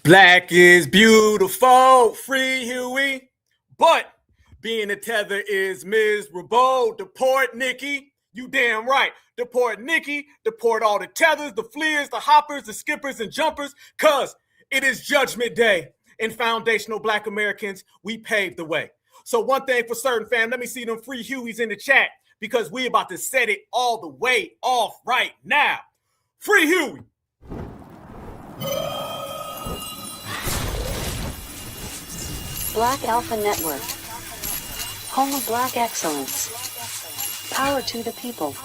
Black is beautiful, free Huey, but being a tether is miserable. Deport Nicki, you damn right. Deport Nicki, deport all the tethers, the fleers, the hoppers, the skippers, and jumpers, cause it is Judgment Day. And foundational Black Americans, we paved the way. So one thing for certain, fam, let me see them free Hueys in the chat, because we about to set it all the way off right now. Free Huey. Black Alpha Network, home of Black excellence. Power to the people.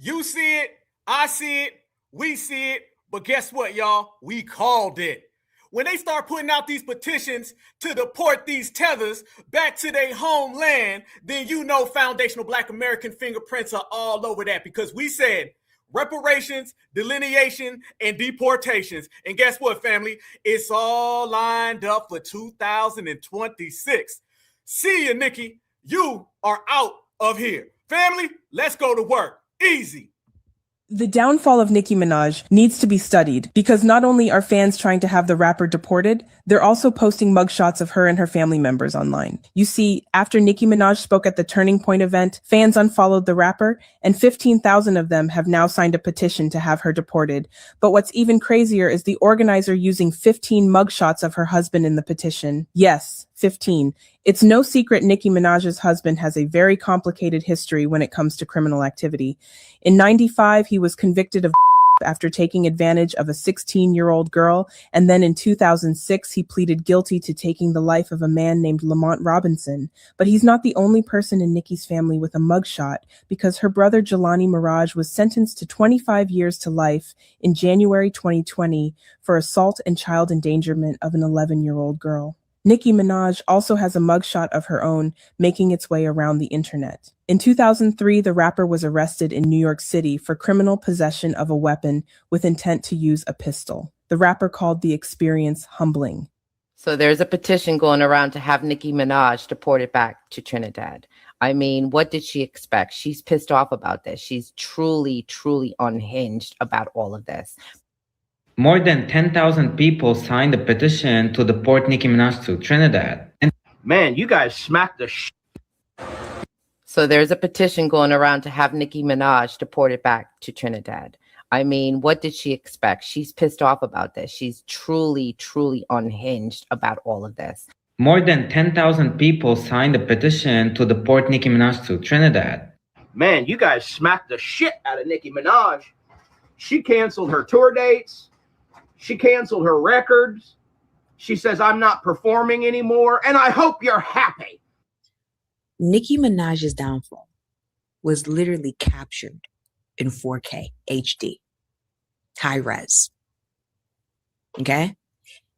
You see it, I see it, we see it, but guess what, y'all? We called it. When they start putting out these petitions to deport these tethers back to their homeland, then you know foundational Black American fingerprints are all over that, because we said reparations, delineation, and deportations. And guess what, family? It's all lined up for 2026. See ya, Nicki. You are out of here. Family, let's go to work. Easy. The downfall of Nicki Minaj needs to be studied, because not only are fans trying to have the rapper deported, they're also posting mugshots of her and her family members online. You see, after Nicki Minaj spoke at the Turning Point event, fans unfollowed the rapper, and 15,000 of them have now signed a petition to have her deported. But what's even crazier is the organizer using 15 mugshots of her husband in the petition. Yes, 15. It's no secret Nicki Minaj's husband has a very complicated history when it comes to criminal activity. In '95, he was convicted of after taking advantage of a 16-year-old girl, and then in 2006, he pleaded guilty to taking the life of a man named Lamont Robinson. But he's not the only person in Nicki's family with a mugshot, because her brother Jelani Mirage was sentenced to 25 years to life in January 2020 for assault and child endangerment of an 11-year-old girl. Nicki Minaj also has a mugshot of her own, making its way around the internet. In 2003, the rapper was arrested in New York City for criminal possession of a weapon with intent to use a pistol. The rapper called the experience humbling. So there's a petition going around to have Nicki Minaj deported back to Trinidad. I mean, what did she expect? She's pissed off about this. She's truly, truly unhinged about all of this. More than 10,000 people signed a petition to deport Nicki Minaj to Trinidad. Man, you guys smacked the shit. So there's a petition going around to have Nicki Minaj deported back to Trinidad. I mean, what did she expect? She's pissed off about this. She's truly, truly unhinged about all of this. More than 10,000 people signed a petition to deport Nicki Minaj to Trinidad. Man, you guys smacked the shit out of Nicki Minaj. She canceled her tour dates. She canceled her records. She says, I'm not performing anymore, and I hope you're happy. Nicki Minaj's downfall was literally captured in 4K HD, high res. Okay?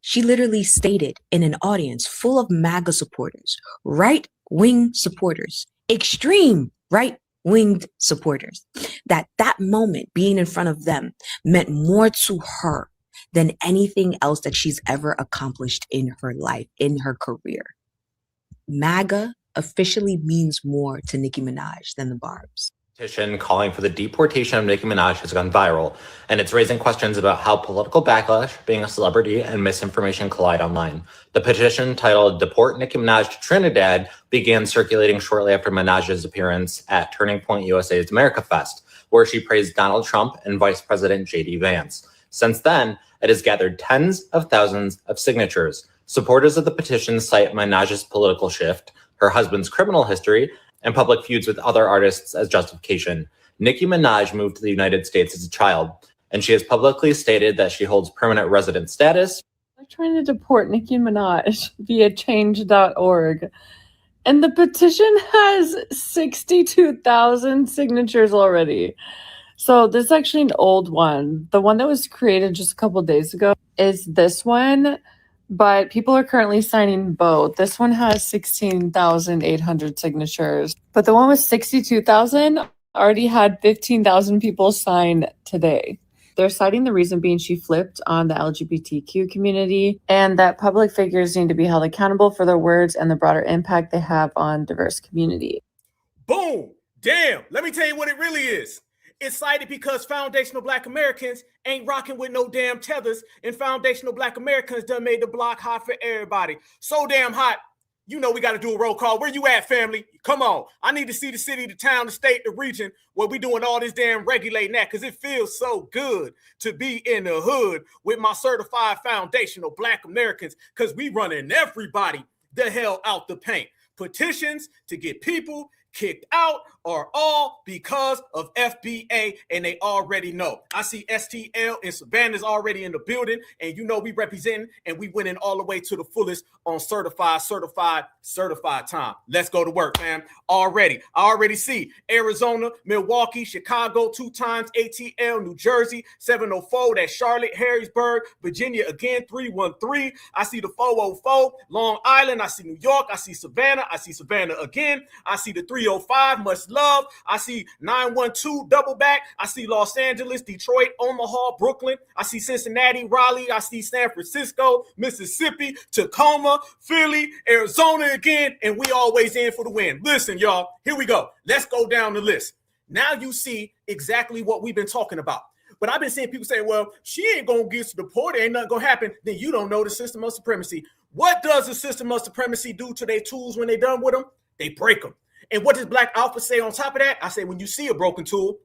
She literally stated in an audience full of MAGA supporters, right-wing supporters, extreme right-winged supporters, that moment being in front of them meant more to her than anything else that she's ever accomplished in her life, in her career. MAGA officially means more to Nicki Minaj than the Barbs. Petition calling for the deportation of Nicki Minaj has gone viral, and it's raising questions about how political backlash, being a celebrity, and misinformation collide online. The petition, titled Deport Nicki Minaj to Trinidad, began circulating shortly after Minaj's appearance at Turning Point USA's America Fest, where she praised Donald Trump and Vice President J.D. Vance. Since then, it has gathered tens of thousands of signatures. Supporters of the petition cite Minaj's political shift, her husband's criminal history, and public feuds with other artists as justification. Nicki Minaj moved to the United States as a child, and she has publicly stated that she holds permanent resident status. They're trying to deport Nicki Minaj via change.org. And the petition has 62,000 signatures already. So this is actually an old one. The one that was created just a couple days ago is this one, but people are currently signing both. This one has 16,800 signatures, but the one with 62,000 already had 15,000 people sign today. They're citing the reason being she flipped on the LGBTQ community and that public figures need to be held accountable for their words and the broader impact they have on diverse community. Boom! Damn! Let me tell you what it really is. It's cited because foundational Black Americans ain't rocking with no damn tethers, and foundational Black Americans done made the block hot for everybody. So damn hot. You know we got to do a roll call. Where you at, family? Come on. I need to see the city, the town, the state, the region where we doing all this damn regulating that, because it feels so good to be in the hood with my certified foundational Black Americans, because we running everybody the hell out the paint. Petitions to get people kicked out are all because of FBA, and they already know. I see STL and Savannah's already in the building, and you know we representing, and we winning all the way to the fullest on certified time. Let's go to work, man. I already see Arizona, Milwaukee, Chicago 2 times, ATL, New Jersey 704, that's Charlotte, Harrisburg, Virginia again 313. I see the 404, Long Island. I see New York. I see Savannah again. I see the 305, much love. I see 912, double back. I see Los Angeles, Detroit, Omaha, Brooklyn. I see Cincinnati, Raleigh. I see San Francisco, Mississippi, Tacoma, Philly, Arizona again, and we always in for the win. Listen, y'all, here we go. Let's go down the list. Now you see exactly what we've been talking about. But I've been seeing people say, well, she ain't going to get deported. Ain't nothing going to happen. Then you don't know the system of supremacy. What does the system of supremacy do to their tools when they're done with them? They break them. And what does Black Alpha say on top of that? I say, when you see a broken tool,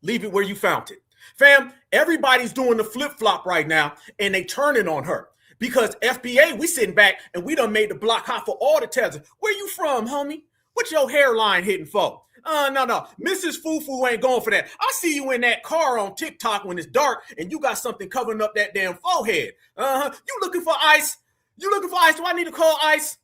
leave it where you found it. Fam, everybody's doing the flip-flop right now, and they turning on her. Because FBA, we sitting back, and we done made the block hot for all the tethers. Where you from, homie? What your hairline hitting for? No. Mrs. Fufu ain't going for that. I see you in that car on TikTok when it's dark, and you got something covering up that damn forehead. You looking for ICE? Do I need to call ICE?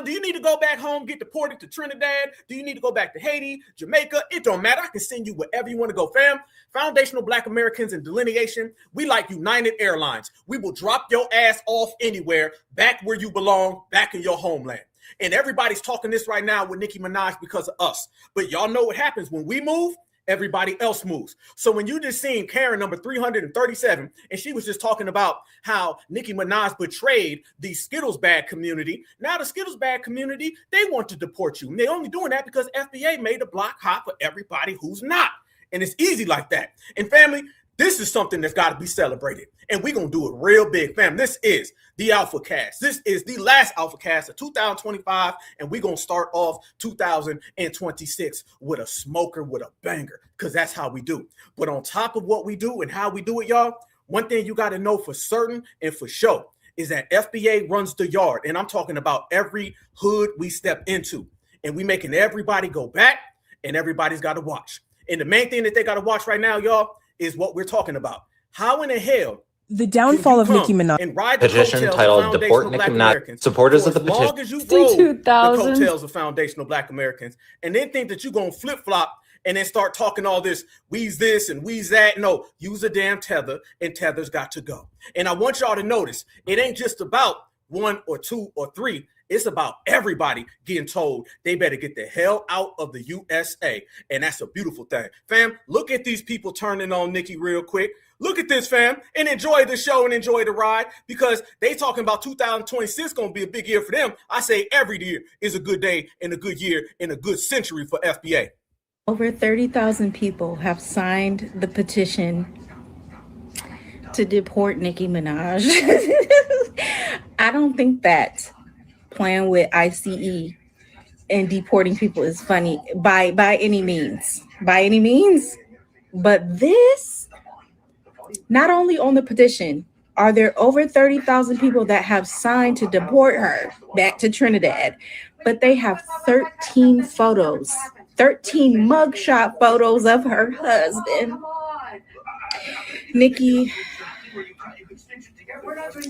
Do you need to go back home, get deported to Trinidad? Do you need to go back to Haiti, Jamaica? It don't matter. I can send you wherever you want to go, fam. Foundational Black Americans in delineation, we like United Airlines. We will drop your ass off anywhere, back where you belong, back in your homeland. And everybody's talking this right now with Nicki Minaj because of us. But y'all know what happens when we move. Everybody else moves. So when you just seen Karen number 337, and she was just talking about how Nicki Minaj betrayed the Skittles bag community. Now the Skittles bag community, they want to deport you. And they're only doing that because FBA made the block hot for everybody who's not. And it's easy like that. And family, this is something that's got to be celebrated. And we're going to do it real big, fam. This is the Alpha Cast. This is the last Alpha Cast of 2025. And we're going to start off 2026 with a smoker, with a banger, because that's how we do. But on top of what we do and how we do it, y'all, one thing you got to know for certain and for sure is that FBA runs the yard. And I'm talking about every hood we step into. And we making everybody go back, and everybody's got to watch. And the main thing that they got to watch right now, y'all, is what we're talking about. How in the hell the downfall of Nicki Minaj and ride the petition titled "Deport Nicki Minaj"? Supporters of the petition. As long as you roll the coattails of foundational Black Americans, and then think that you're gonna flip flop and then start talking all this, we's this and we's that. No, use a damn tether, and tethers got to go. And I want y'all to notice, it ain't just about 1 or 2 or 3. It's about everybody getting told they better get the hell out of the USA. And that's a beautiful thing. Fam, look at these people turning on Nicki real quick. Look at this, fam, and enjoy the show and enjoy the ride, because they talking about 2026 going to be a big year for them. I say every year is a good day and a good year and a good century for FBA. Over 30,000 people have signed the petition to deport Nicki Minaj. I don't think that playing with ICE and deporting people is funny by any means. But this, not only on the petition, are there over 30,000 people that have signed to deport her back to Trinidad, but they have 13 photos, 13 mugshot photos of her husband. Nicki,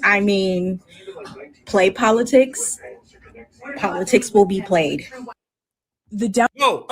I mean, play politics politics will be played. The down No,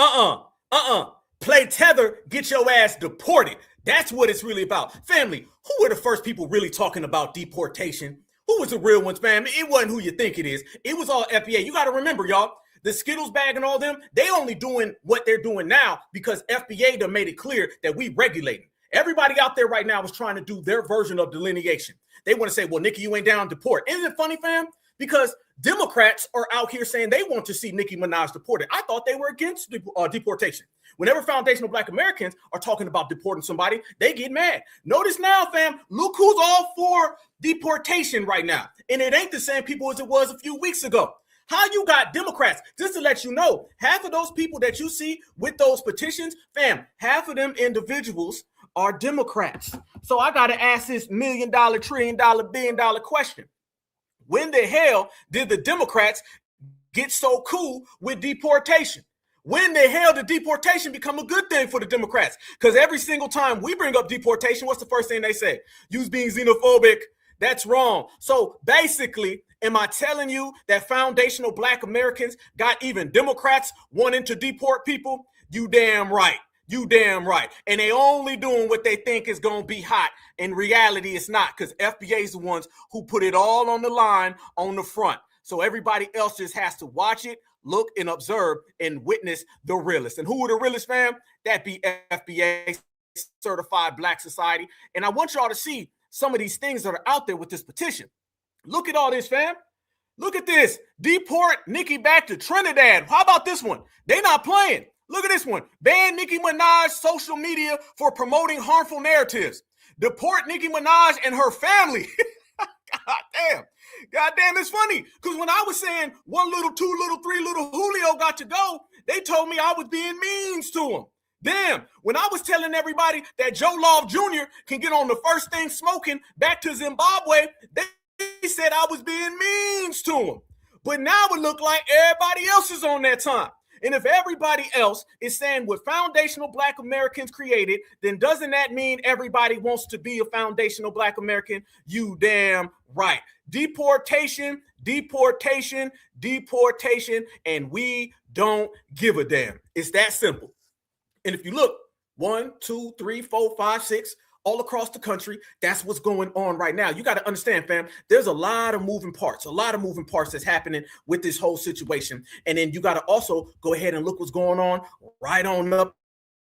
play tether, get your ass deported. That's what it's really about. Family, who were the first people really talking about deportation? Who was the real ones, fam? It wasn't who you think it is. It was all FBA. You got to remember, y'all, the Skittles bag and all them, they only doing what they're doing now because FBA done made it clear that we regulating. Everybody out there right now is trying to do their version of delineation. They want to say, well, Nicki, you ain't down, deport. Isn't it funny, fam? Because Democrats are out here saying they want to see Nicki Minaj deported. I thought they were against deportation. Whenever foundational Black Americans are talking about deporting somebody, they get mad. Notice now, fam, look who's all for deportation right now. And it ain't the same people as it was a few weeks ago. How you got Democrats, just to let you know, half of those people that you see with those petitions, fam, half of them individuals are Democrats. So I got to ask this $1 million, $1 trillion, $1 billion question. When the hell did the Democrats get so cool with deportation? When the hell did deportation become a good thing for the Democrats? Because every single time we bring up deportation, what's the first thing they say? You being xenophobic. That's wrong. So basically, am I telling you that foundational Black Americans got even Democrats wanting to deport people? You damn right. You damn right. And they only doing what they think is going to be hot. In reality, it's not, because FBA is the ones who put it all on the line on the front. So everybody else just has to watch it, look and observe and witness the realest. And who are the realest, fam? That be FBA, Certified Black Society. And I want y'all to see some of these things that are out there with this petition. Look at all this, fam. Look at this. Deport Nicki back to Trinidad. How about this one? They not playing. Look at this one. Ban Nicki Minaj social media for promoting harmful narratives. Deport Nicki Minaj and her family. God damn, it's funny. Because when I was saying 1 little, 2 little, 3 little Julio got to go, they told me I was being means to him. Damn, when I was telling everybody that Joe Love Jr. can get on the first thing smoking back to Zimbabwe, they said I was being means to him. But now it look like everybody else is on that time. And if everybody else is saying what foundational Black Americans created, then doesn't that mean everybody wants to be a foundational Black American? You damn right. Deportation, deportation, deportation, and we don't give a damn. It's that simple. And if you look, 1, 2, 3, 4, 5, 6, all across the country, that's what's going on right now. You got to understand, fam, there's a lot of moving parts that's happening with this whole situation. And then you got to also go ahead and look what's going on right on up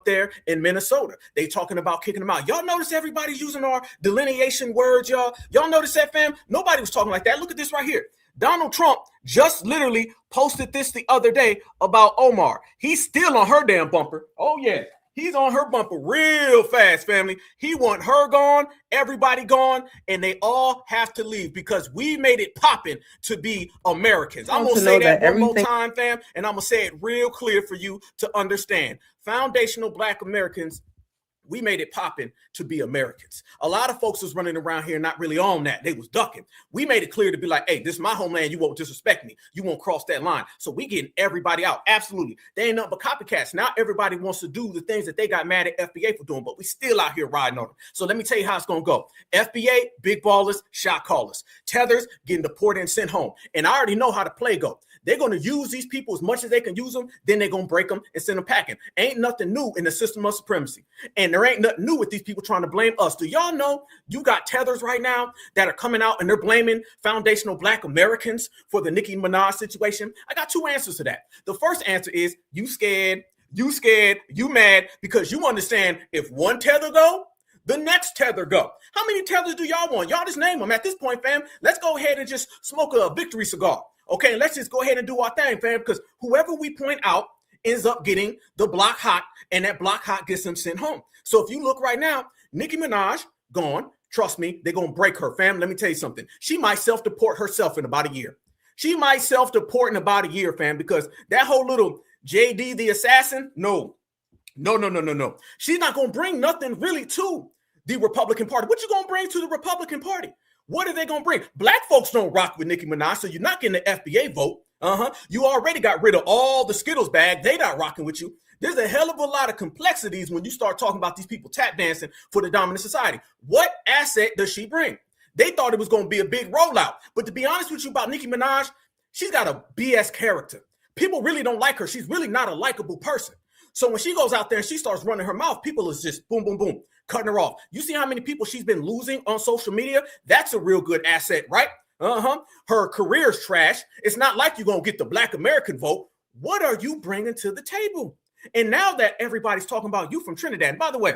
there in Minnesota. They talking about kicking them out. Y'all notice everybody's using our delineation words, y'all? Y'all notice that, fam? Nobody was talking like that. Look at this right here. Donald Trump just literally posted this the other day about Omar. He's still on her damn bumper. Oh, yeah. He's on her bumper real fast, family. He want her gone, everybody gone, and they all have to leave because we made it popping to be Americans. I'm going to say that one more time, fam, and I'm going to say it real clear for you to understand. Foundational Black Americans, we made it popping to be Americans. A lot of folks was running around here not really on that. They was ducking. We made it clear to be like, hey, this is my homeland. You won't disrespect me. You won't cross that line. So we getting everybody out. Absolutely. They ain't nothing but copycats. Now everybody wants to do the things that they got mad at FBA for doing, but we still out here riding on them. So let me tell you how it's going to go. FBA, big ballers, shot callers. Tethers, getting deported and sent home. And I already know how the play go. They're going to use these people as much as they can use them. Then they're going to break them and send them packing. Ain't nothing new in the system of supremacy. And there ain't nothing new with these people trying to blame us. Do y'all know you got tethers right now that are coming out and they're blaming foundational Black Americans for the Nicki Minaj situation? I got 2 answers to that. The first answer is you scared, you mad because you understand if one tether go, the next tether go. How many tethers do y'all want? Y'all just name them at this point, fam. Let's go ahead and just smoke a victory cigar. Okay, let's just go ahead and do our thing, fam, because whoever we point out ends up getting the block hot, and that block hot gets them sent home. So if you look right now, Nicki Minaj, gone. Trust me, they're going to break her, fam. Let me tell you something. She might self-deport herself in about a year. She might self-deport in about a year, fam, because that whole little JD the assassin, no. She's not going to bring nothing really to the Republican Party. What you going to bring to the Republican Party? What are they going to bring? Black folks don't rock with Nicki Minaj, so you're not getting the FBA vote. You already got rid of all the Skittles bag. They not rocking with you. There's a hell of a lot of complexities when you start talking about these people tap dancing for the dominant society. What asset does she bring? They thought it was going to be a big rollout. But to be honest with you about Nicki Minaj, she's got a BS character. People really don't like her. She's really not a likable person. So when she goes out there and she starts running her mouth, people is just boom, boom, boom, cutting her off. You see how many people she's been losing on social media? That's a real good asset, right? Her career's trash. It's not like you're going to get the Black American vote. What are you bringing to the table? And now that everybody's talking about you from Trinidad, and by the way,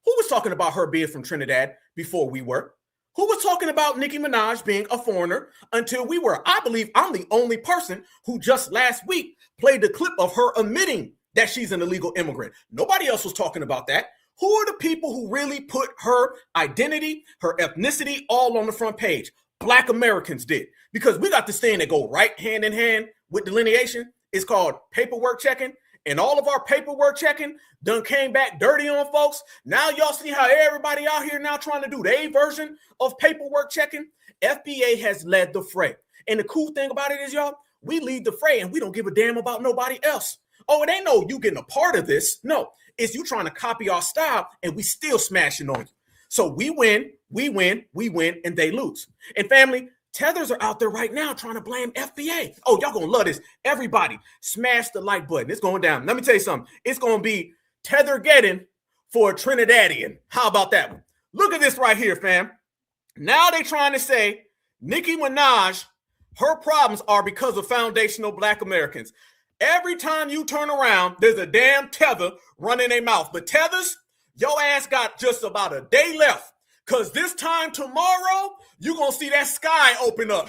who was talking about her being from Trinidad before we were? Who was talking about Nicki Minaj being a foreigner until we were? I believe I'm the only person who just last week played the clip of her admitting that she's an illegal immigrant. Nobody else was talking about that. Who are the people who really put her identity, her ethnicity all on the front page? Black Americans did. Because we got this thing that go right hand in hand with delineation. It's called paperwork checking. And all of our paperwork checking done came back dirty on folks. Now y'all see how everybody out here now trying to do their version of paperwork checking. FBA has led the fray. And the cool thing about it is, y'all, we lead the fray and we don't give a damn about nobody else. Oh, it ain't no you getting a part of this. No, it's you trying to copy our style and we still smashing on you. So we win, and they lose. And family, tethers are out there right now trying to blame FBA. Oh, y'all gonna love this. Everybody, smash the like button. It's going down. Let me tell you something. It's gonna be Tethergeddon for a Trinidadian. How about that one? Look at this right here, fam. Now they trying to say Nicki Minaj, her problems are because of foundational Black Americans. Every time you turn around, there's a damn tether running their mouth. But tethers, your ass got just about a day left. Because this time tomorrow, you're going to see that sky open up.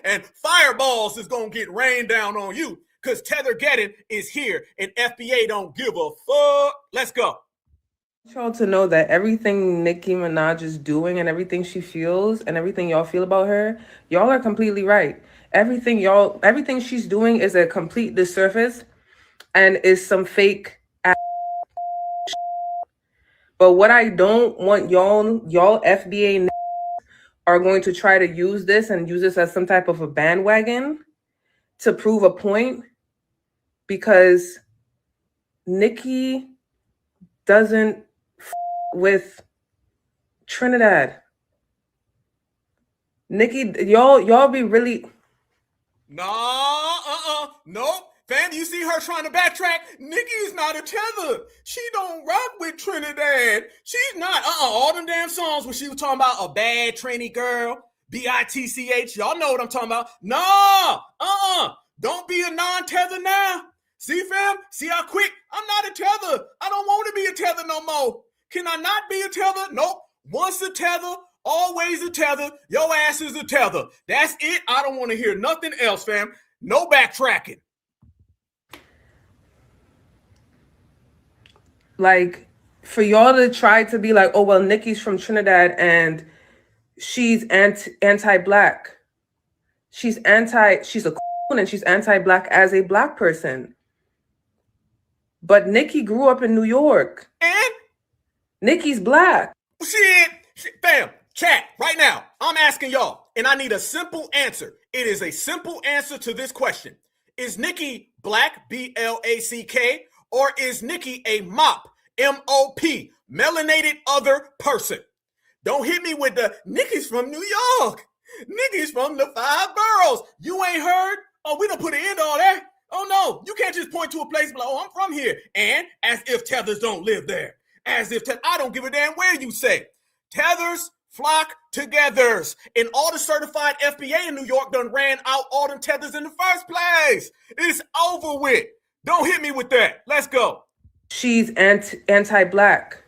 And fireballs is going to get rained down on you. Because Tethergeddon is here. And FBA don't give a fuck. Let's go. Y'all to know that everything Nicki Minaj is doing and everything she feels and everything y'all feel about her, y'all are completely right. Everything she's doing is a complete disservice and is some fake ass. But what I don't want y'all FBA are going to try to use this as some type of a bandwagon to prove a point, because Nicki doesn't with Trinidad. Nicki, y'all be really... Nope. Fam, you see her trying to backtrack? Nicki's not a tether. She don't rock with Trinidad. She's not. All them damn songs when she was talking about a bad Trini girl, B-I-T-C-H. Y'all know what I'm talking about. Don't be a non-tether now. See, fam? See how quick? I'm not a tether. I don't want to be a tether no more. Can I not be a tether? Nope. Once a tether, always a tether. Your ass is a tether. That's it. I don't want to hear nothing else, fam. No backtracking. Like, for y'all to try to be like, oh, well, Nicki's from Trinidad and she's anti-Black. She's a and she's anti-Black as a Black person. But Nicki grew up in New York. And? Nicki's Black. Shit. Fam, chat, right now, I'm asking y'all, and I need a simple answer. It is a simple answer to this question. Is Nicki Black, B-L-A-C-K, or is Nicki a MOP, M-O-P, melanated other person? Don't hit me with the Nicki's from New York. Nicki's from the 5 boroughs. You ain't heard? Oh, we don't put an end to all that. Oh, no. You can't just point to a place and be like, oh, I'm from here. And as if tethers don't live there. As if I don't give a damn where you say. Tethers flock togethers. And all the certified FBA in New York done ran out all them tethers in the first place. It's over with. Don't hit me with that. Let's go. She's anti-Black.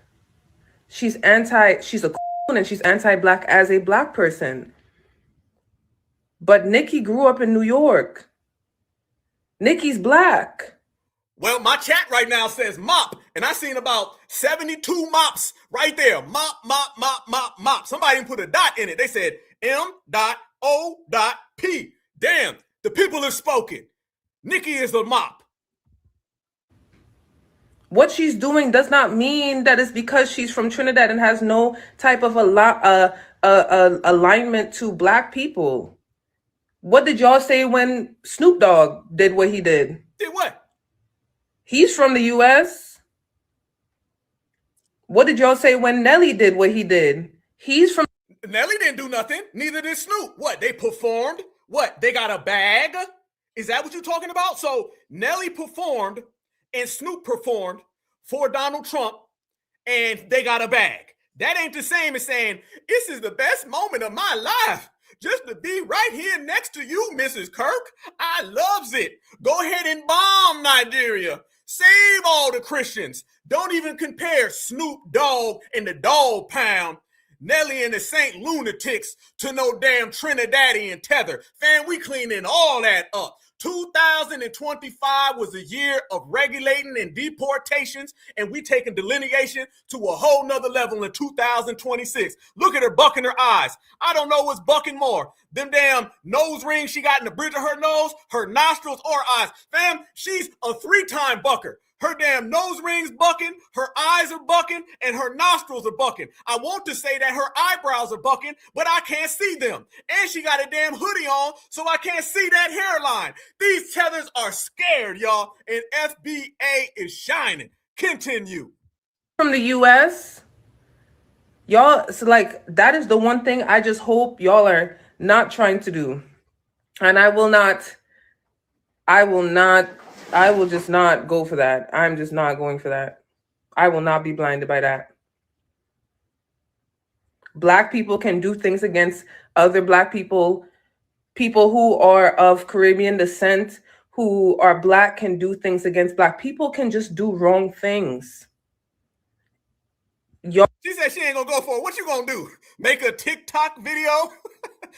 She's a and she's anti-Black as a Black person. But Nicki grew up in New York. Nicki's Black. Well, my chat right now says MOP, and I seen about 72 MOPs right there. MOP, MOP, MOP, MOP, MOP. Somebody put a dot in it. They said M.O.P. Damn, the people have spoken. Nicki is a MOP. What she's doing does not mean that it's because she's from Trinidad and has no type of alignment to Black people. What did y'all say when Snoop Dogg did what he did? Did what? He's from the U.S. What did y'all say when Nelly did what he did? He's from... Nelly didn't do nothing. Neither did Snoop. What? They performed What? They got a bag? Is that what you're talking about? So Nelly performed and Snoop performed for Donald Trump, and they got a bag. That ain't the same as saying, this is the best moment of my life. Just to be right here next to you, Mrs. Kirk. I loves it. Go ahead and bomb Nigeria. Save all the Christians. Don't even compare Snoop Dogg and the Dog Pound, Nelly and the Saint Lunatics to no damn Trinidadian tether. Fam, we cleaning all that up. 2025 was a year of regulating and deportations, and we taking delineation to a whole nother level in 2026. Look at her bucking her eyes. I don't know what's bucking more. Them damn nose rings she got in the bridge of her nose, her nostrils, or eyes. Fam, she's a 3-time bucker. Her damn nose rings bucking, her eyes are bucking, and her nostrils are bucking. I want to say that her eyebrows are bucking, but I can't see them. And she got a damn hoodie on, so I can't see that hairline. These tethers are scared, y'all, and FBA is shining. Continue. From the US, y'all, so like, that is the one thing I just hope y'all are not trying to do. And I will just not go for that. I'm just not going for that. I will not be blinded by that. Black people can do things against other Black people. People who are of Caribbean descent, who are Black, can do things against Black people. Can just do wrong things. She said she ain't gonna go for it. What you gonna do? Make a TikTok video?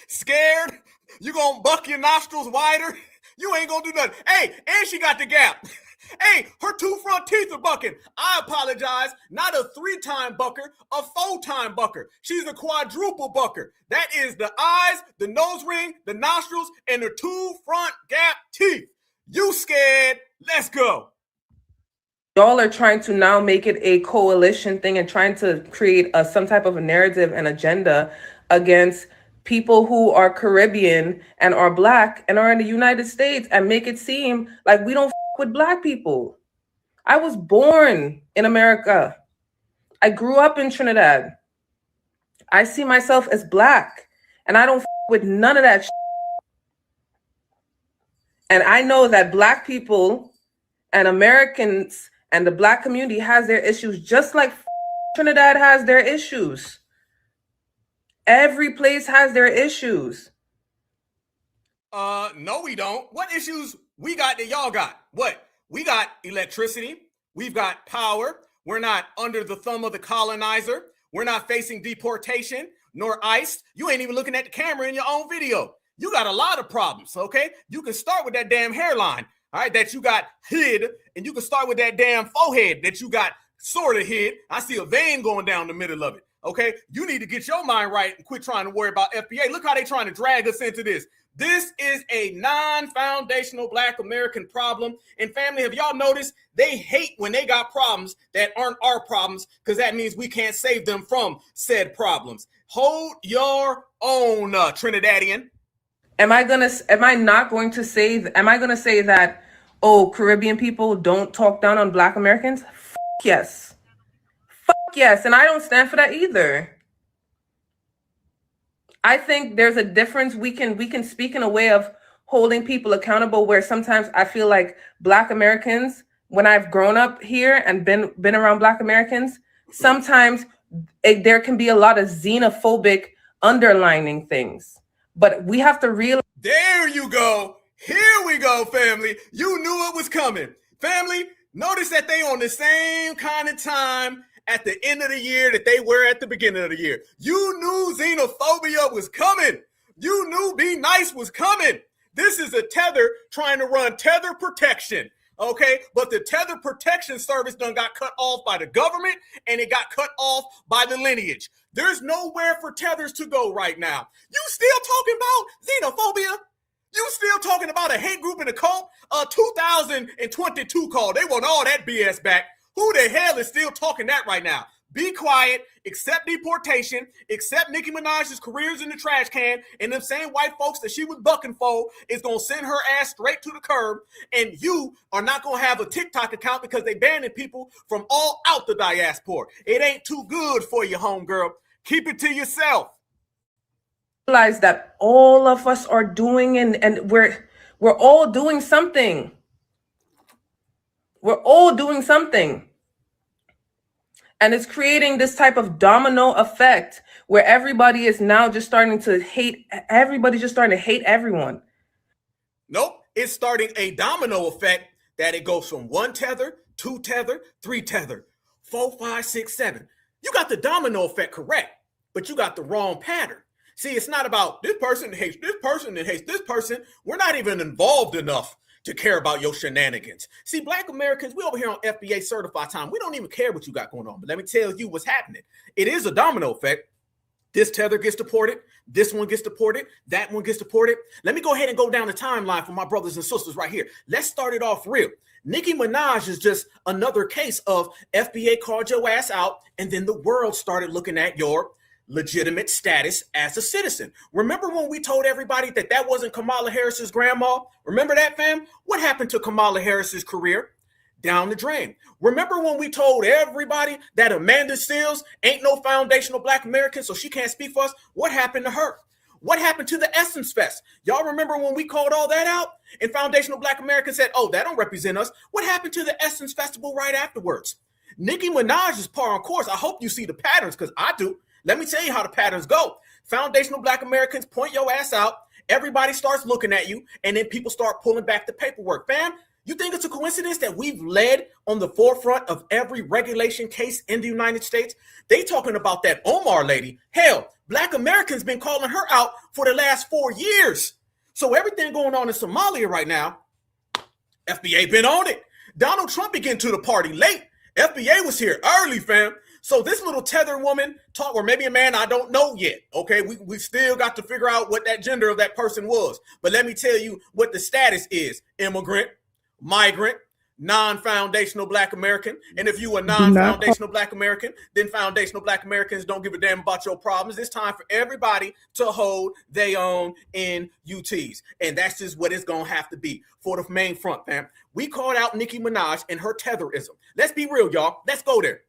Scared? You gonna buck your nostrils wider? You ain't gonna do nothing. Hey, and she got the gap. Hey, her 2 front teeth are bucking. I apologize. Not a 3-time bucker, a 4-time bucker. She's a quadruple bucker. That is the eyes, the nose ring, the nostrils, and the 2 front gap teeth. You scared? Let's go. Y'all are trying to now make it a coalition thing and trying to create some type of a narrative and agenda against people who are Caribbean and are Black and are in the United States, and make it seem like we don't f with Black people. I was born in America. I grew up in Trinidad. I see myself as Black, and I don't f with none of that shit. And I know that Black people and Americans and the Black community has their issues, just like Trinidad has their issues. Every place has their issues. No, we don't. What issues we got that y'all got? What? We got electricity. We've got power. We're not under the thumb of the colonizer. We're not facing deportation nor ICE. You ain't even looking at the camera in your own video. You got a lot of problems, okay? You can start with that damn hairline, all right, that you got hid, and you can start with that damn forehead that you got sort of hid. I see a vein going down the middle of it. Okay, you need to get your mind right and quit trying to worry about FBA. Look how they trying to drag us into this. This is a non-foundational Black American problem. And family, have y'all noticed they hate when they got problems that aren't our problems, because that means we can't save them from said problems. Hold your own, Trinidadian. Am I not going to say that, oh, Caribbean people don't talk down on Black Americans? Yes. Yes, and I don't stand for that either. I think there's a difference. We can speak in a way of holding people accountable, where sometimes I feel like Black Americans, when I've grown up here and been around Black Americans, sometimes there can be a lot of xenophobic underlining things. But we have to realize. There you go. Here we go, family. You knew it was coming. Family, notice that they on the same kind of time at the end of the year that they were at the beginning of the year. You knew xenophobia was coming. You knew Be Nice was coming. This is a tether trying to run tether protection, okay? But the tether protection service done got cut off by the government, and it got cut off by the lineage. There's nowhere for tethers to go right now. You still talking about xenophobia? You still talking about a hate group and a cult? A 2022 call. They want all that BS back. Who the hell is still talking that right now? Be quiet, accept deportation, accept Nicki Minaj's careers in the trash can, and them same white folks that she was bucking for is going to send her ass straight to the curb, and you are not going to have a TikTok account because they banning people from all out the diaspora. It ain't too good for you, homegirl. Keep it to yourself. realize that all of us are doing, and we're all doing something. We're all doing something. And it's creating this type of domino effect where everybody is now just starting to hate, everybody's just starting to hate everyone. Nope, it's starting a domino effect that it goes from 1 tether, 2 tether, 3 tether, 4, 5, 6, 7. You got the domino effect correct, but you got the wrong pattern. See, it's not about this person hates this person and hates this person. We're not even involved enough to care about your shenanigans. See, Black Americans, we over here on FBA certified time. We don't even care what you got going on. But let me tell you what's happening. It is a domino effect. This tether gets deported. This one gets deported. That one gets deported. Let me go ahead and go down the timeline for my brothers and sisters right here. Let's start it off real. Nicki Minaj is just another case of FBA called your ass out, and then the world started looking at your legitimate status as a citizen. Remember when we told everybody that that wasn't Kamala Harris's grandma? Remember that, fam? What happened to Kamala Harris's career? Down the drain. Remember when we told everybody that Amanda Seales ain't no foundational Black American, so she can't speak for us? What happened to her? What happened to the Essence Fest? Y'all remember when we called all that out? And foundational Black Americans said, oh, that don't represent us. What happened to the Essence Festival right afterwards? Nicki Minaj is par on course. I hope you see the patterns, because I do. Let me tell you how the patterns go. Foundational Black Americans point your ass out. Everybody starts looking at you, and then people start pulling back the paperwork. Fam, you think it's a coincidence that we've led on the forefront of every regulation case in the United States? They talking about that Omar lady. Hell, Black Americans been calling her out for the last 4 years. So everything going on in Somalia right now, FBA been on it. Donald Trump began to the party late. FBA was here early, fam. So this little tether woman talk, or maybe a man, I don't know yet. Okay, we still got to figure out what that gender of that person was. But let me tell you what the status is: immigrant, migrant, non-foundational Black American. And if you are non-foundational Black American, then foundational Black Americans don't give a damn about your problems. It's time for everybody to hold their own NUTs. And that's just what it's going to have to be for the main front, fam. We called out Nicki Minaj and her tetherism. Let's be real, y'all. Let's go there.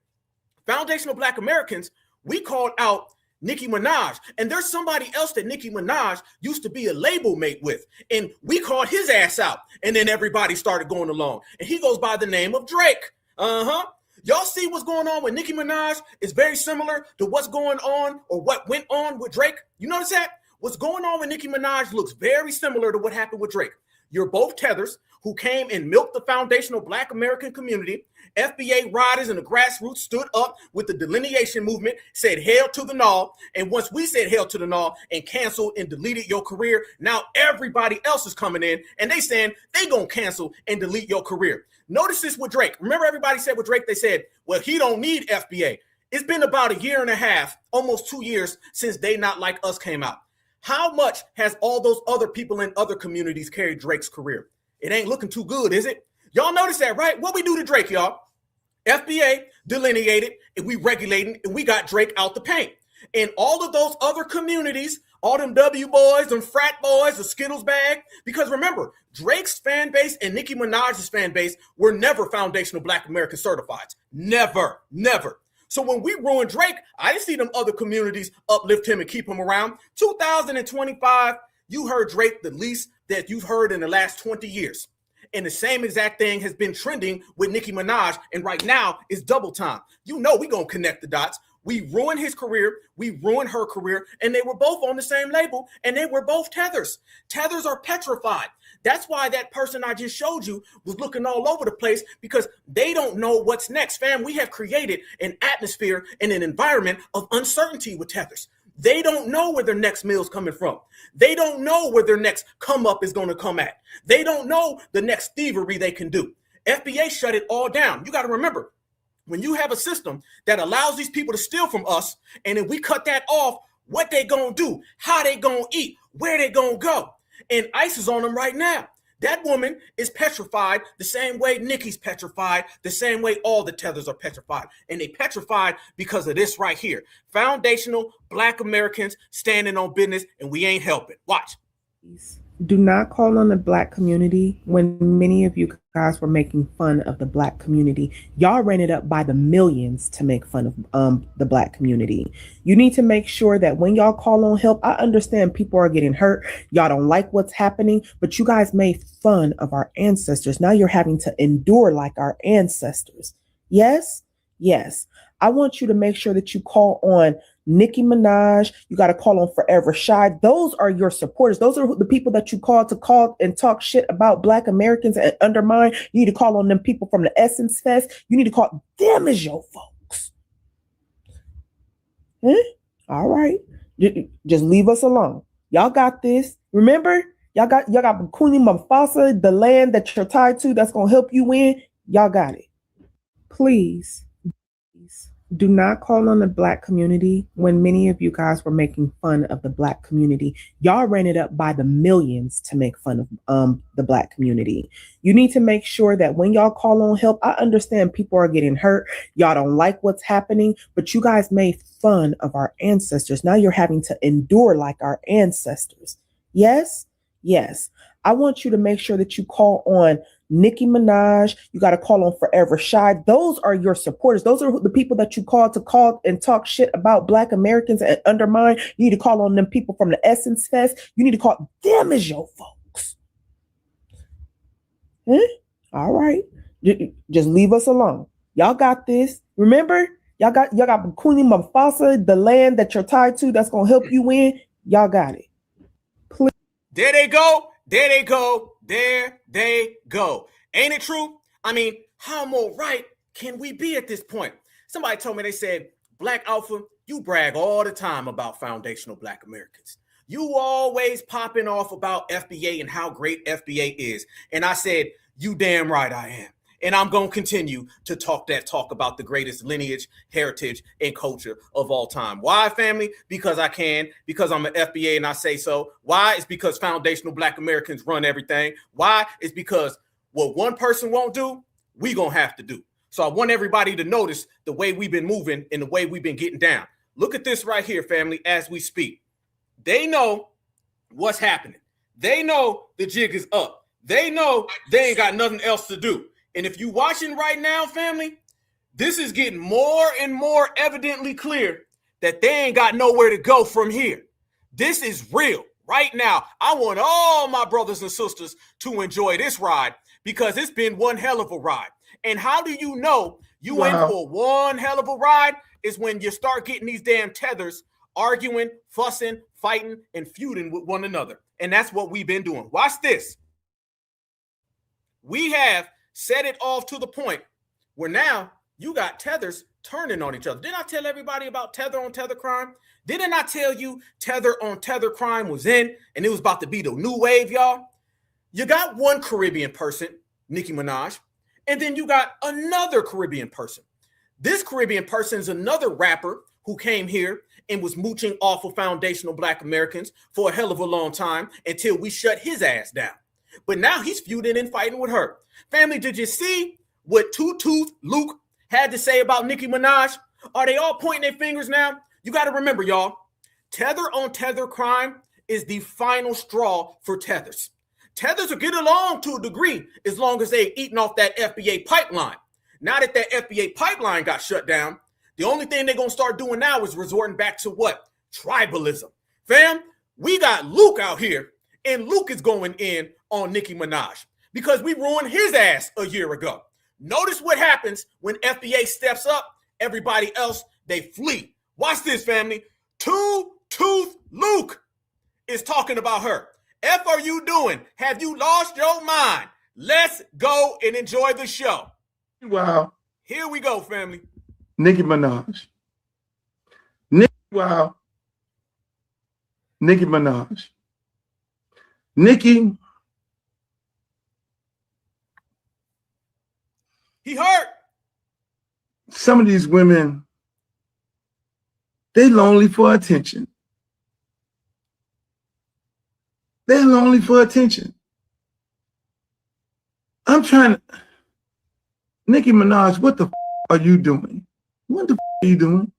Foundational Black Americans, we called out Nicki Minaj, and there's somebody else that Nicki Minaj used to be a label mate with, and we called his ass out, and then everybody started going along, and he goes by the name of Drake. Y'all see what's going on with Nicki Minaj is very similar to what's going on or what went on with Drake. You notice that? What's going on with Nicki Minaj looks very similar to what happened with Drake. You're both tethers who came and milked the foundational Black American community. FBA riders and the grassroots stood up with the delineation movement, said hell to the null. And once we said hell to the null and canceled and deleted your career, now everybody else is coming in and they saying they gonna cancel and delete your career. Notice this with Drake. Remember everybody said with Drake, they said, well, he don't need FBA. It's been about 1.5 years, almost 2 years since They Not Like Us came out. How much has all those other people in other communities carried Drake's career? It ain't looking too good, is it? Y'all notice that, right? What we do to Drake, y'all? FBA delineated, and we regulating, and we got Drake out the paint. And all of those other communities, all them W boys, them frat boys, the Skittles bag, because remember, Drake's fan base and Nicki Minaj's fan base were never foundational Black American certifieds. Never, never. So when we ruined Drake, I didn't see them other communities uplift him and keep him around. 2025, you heard Drake the least that you've heard in the last 20 years. And the same exact thing has been trending with Nicki Minaj. And right now it's double time. You know, we going to connect the dots. We ruined his career. We ruined her career. And they were both on the same label. And they were both tethers. Tethers are petrified. That's why that person I just showed you was looking all over the place, because they don't know what's next. Fam, we have created an atmosphere and an environment of uncertainty with tethers. They don't know where their next meal's coming from. They don't know where their next come up is going to come at. They don't know the next thievery they can do. FBA shut it all down. You got to remember, when you have a system that allows these people to steal from us, and then we cut that off, what they going to do, how they going to eat, where they going to go. And ICE is on them right now. That woman is petrified the same way Nicki's petrified, the same way all the tethers are petrified. And they petrified because of this right here. Foundational Black Americans standing on business, and we ain't helping. Watch. Do not call on the Black community when many of you guys were making fun of the Black community. Y'all ran it up by the millions to make fun of the Black community. You need to make sure that when y'all call on help, I understand people are getting hurt. Y'all don't like what's happening, but you guys made fun of our ancestors. Now you're having to endure like our ancestors. Yes? Yes. I want you to make sure that you call on Nicki Minaj. You got to call on Forever Shy. Those are your supporters. Those are the people that you call and talk shit about Black Americans and undermine. You need to call on them people from the Essence Fest. You need to call them as your folks. All right. Just leave us alone. Y'all got this. Remember, y'all got Queen Mufasa, the land that you're tied to that's going to help you win. Y'all got it. Please. Do not call on the Black community when many of you guys were making fun of the Black community. Y'all ran it up by the millions to make fun of the Black community. You need to make sure that when y'all call on help, I understand people are getting hurt. Y'all don't like what's happening, but you guys made fun of our ancestors. Now you're having to endure like our ancestors. Yes? Yes. I want you to make sure that you call on Nicki Minaj. You got to call on Forever Shy. Those are your supporters. Those are the people that you call and talk shit about Black Americans and undermine. You need to call on them people from the Essence Fest. You need to call them as your folks. All right. Just leave us alone. Y'all got this. Remember, y'all got Queen Mufasa, the land that you're tied to that's going to help you win. Y'all got it. Please. There they go. There they go. There they go. Ain't it true? I mean, how more right can we be at this point? Somebody told me, they said, Black Alpha, you brag all the time about foundational Black Americans. You always popping off about FBA and how great FBA is. And I said, you damn right I am. And I'm going to continue to talk about the greatest lineage, heritage, and culture of all time. Why, family? Because I can, because I'm an FBA and I say so. Why? It's because foundational Black Americans run everything. Why? It's because what one person won't do, we going to have to do. So I want everybody to notice the way we've been moving and the way we've been getting down. Look at this right here, family, as we speak. They know what's happening. They know the jig is up. They know they ain't got nothing else to do. And if you're watching right now, family, this is getting more and more evidently clear that they ain't got nowhere to go from here. This is real right now. I want all my brothers and sisters to enjoy this ride because it's been one hell of a ride. And how do you know you in for one hell of a ride? Is when you start getting these damn tethers arguing, fussing, fighting, and feuding with one another. And that's what we've been doing. Watch this. We have set it off to the point where now you got tethers turning on each other. Didn't I tell everybody about tether on tether crime? Didn't I tell you tether on tether crime was in and it was about to be the new wave, y'all? You got one Caribbean person, Nicki Minaj, and then you got another Caribbean person. This Caribbean person is another rapper who came here and was mooching off of foundational Black Americans for a hell of a long time until we shut his ass down. But now he's feuding and fighting with her. Family, did you see what Two-Tooth Luke had to say about Nicki Minaj? Are they all pointing their fingers now? You got to remember, y'all, tether on tether crime is the final straw for tethers. Tethers will get along to a degree as long as they're eating off that FBA pipeline. Now that FBA pipeline got shut down, the only thing they're going to start doing now is resorting back to what? Tribalism. Fam, we got Luke out here, and Luke is going in on Nicki Minaj because we ruined his ass a year ago. Notice what happens when FBA steps up. Everybody else, they flee. Watch this, family. Two-Tooth Luke is talking about her. F are you doing? Have you lost your mind? Let's go and enjoy the show. Wow. Here we go, family. Nicki Minaj. Wow. Nicki Minaj. Nicki. He hurt. Some of these women, they lonely for attention. They're lonely for attention. I'm trying to, Nicki Minaj, what the are you doing? What the are you doing?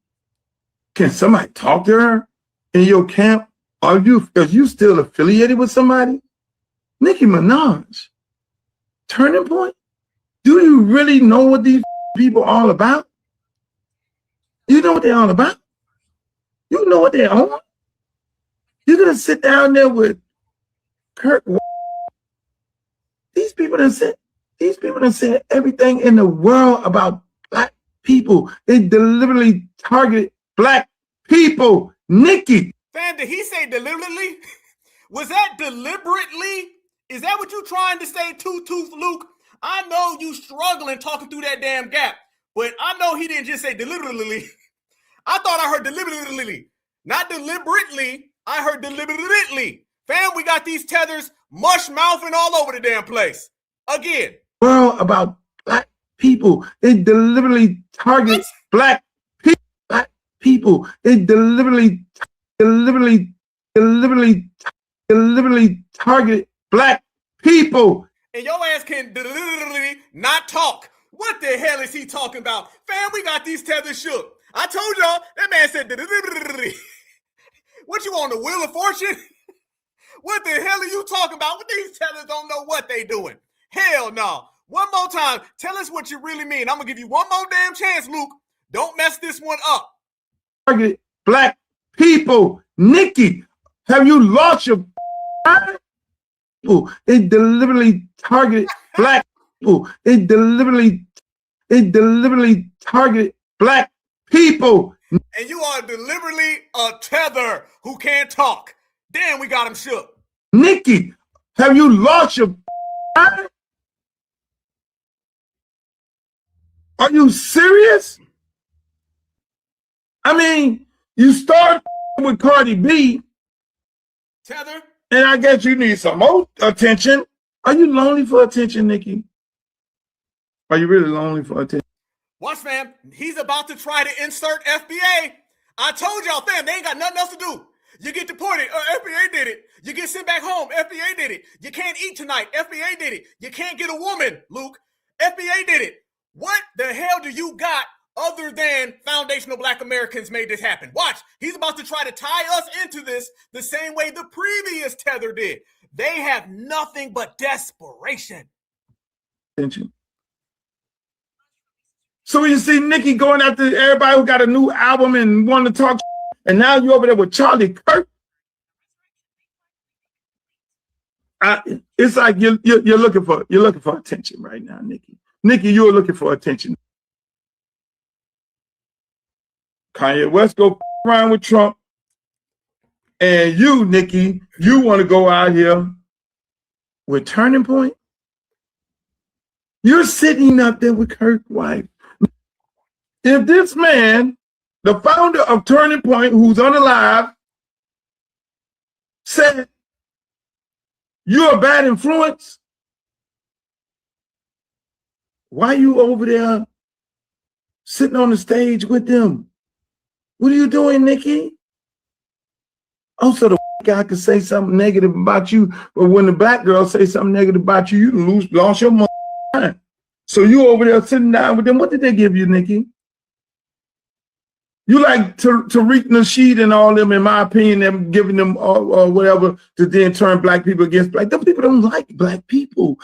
Can somebody talk to her in your camp? Are you still affiliated with somebody? Nicki Minaj, Turning Point? Do you really know what these people are all about? You know what they're all about? You know what they're on? You're going to sit down there with Kirk. These people done said everything in the world about black people. They deliberately targeted black people. Nicki. Fam, did he say deliberately? Was that deliberately? Is that what you trying to say, Tooth Luke? I know you struggling talking through that damn gap, but I know he didn't just say deliberately. I thought I heard deliberately. Not deliberately. I heard deliberately. Fam, we got these tethers mush mouthing all over the damn place. Again. World about black people. They deliberately target black people. Black people. They deliberately target black people. And your ass can deliberately not talk. What the hell is he talking about? Fam, we got these tethers shook. I told y'all, that man said deliberately. What you on, the Wheel of Fortune? What the hell are you talking about? What these tethers don't know what they doing. Hell no. One more time. Tell us what you really mean. I'm going to give you one more damn chance, Luke. Don't mess this one up. Target black people. Nicki, have you lost your mind? They deliberately target black people. They deliberately target black people. And you are deliberately a tether who can't talk. Damn, we got him shook. Nicki, have you lost your mind? Are you serious? I mean, you start with Cardi B. Tether. And I guess you need some more attention. Are you lonely for attention, Nicki? Are you really lonely for attention? Watch, fam. He's about to try to insert FBA. I told y'all, fam, they ain't got nothing else to do. You get deported. FBA did it. You get sent back home. FBA did it. You can't eat tonight. FBA did it. You can't get a woman, Luke. FBA did it. What the hell do you got other than foundational black Americans made this happen? Watch. He's about to try to tie us into this the same way the previous tether did. They have nothing but desperation. Attention. So you see Nicki going after everybody who got a new album and wanting to talk, and now you over there with Charlie Kirk. It's like you're looking for attention right now, Nicki. Nicki, you're looking for attention. Kanye West go around with Trump, and you, Nicki, you want to go out here with Turning Point. You're sitting up there with Kirk's wife. If this man, the founder of Turning Point, who's unalive, said you're a bad influence, why are you over there sitting on the stage with them? What are you doing, Nicki? Also, the guy could say something negative about you, but when the black girl say something negative about you, you lost your mind. So you over there sitting down with them. What did they give you, Nicki? You like Tariq Nasheed and all them, in my opinion, them giving them whatever to then turn black people against black. Them people don't like black people.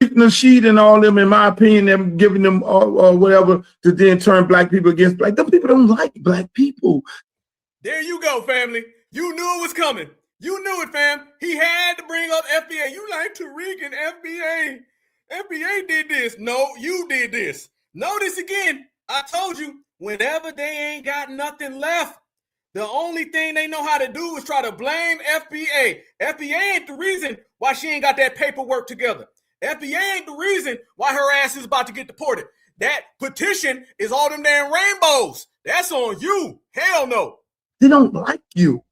Tariq Nasheed and all them, in my opinion, them giving them whatever to then turn black people against black. Them people don't like black people. There you go, family. You knew it was coming. You knew it, fam. He had to bring up FBA. You like Tariq and FBA. FBA did this. No, you did this. Notice again, I told you, whenever they ain't got nothing left, the only thing they know how to do is try to blame FBA. FBA ain't the reason why she ain't got that paperwork together. FBA ain't the reason why her ass is about to get deported. That petition is all them damn rainbows. That's on you. Hell no. They don't like you.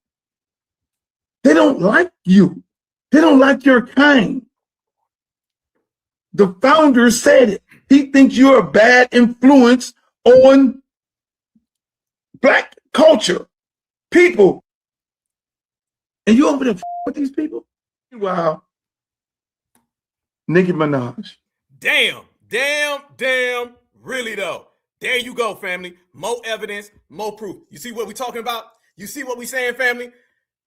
They don't like you. They don't like your kind. The founder said it. He thinks you're a bad influence on black culture, people. And you over there with these people? Wow. Nicki Minaj. Damn. Really though. There you go, family. More evidence, more proof. You see what we talking about? You see what we saying, family?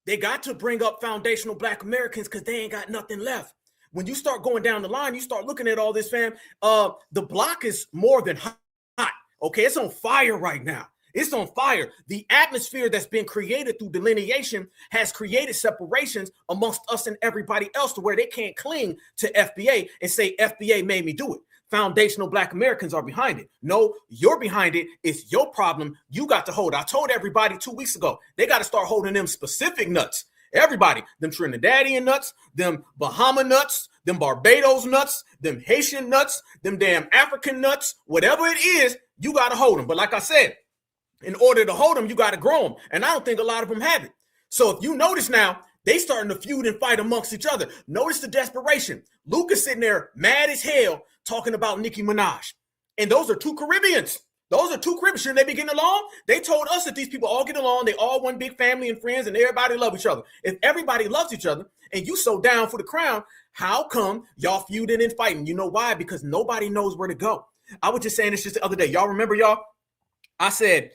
They got to bring up foundational black Americans because they ain't got nothing left. When you start going down the line, you start looking at all this, fam. The block is more than hot. Okay, it's on fire right now. It's on fire. The atmosphere that's been created through delineation has created separations amongst us and everybody else to where they can't cling to FBA and say FBA made me do it. Foundational Black Americans are behind it. No, you're behind it. It's your problem. You got to hold. I told everybody 2 weeks ago, they got to start holding them specific nuts. Everybody, them Trinidadian nuts, them Bahama nuts, them Barbados nuts, them Haitian nuts, them damn African nuts, whatever it is, you got to hold them. But like I said, in order to hold them, you got to grow them. And I don't think a lot of them have it. So if you notice now, they starting to feud and fight amongst each other. Notice the desperation. Luke is sitting there mad as hell talking about Nicki Minaj. And those are two Caribbeans. Those are two Caribbeans. Shouldn't they be getting along? They told us that these people all get along. They all one big family and friends and everybody love each other. If everybody loves each other and you so down for the crown, how come y'all feuding and fighting? You know why? Because nobody knows where to go. I was just saying this just the other day. Y'all remember, y'all? I said,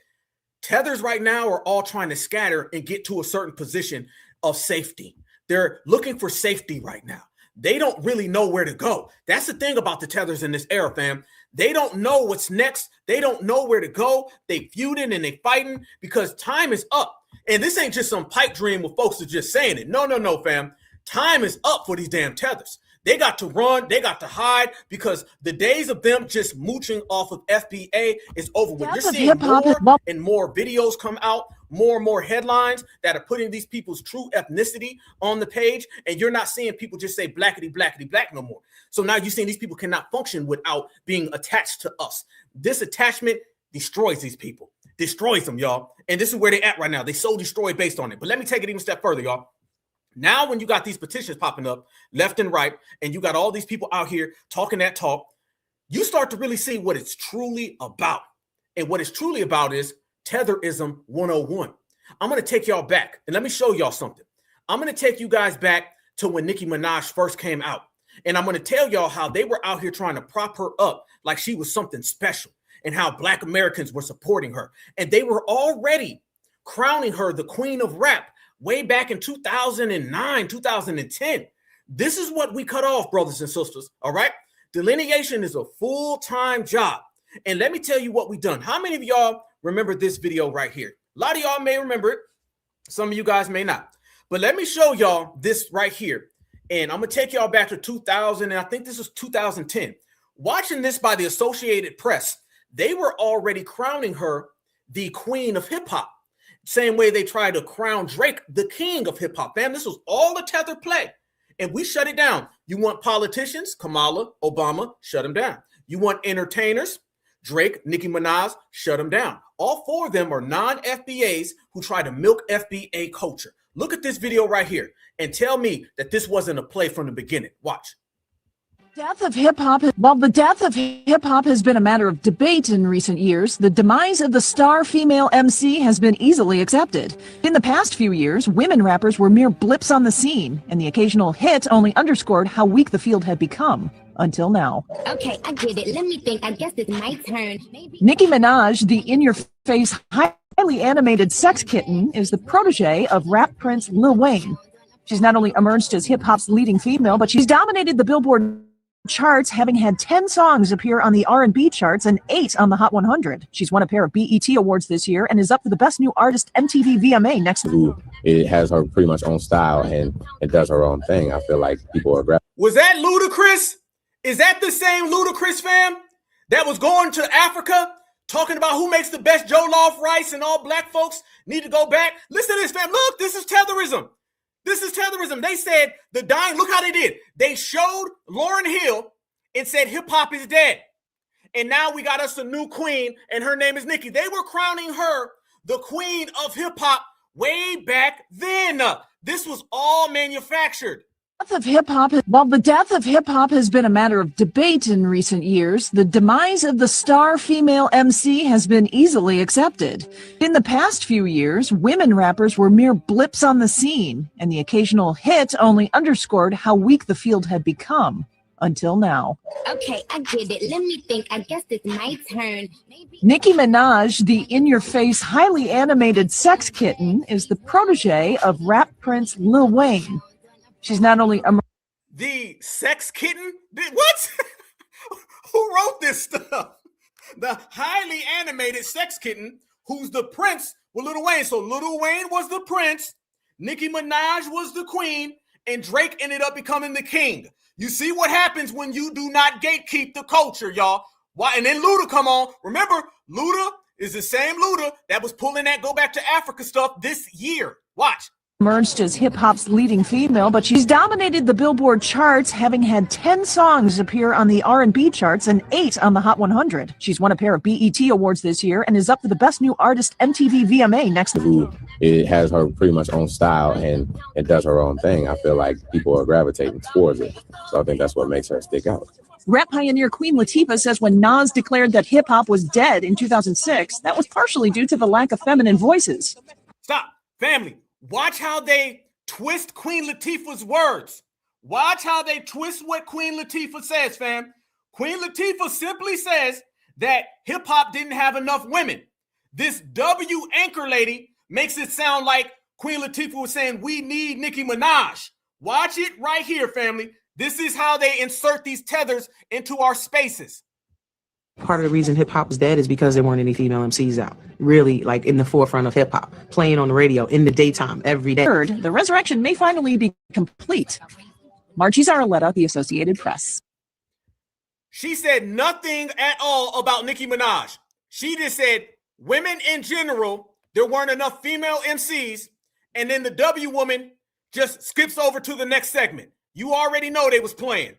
tethers right now are all trying to scatter and get to a certain position of safety. They're looking for safety right now. They don't really know where to go. That's the thing about the tethers in this era, fam. They don't know what's next. They don't know where to go. They feuding and they fighting because time is up. And this ain't just some pipe dream where folks are just saying it. No, fam. Time is up for these damn tethers. They got to run. They got to hide because the days of them just mooching off of FBA is over with. You're seeing more and more videos come out, more and more headlines that are putting these people's true ethnicity on the page. And you're not seeing people just say blackity, blackity, black no more. So now you're seeing these people cannot function without being attached to us. This attachment destroys these people, destroys them, y'all. And this is where they're at right now. They so destroyed based on it. But let me take it even a step further, y'all. Now, when you got these petitions popping up left and right, and you got all these people out here talking that talk, you start to really see what it's truly about. And what it's truly about is Tetherism 101. I'm going to take y'all back, and let me show y'all something. I'm going to take you guys back to when Nicki Minaj first came out. And I'm going to tell y'all how they were out here trying to prop her up like she was something special, and how Black Americans were supporting her. And they were already crowning her the queen of rap way back in 2009, 2010. This is what we cut off, brothers and sisters, all right? Delineation is a full-time job. And let me tell you what we done. How many of y'all remember this video right here? A lot of y'all may remember it. Some of you guys may not. But let me show y'all this right here. And I'm going to take y'all back to 2000, and I think this is 2010. Watching this by the Associated Press, they were already crowning her the queen of hip-hop. Same way they tried to crown Drake the king of hip hop. Fam, this was all a tether play. And we shut it down. You want politicians? Kamala, Obama, shut them down. You want entertainers? Drake, Nicki Minaj, shut them down. All four of them are non-FBAs who try to milk FBA culture. Look at this video right here and tell me that this wasn't a play from the beginning. Watch. Death of hip hop. While the death of hip hop has been a matter of debate in recent years, the demise of the star female MC has been easily accepted. In the past few years, women rappers were mere blips on the scene, and the occasional hit only underscored how weak the field had become. Until now. Okay, I get it. Let me think. I guess it's my turn. Nicki Minaj, the in-your-face, highly animated sex kitten, is the protege of rap prince Lil Wayne. She's not only emerged as hip-hop's leading female, but she's dominated the Billboard charts, having had 10 songs appear on the R&B charts and 8 on the Hot 100. She's won a pair of BET awards this year and is up for the Best New Artist MTV VMA next week. It has her pretty much own style and it does her own thing. I feel like people are Was that Ludacris? Is that the same Ludacris, fam, that was going to Africa talking about who makes the best jollof rice and all black folks need to go back? Listen to this, fam. Look, this is tetherism. This is tetherism. They said the dying, look how they did. They showed Lauryn Hill and said hip hop is dead. And now we got us a new queen and her name is Nicki. They were crowning her the queen of hip hop way back then. This was all manufactured. While the death of hip hop has been a matter of debate in recent years, the demise of the star female MC has been easily accepted. In the past few years, women rappers were mere blips on the scene, and the occasional hit only underscored how weak the field had become. Until now. Okay, I get it. Let me think. I guess it's my turn. Nicki Minaj, the in-your-face, highly animated sex kitten, is the protege of rap prince Lil Wayne. She's not only the sex kitten? What? Who wrote this stuff? The highly animated sex kitten, who's the prince with Lil Wayne. So Lil Wayne was the prince, Nicki Minaj was the queen, and Drake ended up becoming the king. You see what happens when you do not gatekeep the culture, y'all. Why? And then Luda come on. Remember, Luda is the same Luda that was pulling that Go Back to Africa stuff this year. Watch. Emerged as hip-hop's leading female, but she's dominated the Billboard charts, having had 10 songs appear on the R&B charts and 8 on the Hot 100. She's won a pair of BET Awards this year and is up for the Best New Artist MTV VMA next week. It has her pretty much own style and does her own thing. I feel like people are gravitating towards it. So I think that's what makes her stick out. Rap pioneer Queen Latifah says when Nas declared that hip-hop was dead in 2006, that was partially due to the lack of feminine voices. Stop, family. Watch how they twist Queen Latifah's words. Watch how they twist what Queen Latifah says, fam. Queen Latifah simply says that hip-hop didn't have enough women. This W anchor lady makes it sound like Queen Latifah was saying we need Nicki Minaj. Watch it right here, family. This is how they insert these tethers into our spaces. Part of the reason hip hop was dead is because there weren't any female MCs out, really like in the forefront of hip hop, playing on the radio in the daytime every day. Third, the resurrection may finally be complete. Margie Zaraletta, The Associated Press. She said nothing at all about Nicki Minaj. She just said women in general, there weren't enough female MCs, and then the W woman just skips over to the next segment. You already know they was playing.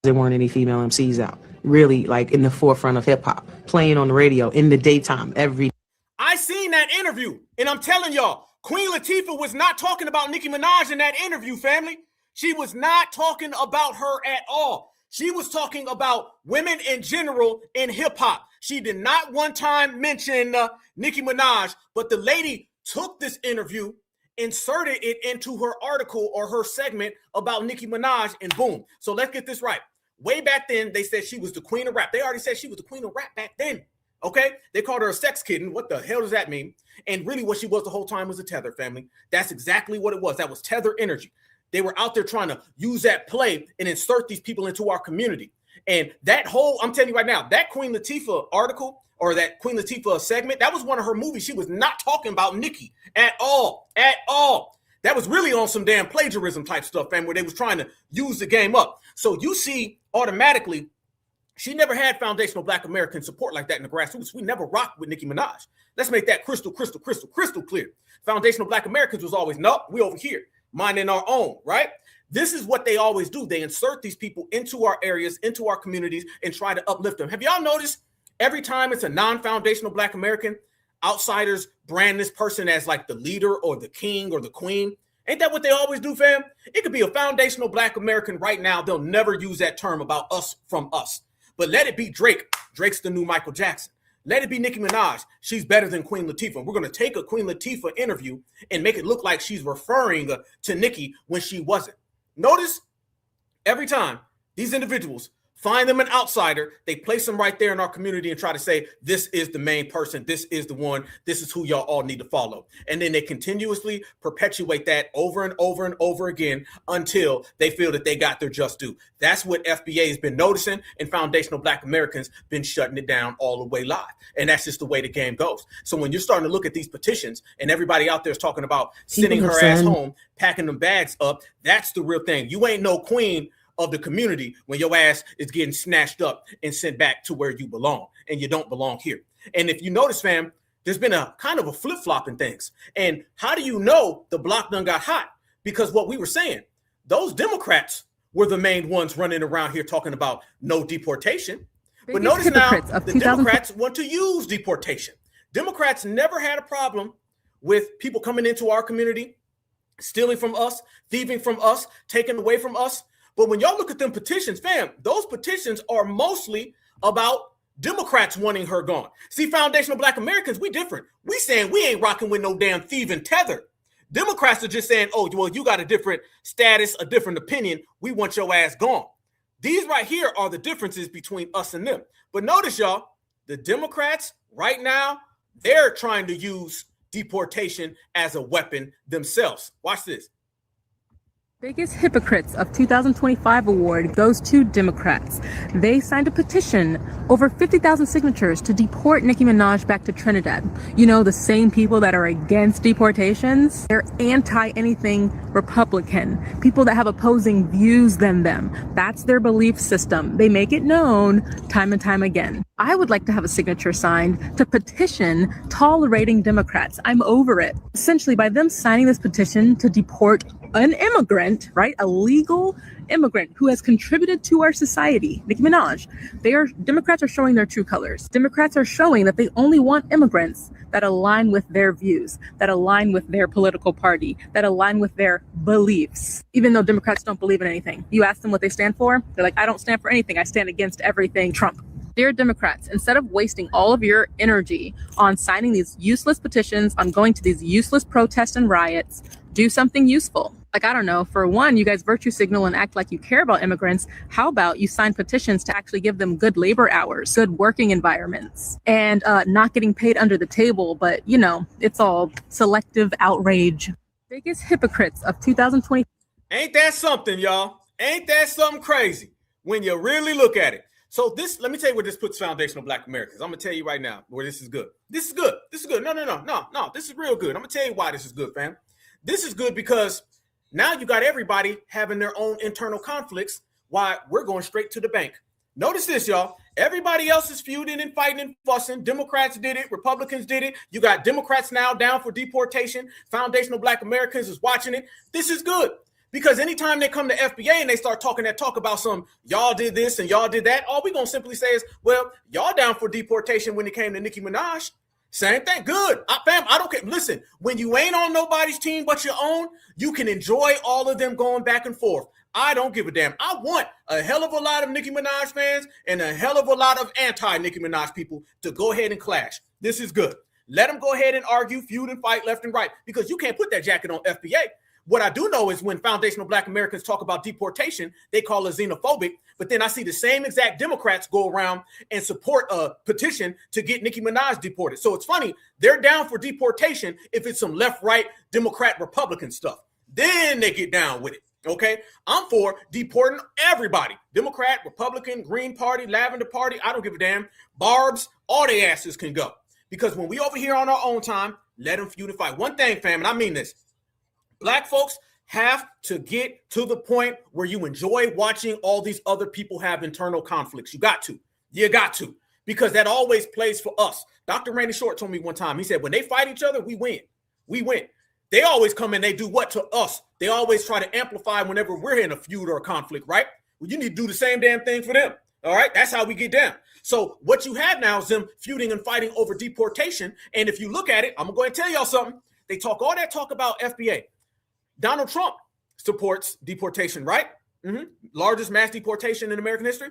There weren't any female MCs out, really like in the forefront of hip hop, playing on the radio in the daytime every day. I seen that interview, and I'm telling y'all, Queen Latifah was not talking about Nicki Minaj in that interview, family. She was not talking about her at all. She was talking about women in general in hip hop. She did not one time mention Nicki Minaj, but the lady took this interview, inserted it into her article or her segment about Nicki Minaj, and boom. So let's get this right. Way back then, they said she was the queen of rap. They already said she was the queen of rap back then. Okay? They called her a sex kitten. What the hell does that mean? And really what she was the whole time was a tether, family. That's exactly what it was. That was tether energy. They were out there trying to use that play and insert these people into our community. And that whole, I'm telling you right now, that Queen Latifah article or that Queen Latifah segment, that was one of her movies. She was not talking about Nicki at all. That was really on some damn plagiarism type stuff, fam, where they was trying to use the game up. So you see automatically, she never had foundational Black American support like that in the grassroots. We never rocked with Nicki Minaj. Let's make that crystal clear. Foundational Black Americans was always, nope, we over here, minding our own, right? This is what they always do. They insert these people into our areas, into our communities, and try to uplift them. Have y'all noticed every time it's a non-foundational Black American, outsiders brand this person as like the leader or the king or the queen? Ain't that what they always do, fam? It could be a foundational Black American right now. They'll never use that term about us from us. But let it be Drake. Drake's the new Michael Jackson. Let it be Nicki Minaj. She's better than Queen Latifah. We're going to take a Queen Latifah interview and make it look like she's referring to Nicki when she wasn't. Notice every time these individuals find them an outsider, they place them right there in our community and try to say, this is the main person. This is the one. This is who y'all all need to follow. And then they continuously perpetuate that over and over and over again until they feel that they got their just due. That's what FBA has been noticing, and foundational Black Americans been shutting it down all the way live. And that's just the way the game goes. So when you're starting to look at these petitions and everybody out there is talking about sending her ass home, packing them bags up, that's the real thing. You ain't no queen of the community when your ass is getting snatched up and sent back to where you belong, and you don't belong here. And if you notice, fam, there's been a kind of a flip-flop in things. And how do you know the block done got hot? Because what we were saying, those Democrats were the main ones running around here talking about no deportation. But notice now the Democrats want to use deportation. Democrats never had a problem with people coming into our community, stealing from us, thieving from us, taking away from us. But when y'all look at them petitions, fam, those petitions are mostly about Democrats wanting her gone. See, foundational Black Americans, we different. We saying we ain't rocking with no damn thieving tether. Democrats are just saying, oh, well, you got a different status, a different opinion. We want your ass gone. These right here are the differences between us and them. But notice, y'all, the Democrats right now, they're trying to use deportation as a weapon themselves. Watch this. Biggest hypocrites of 2025 award goes to Democrats. They signed a petition, over 50,000 signatures, to deport Nicki Minaj back to Trinidad. You know, the same people that are against deportations, they're anti-anything Republican. People that have opposing views than them. That's their belief system. They make it known time and time again. I would like to have a signature signed to petition tolerating Democrats. I'm over it. Essentially, by them signing this petition to deport an immigrant, right? A legal immigrant who has contributed to our society, Nicki Minaj. Democrats are showing their true colors. Democrats are showing that they only want immigrants that align with their views, that align with their political party, that align with their beliefs. Even though Democrats don't believe in anything. You ask them what they stand for, they're like, I don't stand for anything. I stand against everything Trump. Dear Democrats, instead of wasting all of your energy on signing these useless petitions, on going to these useless protests and riots, do something useful. Like, I don't know, for one, you guys virtue signal and act like you care about immigrants. How about you sign petitions to actually give them good labor hours, good working environments, and not getting paid under the table, but, you know, it's all selective outrage. Biggest hypocrites of 2020. Ain't that something, y'all? Ain't that something crazy when you really look at it? So this, let me tell you where this puts foundational Black Americans. I'm going to tell you right now where this is good. This is good. This is good. No. This is real good. I'm going to tell you why this is good, fam. This is good because now you got everybody having their own internal conflicts while we're going straight to the bank. Notice this, y'all. Everybody else is feuding and fighting and fussing. Democrats did it. Republicans did it. You got Democrats now down for deportation. Foundational Black Americans is watching it. This is good. Because anytime they come to FBA and they start talking that talk about some y'all did this and y'all did that, all we're going to simply say is, well, y'all down for deportation when it came to Nicki Minaj. Same thing. Good. Fam, I don't care. Listen, when you ain't on nobody's team but your own, you can enjoy all of them going back and forth. I don't give a damn. I want a hell of a lot of Nicki Minaj fans and a hell of a lot of anti-Nicki Minaj people to go ahead and clash. This is good. Let them go ahead and argue, feud, and fight left and right because you can't put that jacket on FBA. What I do know is when foundational Black Americans talk about deportation, they call it xenophobic. But then I see the same exact Democrats go around and support a petition to get Nicki Minaj deported. So it's funny. They're down for deportation if it's some left, right, Democrat, Republican stuff. Then they get down with it. Okay, I'm for deporting everybody. Democrat, Republican, Green Party, Lavender Party. I don't give a damn. Barbs, all their asses can go. Because when we over here on our own time, let them feud and fight. One thing, fam, and I mean this. Black folks have to get to the point where you enjoy watching all these other people have internal conflicts. You got to. Because that always plays for us. Dr. Randy Short told me one time, he said, when they fight each other, we win. They always come and they do what to us? They always try to amplify whenever we're in a feud or a conflict, right? Well, you need to do the same damn thing for them. All right? That's how we get down. So what you have now is them feuding and fighting over deportation. And if you look at it, I'm going to go ahead and tell y'all something. They talk all that talk about FBA. Donald Trump supports deportation, right? Largest mass deportation in American history.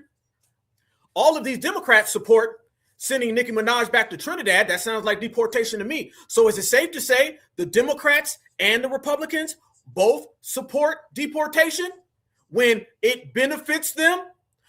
All of these Democrats support sending Nicki Minaj back to Trinidad. That sounds like deportation to me. So is it safe to say the Democrats and the Republicans both support deportation when it benefits them?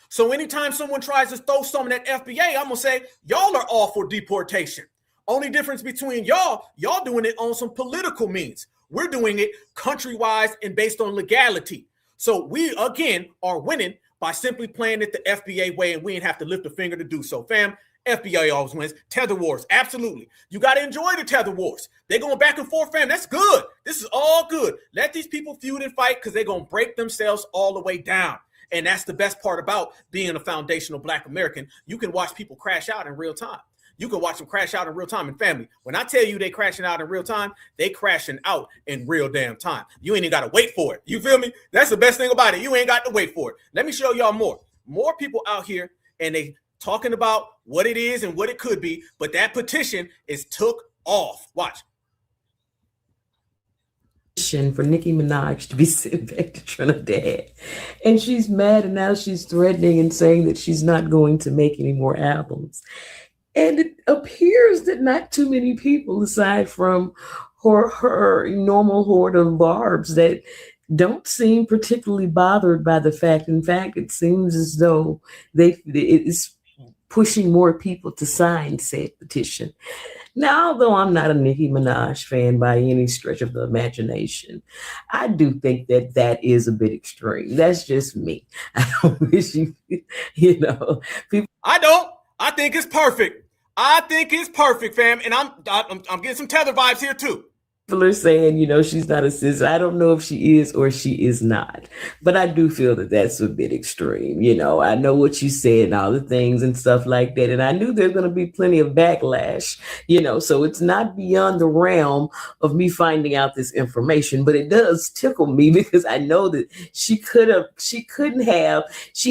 So anytime someone tries to throw something at FBA, I'm going to say, y'all are all for deportation. Only difference between y'all doing it on some political means. We're doing it country-wise and based on legality. So we, again, are winning by simply playing it the FBA way, and we ain't have to lift a finger to do so. Fam, FBA always wins. Tether wars, absolutely. You got to enjoy the tether wars. They're going back and forth, fam. That's good. This is all good. Let these people feud and fight because they're going to break themselves all the way down. And that's the best part about being a foundational Black American. You can watch people crash out in real time. You can watch them crash out in real time. And family, when I tell you they crashing out in real time, they crashing out in real damn time. You ain't even got to wait for it. You feel me? That's the best thing about it. You ain't got to wait for it. Let me show y'all more. More people out here, and they talking about what it is and what it could be, but that petition is took off. Watch. For Nicki Minaj to be sent back to Trinidad. And she's mad, and now she's threatening and saying that she's not going to make any more albums. And it appears that not too many people, aside from her normal horde of barbs, that don't seem particularly bothered by the fact. In fact, it seems as though it's pushing more people to sign said petition. Now, although I'm not a Nicki Minaj fan by any stretch of the imagination, I do think that that is a bit extreme. That's just me. I don't wish you know, people. I don't. I think it's perfect. I think it's perfect, fam. And I'm getting some Tether vibes here too. People are saying, you know, she's not a sis. I don't know if she is or she is not, but I do feel that that's a bit extreme. You know, I know what you said and all the things and stuff like that. And I knew there's going to be plenty of backlash, you know, so it's not beyond the realm of me finding out this information, but it does tickle me because I know that she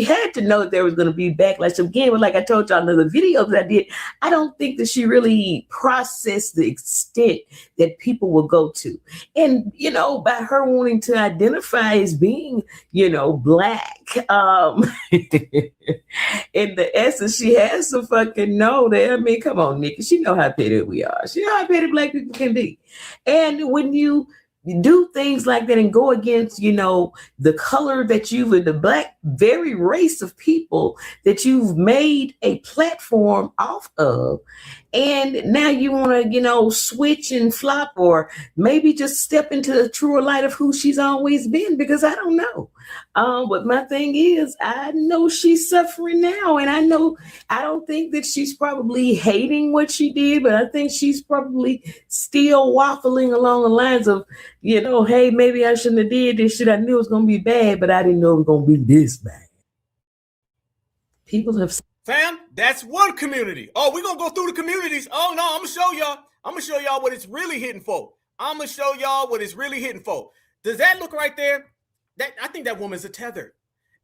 had to know that there was going to be backlash. Again, but like I told y'all in the video that I did, I don't think that she really processed the extent that people will go to. And, you know, by her wanting to identify as being, you know, Black, in the essence, she has to fucking know that. I mean, come on, Nicki. She know how petty we are. She know how petty Black people can be. And when you do things like that and go against, you know, the color that the Black very race of people that you've made a platform off of, and now you want to, you know, switch and flop or maybe just step into the truer light of who she's always been, because I don't know. But my thing is, I know she's suffering now, and I don't think that she's probably hating what she did, but I think she's probably still waffling along the lines of, you know, hey, maybe I shouldn't have did this shit. I knew it was going to be bad, but I didn't know it was going to be this bad. People have... Fam, that's one community. Oh, we're going to go through the communities. Oh, no, I'm going to show y'all. I'm going to show y'all what it's really hitting for. I'm going to show y'all what it's really hitting for. Does that look right there? I think that woman's a tether.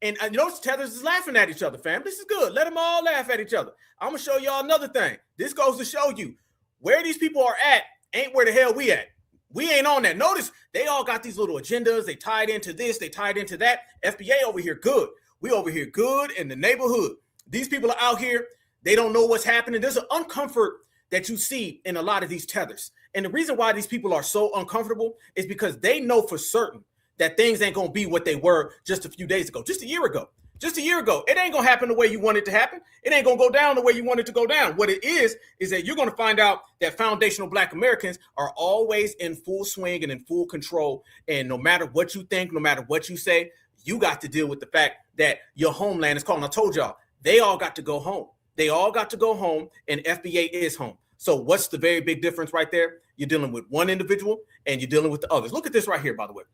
And you know, tethers is laughing at each other, fam. This is good. Let them all laugh at each other. I'm going to show y'all another thing. This goes to show you where these people are at ain't where the hell we at. We ain't on that. Notice they all got these little agendas. They tied into this. They tied into that. FBA over here good. We over here good in the neighborhood. These people are out here. They don't know what's happening. There's an uncomfort that you see in a lot of these tethers. And the reason why these people are so uncomfortable is because they know for certain that things ain't going to be what they were just a few days ago, just a year ago. Just a year ago. It ain't going to happen the way you want it to happen. It ain't going to go down the way you want it to go down. What it is that you're going to find out that foundational Black Americans are always in full swing and in full control. And no matter what you think, no matter what you say, you got to deal with the fact that your homeland is calling. I told y'all, they all got to go home. They all got to go home, and FBA is home. So what's the very big difference right there? You're dealing with one individual and you're dealing with the others. Look at this right here, by the way.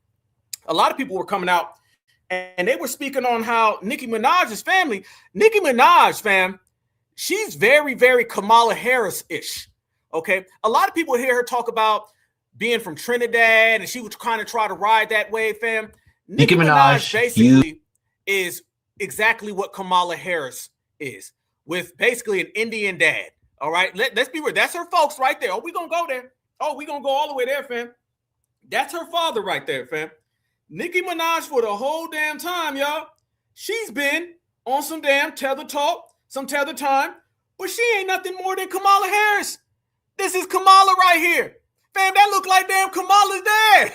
A lot of people were coming out and they were speaking on how Nicki Minaj's family, Nicki Minaj, fam, she's very, very Kamala Harris-ish, okay? A lot of people hear her talk about being from Trinidad and she would kind of try to ride that wave, fam. Nicki Minaj basically is exactly what Kamala Harris is, with basically an Indian dad, all right? Let's be real. That's her folks right there. Oh, we going to go there. Oh, we going to go all the way there, fam. That's her father right there, fam. Nicki Minaj for the whole damn time, y'all. She's been on some damn tether talk, some tether time, but she ain't nothing more than Kamala Harris. This is Kamala right here. Fam, that look like damn Kamala's dad.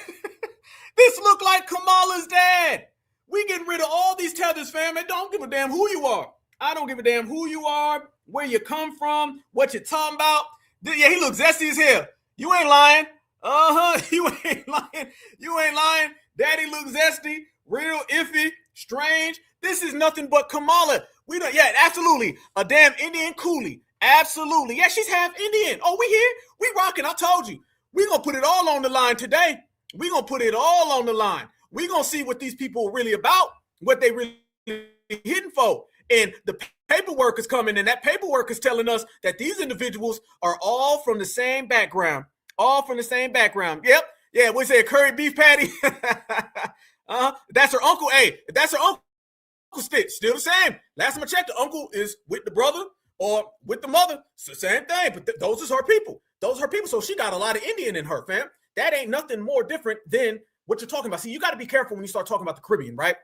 This look like Kamala's dad. We getting rid of all these tethers, fam. And don't give a damn who you are. I don't give a damn who you are, where you come from, what you're talking about. Yeah, he looks zesty as hell. You ain't lying. You ain't lying. You ain't lying. Daddy looks zesty, real iffy, strange. This is nothing but Kamala. Yeah, absolutely. A damn Indian coolie. Absolutely. Yeah, she's half Indian. Oh, we here? We rocking. I told you. We gonna put it all on the line today. We gonna put it all on the line. We gonna see what these people are really about, what they really hitting for. And the paperwork is coming, and that paperwork is telling us that these individuals are all from the same background. All from the same background. Yep. Yeah, we say a curry beef patty. That's her uncle. Hey, that's her uncle's fit. Still the same. Last time I checked, the uncle is with the brother or with the mother. It's the same thing, but those are her people. Those are her people. So she got a lot of Indian in her, fam. That ain't nothing more different than what you're talking about. See, you got to be careful when you start talking about the Caribbean, right?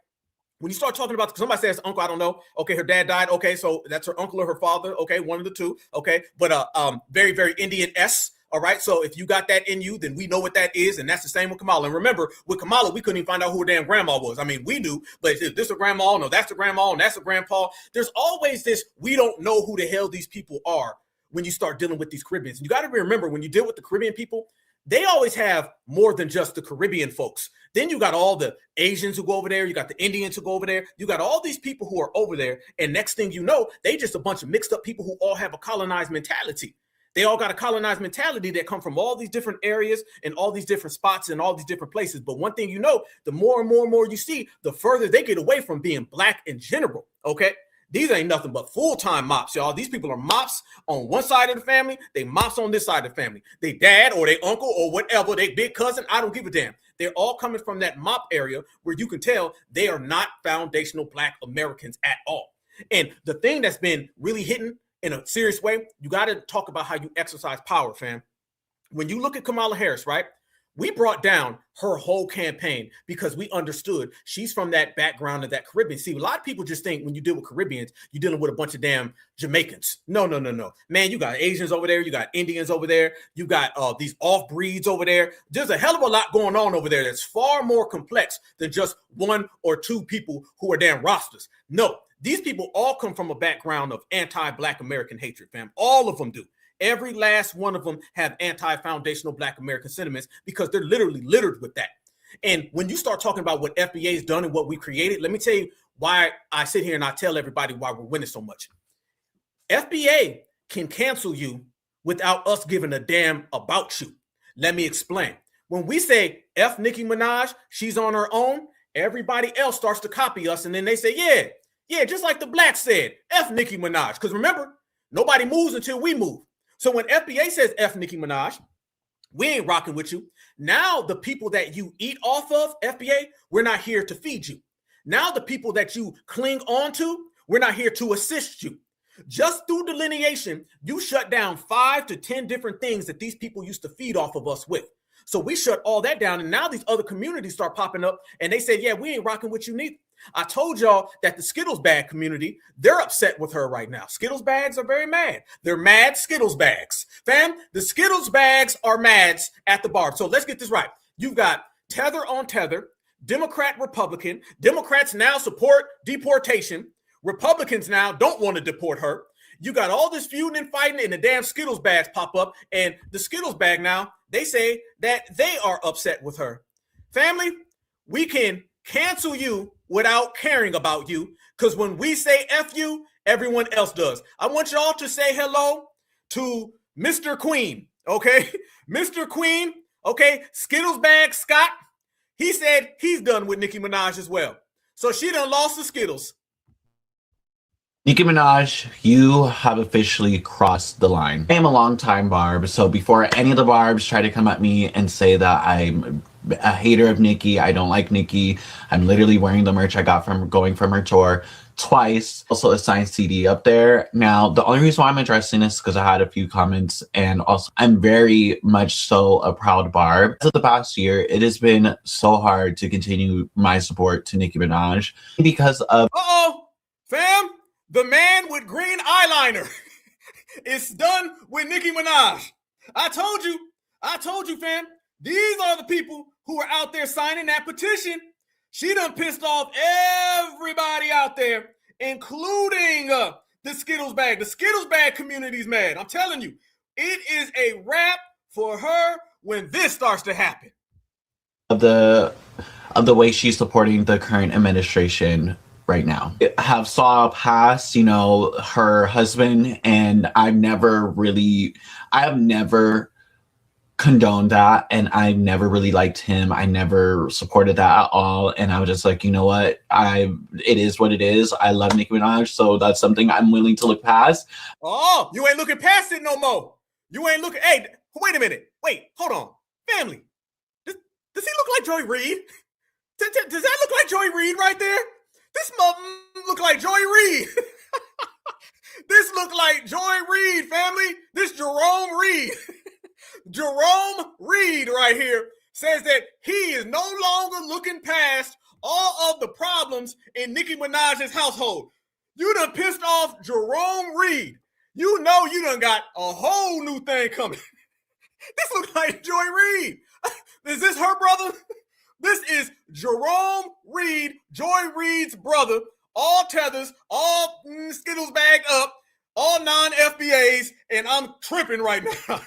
When you start talking about, somebody says uncle, I don't know. Okay, her dad died. Okay, so that's her uncle or her father. Okay, one of the two. Okay, but very, very Indian-esque. All right. So if you got that in you, then we know what that is. And that's the same with Kamala. And remember, with Kamala, we couldn't even find out who her damn grandma was. I mean, we knew, but is this a grandma? No, that's the grandma, and that's a grandpa. There's always this, we don't know who the hell these people are when you start dealing with these Caribbeans. And you got to remember, when you deal with the Caribbean people, they always have more than just the Caribbean folks. Then you got all the Asians who go over there. You got the Indians who go over there. You got all these people who are over there. And next thing you know, they just a bunch of mixed up people who all have a colonized mentality. They all got a colonized mentality that come from all these different areas and all these different spots and all these different places. But one thing you know, the more and more and more you see, the further they get away from being black in general, okay? These ain't nothing but full-time mops, y'all. These people are mops on one side of the family. They mops on this side of the family. They dad or they uncle or whatever, they big cousin, I don't give a damn. They're all coming from that mop area where you can tell they are not foundational black Americans at all. And the thing that's been really hitting in a serious way, you got to talk about how you exercise power, fam. When you look at Kamala Harris, right? We brought down her whole campaign because we understood she's from that background of that Caribbean. See, a lot of people just think when you deal with Caribbeans, you're dealing with a bunch of damn Jamaicans. No. Man, you got Asians over there. You got Indians over there. You got these off-breeds over there. There's a hell of a lot going on over there that's far more complex than just one or two people who are damn rosters. No, these people all come from a background of anti-Black American hatred, fam. All of them do. Every last one of them have anti-foundational Black American sentiments because they're literally littered with that. And when you start talking about what FBA has done and what we created, let me tell you why I sit here and I tell everybody why we're winning so much. FBA can cancel you without us giving a damn about you. Let me explain. When we say F Nicki Minaj, she's on her own, everybody else starts to copy us. And then they say, yeah, just like the blacks said, F Nicki Minaj. Because remember, nobody moves until we move. So when FBA says F Nicki Minaj, we ain't rocking with you. Now the people that you eat off of, FBA, we're not here to feed you. Now the people that you cling on to, we're not here to assist you. Just through delineation, you shut down 5 to 10 different things that these people used to feed off of us with. So we shut all that down, and now these other communities start popping up, and they say, yeah, we ain't rocking with you neither. I told y'all that the Skittles bag community, they're upset with her right now. Skittles bags are very mad. They're mad Skittles bags. Fam, the Skittles bags are mads at the bar. So let's get this right. You've got tether on tether, Democrat, Republican. Democrats now support deportation. Republicans now don't want to deport her. You got all this feuding and fighting, and the damn Skittles bags pop up. And the Skittles bag now, they say that they are upset with her. Family, we can cancel you without caring about you, because when we say F you, everyone else does. I want y'all to say hello to Mr. Queen, okay? Mr. Queen, okay? Skittles bag Scott, he said he's done with Nicki Minaj as well. So she done lost the Skittles. Nicki Minaj, you have officially crossed the line. I am a longtime Barb, so before any of the Barbs try to come at me and say that I'm a hater of Nicki, I don't like Nicki, I'm literally wearing the merch I got from going from her tour twice. Also a signed CD up there. Now, the only reason why I'm addressing this is because I had a few comments, and also I'm very much so a proud Barb. For the past year, it has been so hard to continue my support to Nicki Minaj because of— Fam, the man with green eyeliner is done with Nicki Minaj. I told you, fam. These are the people who are out there signing that petition. She done pissed off everybody out there, including the Skittles bag. The Skittles bag community's mad. I'm telling you, it is a wrap for her when this starts to happen. Of the way she's supporting the current administration right now. I have saw past, her husband, and I have never condoned that, and I never really liked him. I never supported that at all, and I was just like, you know what? It is what it is. I love Nicki Minaj, so that's something I'm willing to look past. Oh, you ain't looking past it no more. You ain't looking. Hey, wait a minute. Wait, hold on, family. Does he look like Joy Reid? Does that look like Joy Reid right there? This look like Joy Reid. This look like Joy Reid, family. This Jerome Reid. Jerome Reid right here says that he is no longer looking past all of the problems in Nicki Minaj's household. You done pissed off Jerome Reid. You know you done got a whole new thing coming. This looks like Joy Reid. Is this her brother? This is Jerome Reid, Joy Reid's brother. All tethers, all Skittles bagged up, all non-FBAs, and I'm tripping right now.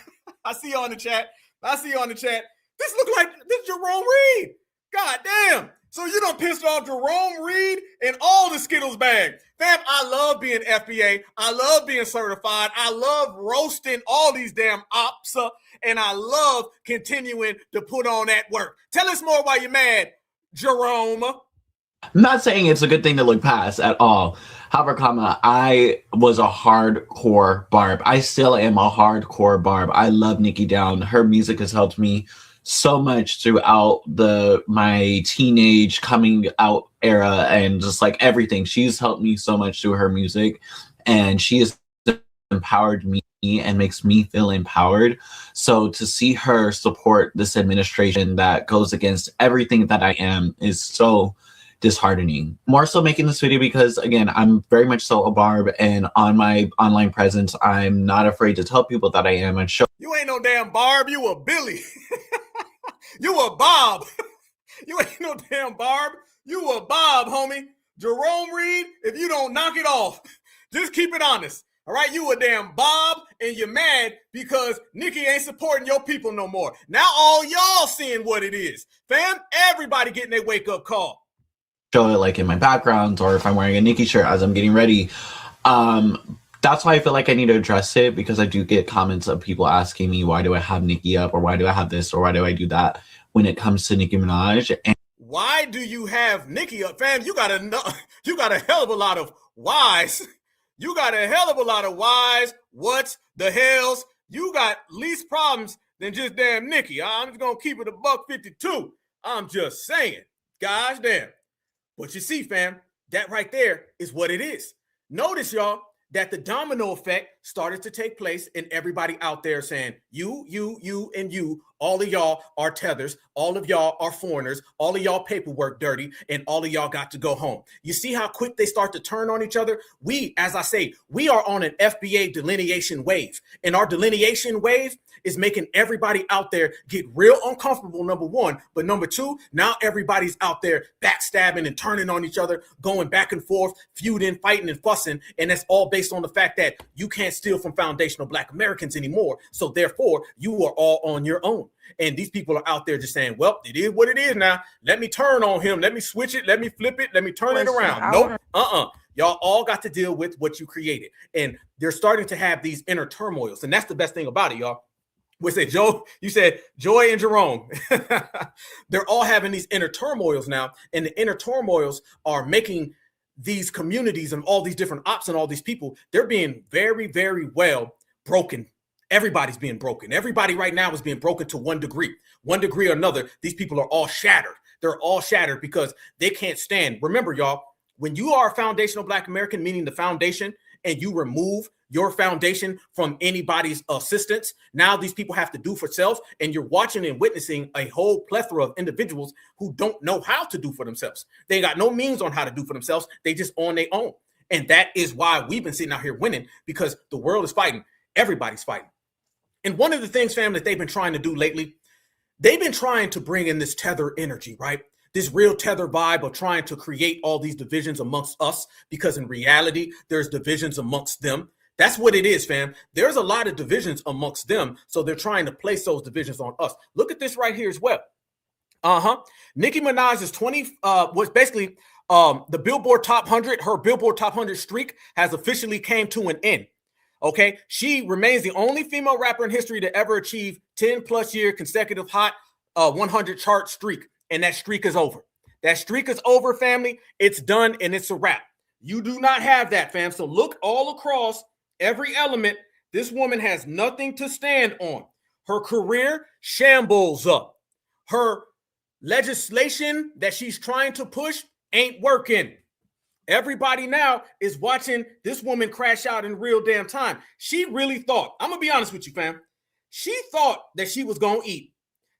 I see you on the chat. This looks like this Jerome Reid. God damn. So you done pissed off Jerome Reid and all the Skittles bag. Fam, I love being FBA. I love being certified. I love roasting all these damn ops. And I love continuing to put on that work. Tell us more why you're mad, Jerome. I'm not saying it's a good thing to look past at all. However, I was a hardcore Barb. I still am a hardcore Barb. I love Nicki down. Her music has helped me so much throughout my teenage coming out era and just like everything. She's helped me so much through her music, and she has empowered me and makes me feel empowered. So to see her support this administration that goes against everything that I am is so disheartening. More so making this video because, again, I'm very much so a Barb, and on my online presence, I'm not afraid to tell people that I am and show. You ain't no damn Barb, you a Billy. You a Bob. You ain't no damn Barb, you a Bob, homie. Jerome Reid, if you don't knock it off, just keep it honest. All right, you a damn Bob, and you're mad because Nicki ain't supporting your people no more. Now all y'all seeing what it is. Fam, everybody getting their wake-up call. Show it like in my background, or if I'm wearing a Nicki shirt as I'm getting ready. That's why I feel like I need to address it, because I do get comments of people asking me, why do I have Nicki up, or why do I have this, or why do I do that when it comes to Nicki Minaj. And why do you have Nicki up, fam? You got a hell of a lot of whys. You got a hell of a lot of whys, what's, the hells. You got least problems than just damn Nicki. I'm just gonna keep it $1.52. I'm just saying, gosh damn. But you see, fam, that right there is what it is. Notice, y'all, that the domino effect started to take place, and everybody out there saying, you, and you, all of y'all are tethers, all of y'all are foreigners, all of y'all paperwork dirty, and all of y'all got to go home. You see how quick they start to turn on each other? We, as I say, we are on an FBA delineation wave, and our delineation wave is making everybody out there get real uncomfortable, number one. But number two, now everybody's out there backstabbing and turning on each other, going back and forth, feuding, fighting, and fussing. And that's all based on the fact that you can't steal from foundational Black Americans anymore. So therefore, you are all on your own. And these people are out there just saying, well, it is what it is now. Let me turn on him. Let me switch it. Let me flip it. Let me turn it around. Nope. Y'all all got to deal with what you created. And they're starting to have these inner turmoils. And that's the best thing about it, y'all. We say, Joe, you said Joy and Jerome. They're all having these inner turmoils now. And the inner turmoils are making these communities and all these different ops and all these people, they're being very, very well broken. Everybody's being broken. Everybody right now is being broken to one degree or another. These people are all shattered. They're all shattered because they can't stand. Remember, y'all, when you are a foundational Black American, meaning the foundation, and you remove your foundation from anybody's assistance, now these people have to do for self, and you're watching and witnessing a whole plethora of individuals who don't know how to do for themselves. They got no means on how to do for themselves. They just on their own. And that is why we've been sitting out here winning, because the world is fighting. Everybody's fighting. And one of the things, fam, that they've been trying to do lately, they've been trying to bring in this tether energy, right? This real tether vibe of trying to create all these divisions amongst us, because in reality, there's divisions amongst them. That's what it is, fam. There's a lot of divisions amongst them, so they're trying to place those divisions on us. Look at this right here as well. Nicki Minaj's was basically the Billboard Top 100. Her Billboard Top 100 streak has officially came to an end. Okay, she remains the only female rapper in history to ever achieve 10 plus year consecutive hot 100 chart streak. And that streak is over. That streak is over, family. It's done and it's a wrap. You do not have that, fam. So look all across every element. This woman has nothing to stand on. Her career shambles up. Her legislation that she's trying to push ain't working. Everybody now is watching this woman crash out in real damn time. She really thought, I'm going to be honest with you, fam. She thought that she was going to eat.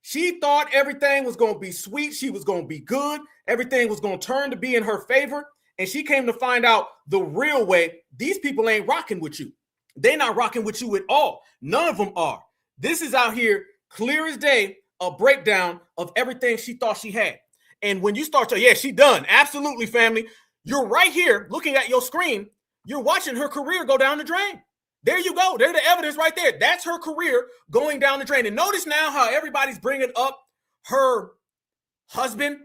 She thought everything was going to be sweet. She was going to be good. Everything was going to turn to be in her favor. And she came to find out the real way. These people ain't rocking with you. They're not rocking with you at all. None of them are. This is out here clear as day, a breakdown of everything she thought she had. And when you start to, yeah, she done. Absolutely, family. You're right here looking at your screen. You're watching her career go down the drain. There you go. There's the evidence right there. That's her career going down the drain. And notice now how everybody's bringing up her husband.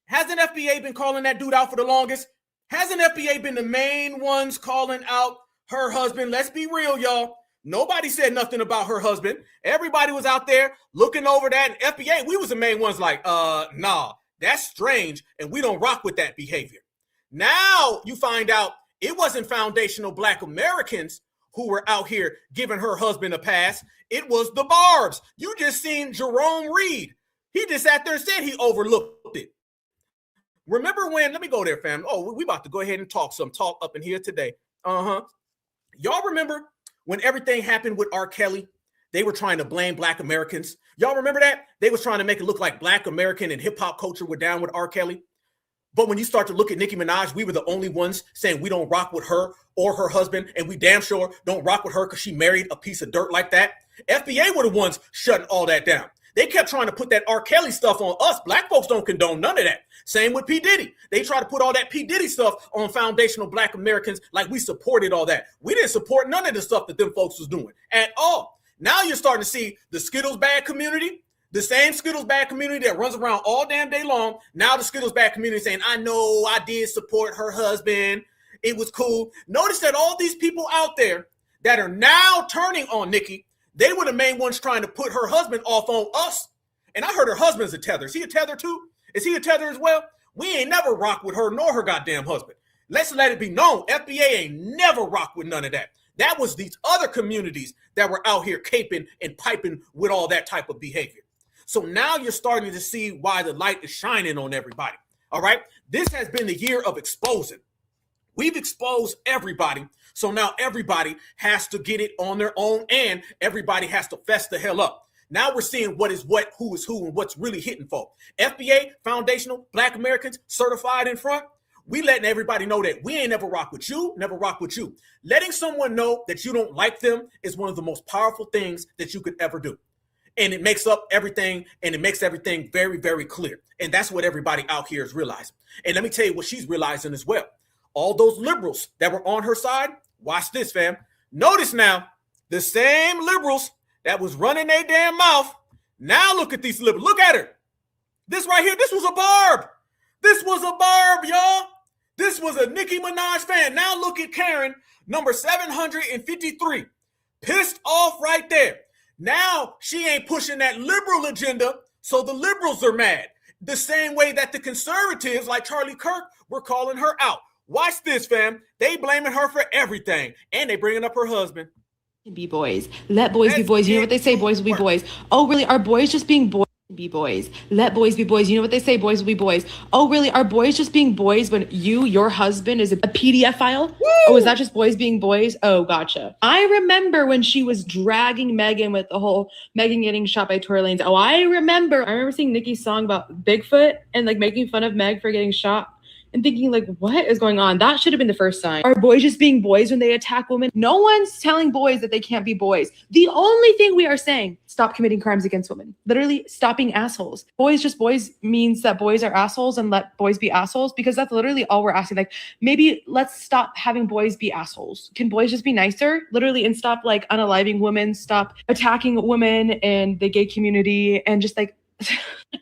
Hasn't FBA been calling that dude out for the longest? Hasn't FBA been the main ones calling out her husband? Let's be real, y'all. Nobody said nothing about her husband. Everybody was out there looking over that. And FBA, we was the main ones like, nah, that's strange. And we don't rock with that behavior. Now you find out it wasn't foundational Black Americans who were out here giving her husband a pass. It was the Barbs. You just seen Jerome Reed. He just sat there and said he overlooked it. Remember when, let me go there, fam. Oh, we about to go ahead and talk up in here today. Y'all remember when everything happened with R. Kelly? They were trying to blame Black Americans. Y'all remember that? They was trying to make it look like Black American and hip hop culture were down with R. Kelly. But when you start to look at Nicki Minaj, we were the only ones saying we don't rock with her or her husband, and we damn sure don't rock with her because she married a piece of dirt like that. FBA were the ones shutting all that down. They kept trying to put that R. Kelly stuff on us. Black folks don't condone none of that. Same with P. Diddy. They try to put all that P. Diddy stuff on foundational Black Americans like we supported all that. We didn't support none of the stuff that them folks was doing at all. Now you're starting to see the Skittles bag community, the same Skittles bag community that runs around all damn day long. Now the Skittles bag community saying, I know I did support her husband. It was cool. Notice that all these people out there that are now turning on Nicki, they were the main ones trying to put her husband off on us. And I heard her husband's a tether. Is he a tether too? Is he a tether as well? We ain't never rocked with her nor her goddamn husband. Let's let it be known. FBA ain't never rocked with none of that. That was these other communities that were out here caping and piping with all that type of behavior. So now you're starting to see why the light is shining on everybody. All right. This has been the year of exposing. We've exposed everybody. So now everybody has to get it on their own and everybody has to fess the hell up. Now we're seeing what is what, who is who, and what's really hitting folk. FBA, foundational, Black Americans, certified in front. We letting everybody know that we ain't never rock with you, never rock with you. Letting someone know that you don't like them is one of the most powerful things that you could ever do. And it makes up everything, and it makes everything very, very clear. And that's what everybody out here is realizing. And let me tell you what she's realizing as well. All those liberals that were on her side, watch this, fam. Notice now, the same liberals that was running their damn mouth, now look at these liberals. Look at her. This right here, this was a Barb. This was a Barb, y'all. This was a Nicki Minaj fan. Now look at Karen, number 753. Pissed off right there. Now she ain't pushing that liberal agenda, so the liberals are mad. The same way that the conservatives, like Charlie Kirk, were calling her out. Watch this, fam. They blaming her for everything, and they bringing up her husband. Be boys. Let boys be boys. You know what they say? Boys will be boys. Oh, really? Are boys just being boys? Be boys. Let boys be boys. You know what they say? Boys will be boys. Oh, really? Are boys just being boys when your husband is a PDF file? Woo! Oh, is that just boys being boys? Oh, gotcha. I remember when she was dragging Megan with the whole Megan getting shot by Tory Lanez. Oh, I remember seeing Nicki's song about Bigfoot and like making fun of Meg for getting shot. And thinking like, what is going on? That should have been the first sign. Are boys just being boys when they attack women? No one's telling boys that they can't be boys. The only thing we are saying, stop committing crimes against women. Literally stopping assholes. Boys just boys means that boys are assholes and let boys be assholes, because that's literally all we're asking. Like, maybe let's stop having boys be assholes. Can boys just be nicer? Literally, and stop like unaliving women, stop attacking women and the gay community, and just like,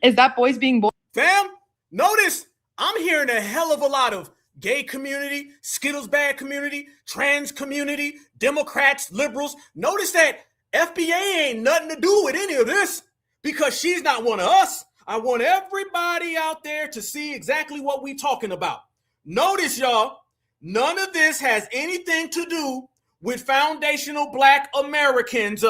is that boys being boys? Fam, notice I'm hearing a hell of a lot of gay community, Skittles bag community, trans community, Democrats, liberals. Notice that FBA ain't nothing to do with any of this because she's not one of us. I want everybody out there to see exactly what we talking about. Notice, y'all, none of this has anything to do with foundational Black Americans,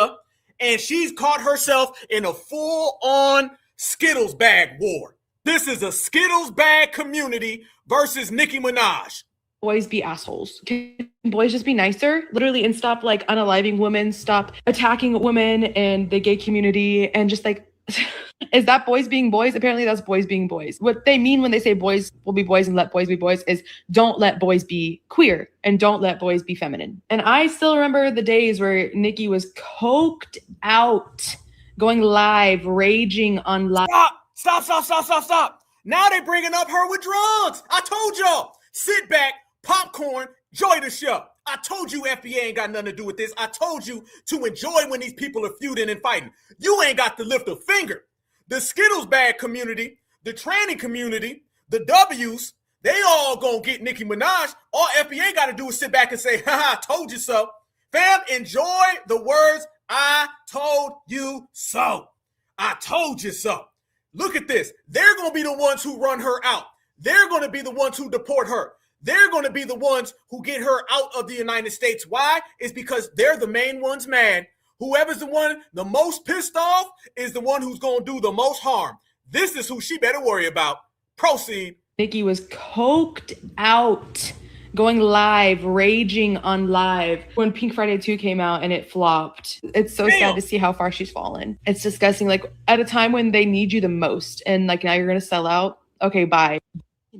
and she's caught herself in a full-on Skittles bag war. This is a Skittles bag community versus Nicki Minaj. Boys be assholes. Can boys just be nicer? Literally, and stop like unaliving women, stop attacking women and the gay community, and just like, Is that boys being boys? Apparently that's boys being boys. What they mean when they say boys will be boys and let boys be boys is don't let boys be queer and don't let boys be feminine. And I still remember the days where Nicki was coked out, going live, raging on live. Stop. Now they bringing up her with drugs. I told y'all, sit back, popcorn, enjoy the show. I told you FBI ain't got nothing to do with this. I told you to enjoy when these people are feuding and fighting. You ain't got to lift a finger. The Skittles bag community, the tranny community, the W's, they all gonna get Nicki Minaj. All FBI got to do is sit back and say, haha, told you so. Fam, enjoy the words, I told you so. I told you so. Look at this. They're going to be the ones who run her out. They're going to be the ones who deport her. They're going to be the ones who get her out of the United States. Why? It's because they're the main ones mad. Whoever's the one the most pissed off is the one who's going to do the most harm. This is who she better worry about. Proceed. Nicki was coked out, going live, raging on live when Pink Friday 2 came out and it flopped. It's so sad to see how far she's fallen. It's disgusting. Like at a time when they need you the most and like now you're going to sell out. Okay, bye.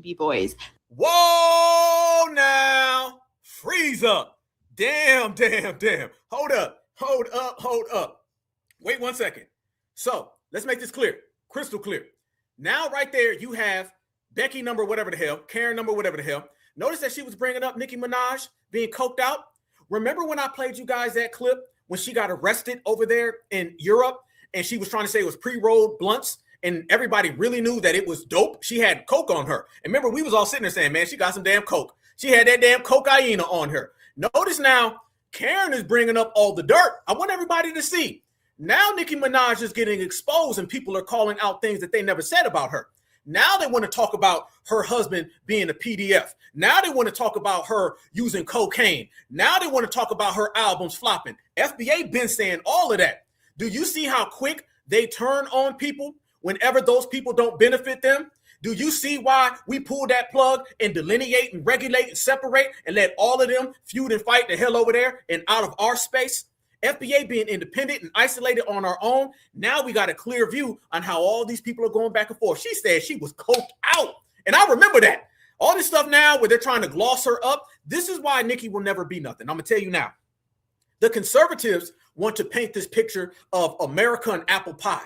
Be boys. Whoa, now. Freeze up. Damn. Hold up. Wait 1 second. So let's make this clear. Crystal clear. Now right there you have Becky number whatever the hell, Karen number whatever the hell. Notice that she was bringing up Nicki Minaj being coked out. Remember when I played you guys that clip when she got arrested over there in Europe and she was trying to say it was pre-rolled blunts and everybody really knew that it was dope? She had coke on her. And remember, we was all sitting there saying, man, she got some damn coke. She had that damn cocaine on her. Notice now, Karen is bringing up all the dirt. I want everybody to see. Now Nicki Minaj is getting exposed and people are calling out things that they never said about her. Now they want to talk about her husband being a PDF. Now they want to talk about her using cocaine. Now they want to talk about her albums flopping. FBA been saying all of that. Do you see how quick they turn on people whenever those people don't benefit them? Do you see why we pull that plug and delineate and regulate and separate and let all of them feud and fight the hell over there and out of our space? FBA being independent and isolated on our own. Now we got a clear view on how all these people are going back and forth. She said she was coked out. And I remember that. All this stuff now where they're trying to gloss her up. This is why Nicki will never be nothing. I'm going to tell you now. The conservatives want to paint this picture of America and apple pie.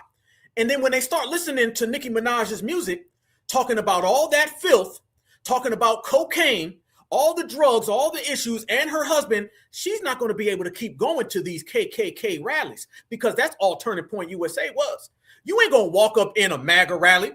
And then when they start listening to Nicki Minaj's music, talking about all that filth, talking about cocaine, all the drugs, all the issues, and her husband, she's not going to be able to keep going to these KKK rallies because that's all Turning Point USA was. You ain't going to walk up in a MAGA rally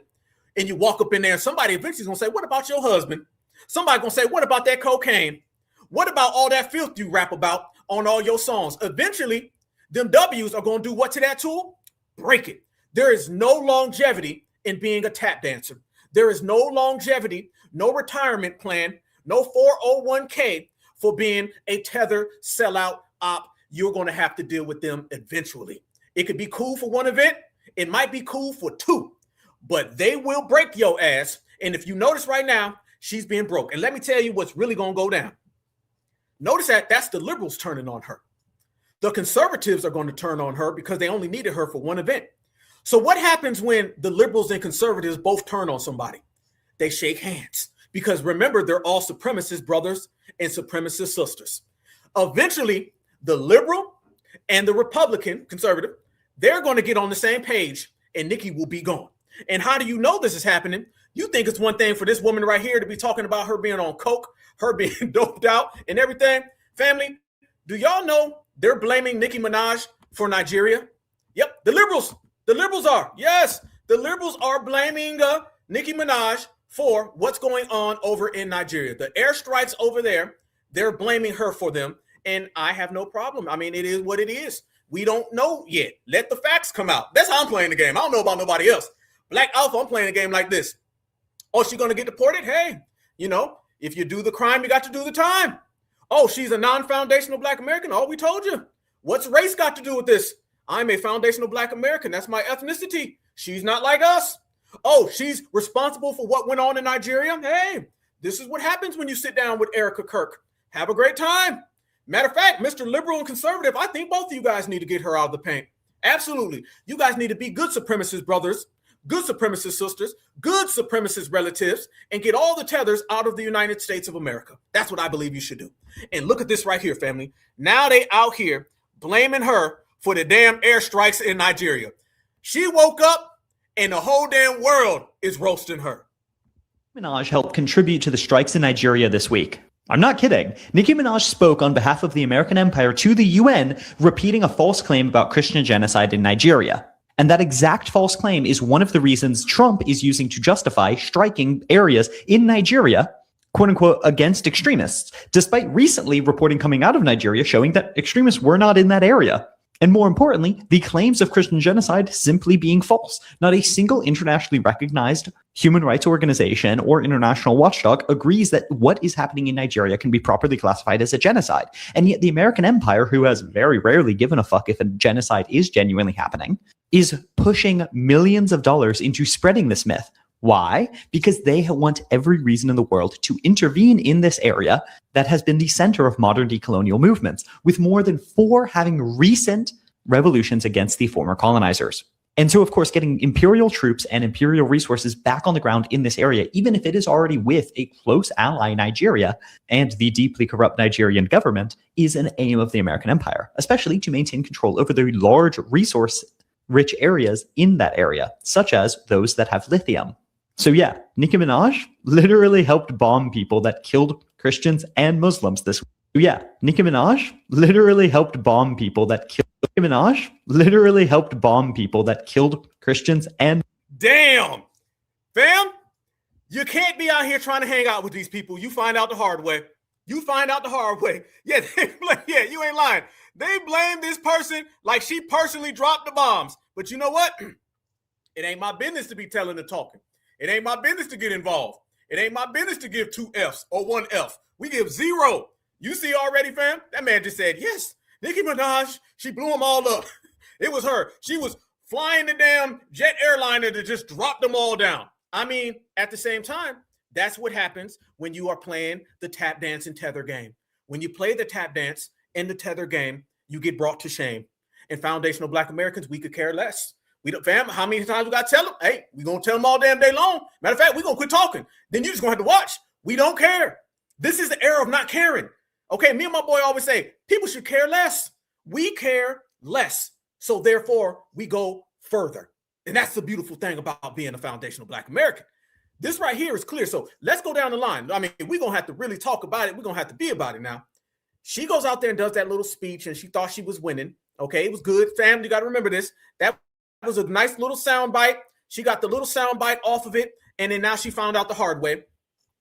and you walk up in there and somebody eventually is going to say, what about your husband? Somebody going to say, what about that cocaine? What about all that filth you rap about on all your songs? Eventually, them W's are going to do what to that tool? Break it. There is no longevity in being a tap dancer. There is no longevity, no retirement plan, no 401k for being a tether sellout op. You're going to have to deal with them eventually. It could be cool for one event. It might be cool for two, but they will break your ass. And if you notice right now, she's being broke. And let me tell you what's really going to go down. Notice that that's the liberals turning on her. The conservatives are going to turn on her because they only needed her for one event. So what happens when the liberals and conservatives both turn on somebody? They shake hands. Because remember, they're all supremacist brothers and supremacist sisters. Eventually, the liberal and the Republican conservative, they're going to get on the same page and Nicki will be gone. And how do you know this is happening? You think it's one thing for this woman right here to be talking about her being on coke, her being doped out and everything. Family, do y'all know they're blaming Nicki Minaj for Nigeria? Yep, the liberals are. Yes, the liberals are blaming Nicki Minaj for what's going on over in Nigeria. The airstrikes over there, they're blaming her for them. And I have no problem. I mean, it is what it is. We don't know yet. Let the facts come out. That's how I'm playing the game. I don't know about nobody else. Black Alpha, I'm playing the game like this. Oh, she's going to get deported? Hey, you know, if you do the crime, you got to do the time. Oh, she's a non-foundational Black American. Oh, we told you. What's race got to do with this? I'm a foundational Black American. That's my ethnicity. She's not like us. Oh, she's responsible for what went on in Nigeria. Hey, this is what happens when you sit down with Erica Kirk. Have a great time. Matter of fact, Mr. Liberal and Conservative, I think both of you guys need to get her out of the paint. Absolutely. You guys need to be good supremacist brothers, good supremacist sisters, good supremacist relatives, and get all the tethers out of the United States of America. That's what I believe you should do. And look at this right here, family. Now they out here blaming her for the damn airstrikes in Nigeria. She woke up and the whole damn world is roasting her. Minaj helped contribute to the strikes in Nigeria this week. I'm not kidding. Nicki Minaj spoke on behalf of the American empire to the UN, repeating a false claim about Christian genocide in Nigeria. And that exact false claim is one of the reasons Trump is using to justify striking areas in Nigeria, quote unquote, against extremists, despite recently reporting coming out of Nigeria showing that extremists were not in that area. And more importantly, the claims of Christian genocide simply being false. Not a single internationally recognized human rights organization or international watchdog agrees that what is happening in Nigeria can be properly classified as a genocide. And yet the American empire, who has very rarely given a fuck if a genocide is genuinely happening, is pushing millions of dollars into spreading this myth. Why? Because they want every reason in the world to intervene in this area that has been the center of modern decolonial movements, with more than 4 having recent revolutions against the former colonizers. And so, of course, getting imperial troops and imperial resources back on the ground in this area, even if it is already with a close ally, Nigeria, and the deeply corrupt Nigerian government, is an aim of the American empire, especially to maintain control over the large resource-rich areas in that area, such as those that have lithium. So yeah, Nicki Minaj literally helped bomb people that killed Christians and Muslims this week. Yeah, Nicki Minaj literally helped bomb people that killed Christians and damn, fam, you can't be out here trying to hang out with these people. You find out the hard way. Yeah, yeah, you ain't lying. They blame this person like she personally dropped the bombs. But you know what? It ain't my business to be telling and talking. It ain't my business to get involved. It ain't my business to give 2 Fs or 1 F. We give 0. You see already, fam? That man just said, yes, Nicki Minaj, she blew them all up. It was her. She was flying the damn jet airliner to just drop them all down. I mean, at the same time, that's what happens when you are playing the tap dance and tether game. When you play the tap dance and the tether game, you get brought to shame. And foundational Black Americans, we could care less. We don't, fam, how many times we got to tell them? Hey, we going to tell them all damn day long. Matter of fact, we going to quit talking. Then you just going to have to watch. We don't care. This is the era of not caring. Okay, me and my boy always say, people should care less. We care less. So therefore, we go further. And that's the beautiful thing about being a foundational Black American. This right here is clear. So let's go down the line. I mean, we're going to have to really talk about it. We're going to have to be about it now. She goes out there and does that little speech, and she thought she was winning. Okay, it was good. Fam, you got to remember this. That was a nice little sound bite. She got the little sound bite off of it, and then now she found out the hard way.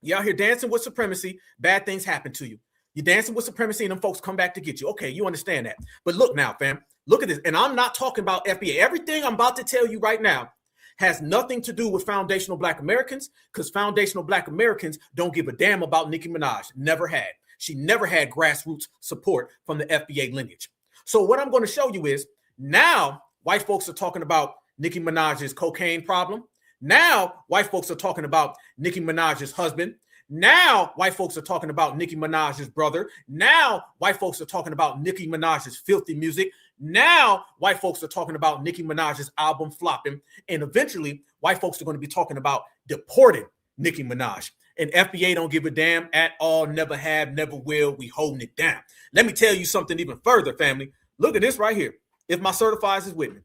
You're out here dancing with supremacy. Bad things happen to you. You're dancing with supremacy, and them folks come back to get you. Okay, you understand that. But look now, fam. Look at this. And I'm not talking about FBA. Everything I'm about to tell you right now has nothing to do with foundational Black Americans, because foundational Black Americans don't give a damn about Nicki Minaj. Never had. She never had grassroots support from the FBA lineage. So what I'm going to show you is now white folks are talking about Nicki Minaj's cocaine problem. Now white folks are talking about Nicki Minaj's husband. Now white folks are talking about Nicki Minaj's brother. Now white folks are talking about Nicki Minaj's filthy music. Now white folks are talking about Nicki Minaj's album flopping. And eventually white folks are going to be talking about deported Nicki Minaj. And FBA don't give a damn at all. Never have, never will. We holding it down. Let me tell you something even further, family. Look at this right here. If my certifies is with me.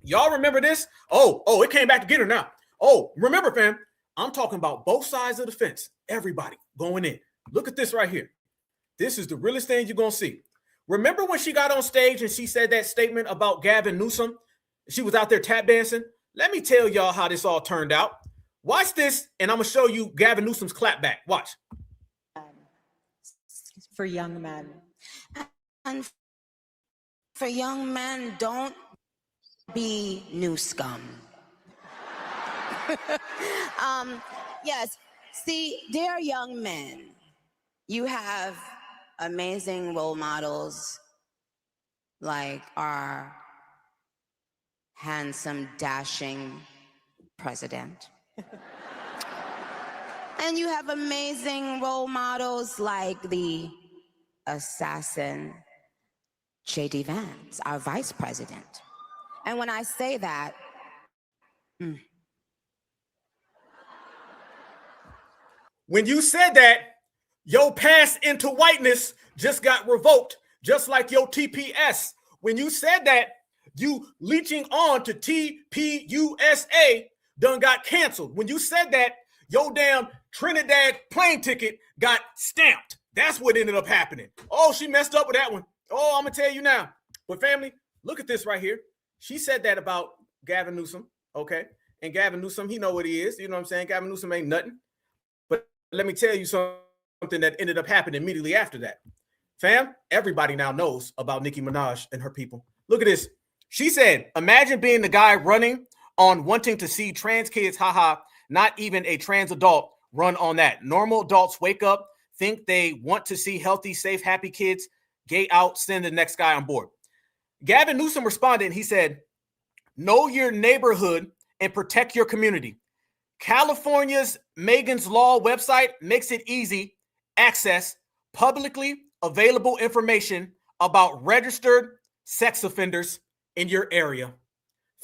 Y'all remember this? Oh, it came back to get her now. Oh, remember, fam, I'm talking about both sides of the fence. Everybody going in. Look at this right here. This is the realest thing you're going to see. Remember when she got on stage and she said that statement about Gavin Newsom? She was out there tap dancing. Let me tell y'all how this all turned out. Watch this, and I'm going to show you Gavin Newsom's clapback. Watch. For young men. And for young men, don't be new scum. Yes, see, dear young men, you have amazing role models like our handsome, dashing president. And you have amazing role models like the assassin J.D. Vance, our vice president. And when I say that, When you said that, your pass into whiteness just got revoked, just like your TPS. When you said that, you leeching on to TPUSA done got canceled. When you said that, your damn Trinidad plane ticket got stamped. That's what ended up happening. Oh, she messed up with that one. Oh, I'm going to tell you now. But family, look at this right here. She said that about Gavin Newsom, okay? And Gavin Newsom, he know what he is. You know what I'm saying? Gavin Newsom ain't nothing. But let me tell you something that ended up happening immediately after that. Fam, everybody now knows about Nicki Minaj and her people. Look at this. She said, imagine being the guy running on wanting to see trans kids, haha, not even a trans adult run on that. Normal adults wake up, think they want to see healthy, safe, happy kids, gay out, send the next guy on board. Gavin Newsom responded and he said, know your neighborhood and protect your community. California's Megan's Law website makes it easy access publicly available information about registered sex offenders in your area.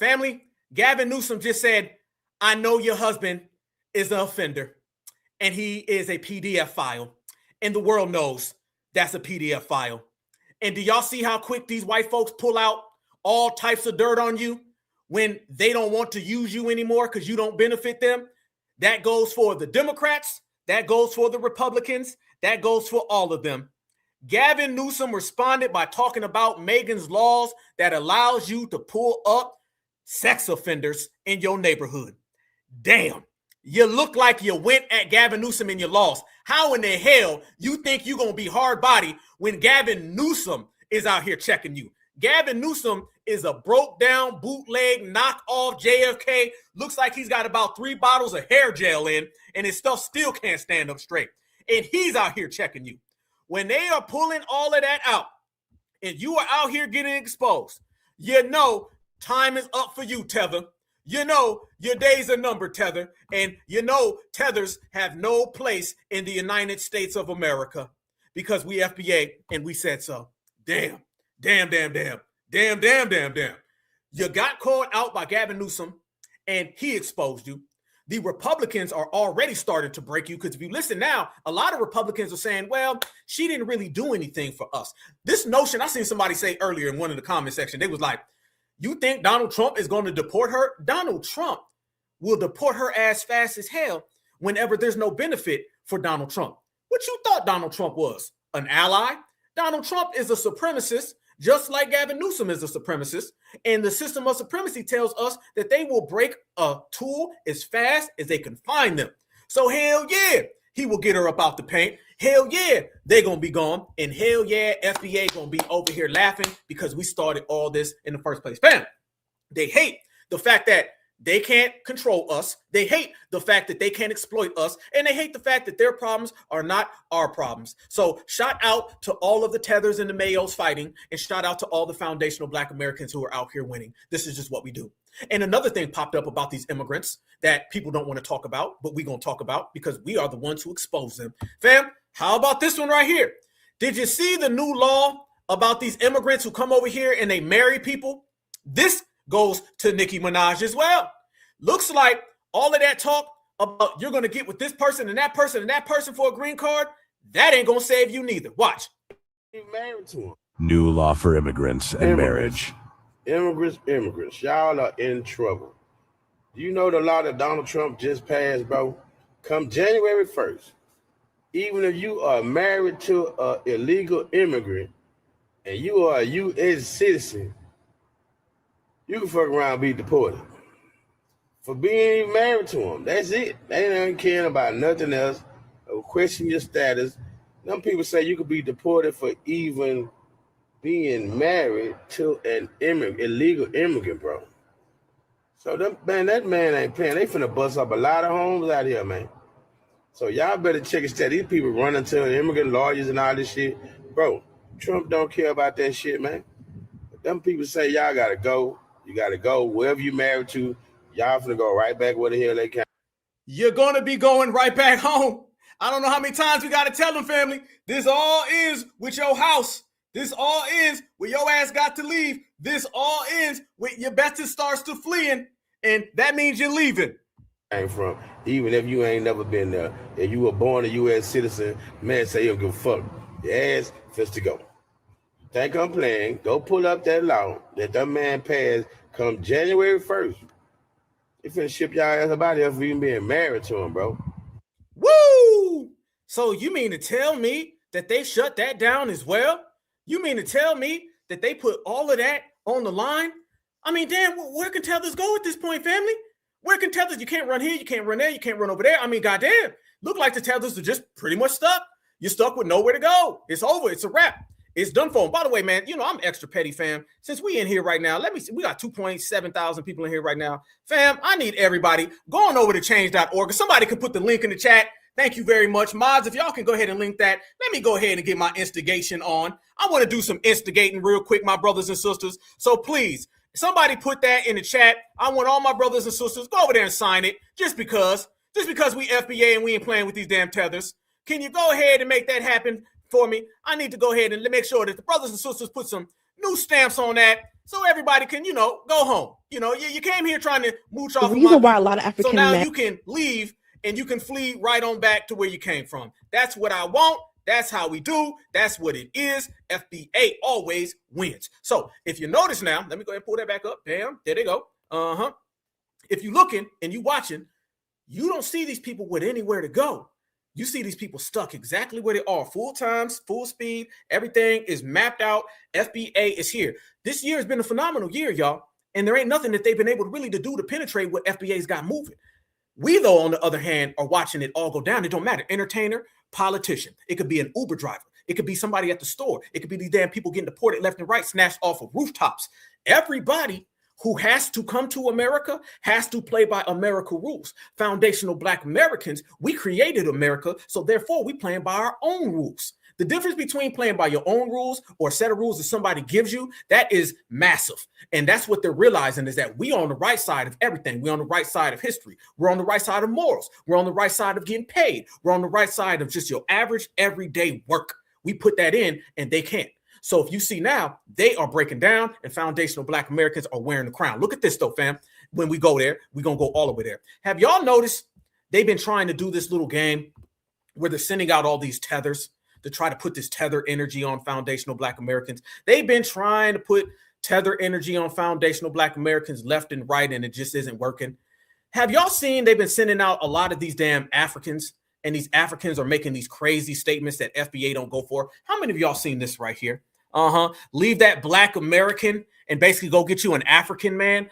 Family, Gavin Newsom just said, I know your husband is an offender and he is a PDF file. And the world knows that's a PDF file. And do y'all see how quick these white folks pull out all types of dirt on you when they don't want to use you anymore because you don't benefit them? That goes for the Democrats. That goes for the Republicans. That goes for all of them. Gavin Newsom responded by talking about Megan's laws that allows you to pull up sex offenders in your neighborhood. Damn, you look like you went at Gavin Newsom and you lost. How in the hell you think you're going to be hard body when Gavin Newsom is out here checking you? Gavin Newsom is a broke down bootleg knockoff JFK. Looks like he's got about 3 bottles of hair gel in and his stuff still can't stand up straight. And he's out here checking you. When they are pulling all of that out and you are out here getting exposed, you know time is up for you, Tether. You know your days are numbered, Tether. And you know tethers have no place in the United States of America because we FBA and we said so. Damn. You got called out by Gavin Newsom and he exposed you. The Republicans are already starting to break you because if you listen now, a lot of Republicans are saying, well, she didn't really do anything for us. This notion, I seen somebody say earlier in one of the comment section, they was like, you think Donald Trump is going to deport her? Donald Trump will deport her as fast as hell whenever there's no benefit for Donald Trump. What you thought Donald Trump was? An ally? Donald Trump is a supremacist, just like Gavin Newsom is a supremacist. And the system of supremacy tells us that they will break a tool as fast as they can find them. So hell yeah, he will get her up out the paint. Hell yeah, they're going to be gone. And hell yeah, FBA going to be over here laughing because we started all this in the first place. Bam! They hate the fact that they can't control us. They hate the fact that they can't exploit us. And they hate the fact that their problems are not our problems. So shout out to all of the Tethers and the Mayos fighting. And shout out to all the foundational Black Americans who are out here winning. This is just what we do. And another thing popped up about these immigrants that people don't want to talk about, but we're going to talk about because we are the ones who expose them. Fam, how about this one right here? Did you see the new law about these immigrants who come over here and they marry people? This goes to Nicki Minaj as well. Looks like all of that talk about you're going to get with this person and that person and that person for a green card, that ain't going to save you neither. Watch. Married to him. New law for immigrants and marriage. Immigrants, y'all are in trouble. Do you know the law that Donald Trump just passed, bro? Come January 1st, even if you are married to an illegal immigrant and you are a U.S. citizen, you can fuck around and be deported for being married to him. That's it. They don't care about nothing else or question your status. Some people say you could be deported for even being married to an illegal immigrant, bro. So that man ain't playing. They finna bust up a lot of homes out here, man. So y'all better check it out. These people running to immigrant lawyers and all this shit. Bro, Trump don't care about that shit, man. But them people say y'all gotta go. You gotta go wherever you married to. Y'all finna go right back where the hell they can. You're going to be going right back home. I don't know how many times we got to tell them, family. This all is with your house. This all ends when your ass got to leave. This all ends when your bestest starts to fleeing, and that means you're leaving. From, even if you ain't never been there, if you were born a U.S. citizen, man, say you don't give a fuck. Your ass fits to go. Think I'm playing? Go pull up that law that man passed come January 1st. They finna ship y'all ass up out here for even being married to him, bro. Woo! So you mean to tell me that they shut that down as well? You mean to tell me that they put all of that on the line? I mean, damn, where can tethers go at this point, family? Where can tethers? You can't run here, you can't run there, you can't run over there. I mean, goddamn, look like the tethers are just pretty much stuck. You're stuck with nowhere to go. It's over. It's a wrap. It's done for them. By the way, man, you know, I'm extra petty, fam. Since we in here right now, let me see. We got 2.7 thousand people in here right now. Fam, I need everybody going over to change.org. If somebody could put the link in the chat. Thank you very much. Mods, if y'all can go ahead and link that, let me go ahead and get my instigation on. I want to do some instigating real quick, my brothers and sisters. So please, somebody put that in the chat. I want all my brothers and sisters, go over there and sign it just because we FBA and we ain't playing with these damn tethers. Can you go ahead and make that happen for me? I need to go ahead and make sure that the brothers and sisters put some new stamps on that so everybody can, you know, go home. You know, you came here trying to mooch off. The reason why a lot of African so now men, you can leave and you can flee right on back to where you came from. That's what I want. That's how we do. That's what it is. FBA always wins. So if you notice now, let me go ahead and pull that back up. Damn, there they go. If you're looking and you watching, you don't see these people with anywhere to go. You see these people stuck exactly where they are. Full times, full speed. Everything is mapped out. FBA is here. This year has been a phenomenal year, y'all. And there ain't nothing that they've been able to really to do to penetrate what FBA's got moving. We, though, on the other hand, are watching it all go down. It don't matter. Entertainer, politician. It could be an Uber driver. It could be somebody at the store. It could be these damn people getting deported left and right, snatched off of rooftops. Everybody who has to come to America has to play by America rules. Foundational Black Americans, we created America, so therefore we playing by our own rules. The difference between playing by your own rules or a set of rules that somebody gives you, that is massive. And that's what they're realizing is that we on the right side of everything. We're on the right side of history. We're on the right side of morals. We're on the right side of getting paid. We're on the right side of just your average everyday work. We put that in and they can't. So if you see now, they are breaking down and foundational Black Americans are wearing the crown. Look at this though, fam. When we go there, we're going to go all the way there. Have y'all noticed they've been trying to do this little game where they're sending out all these tethers to try to put this tether energy on foundational Black Americans? They've been trying to put tether energy on foundational Black Americans left and right, and it just isn't working. Have y'all seen they've been sending out a lot of these damn Africans, and these Africans are making these crazy statements that FBA don't go for? How many of y'all seen this right here? Leave that Black American and basically go get you an African man.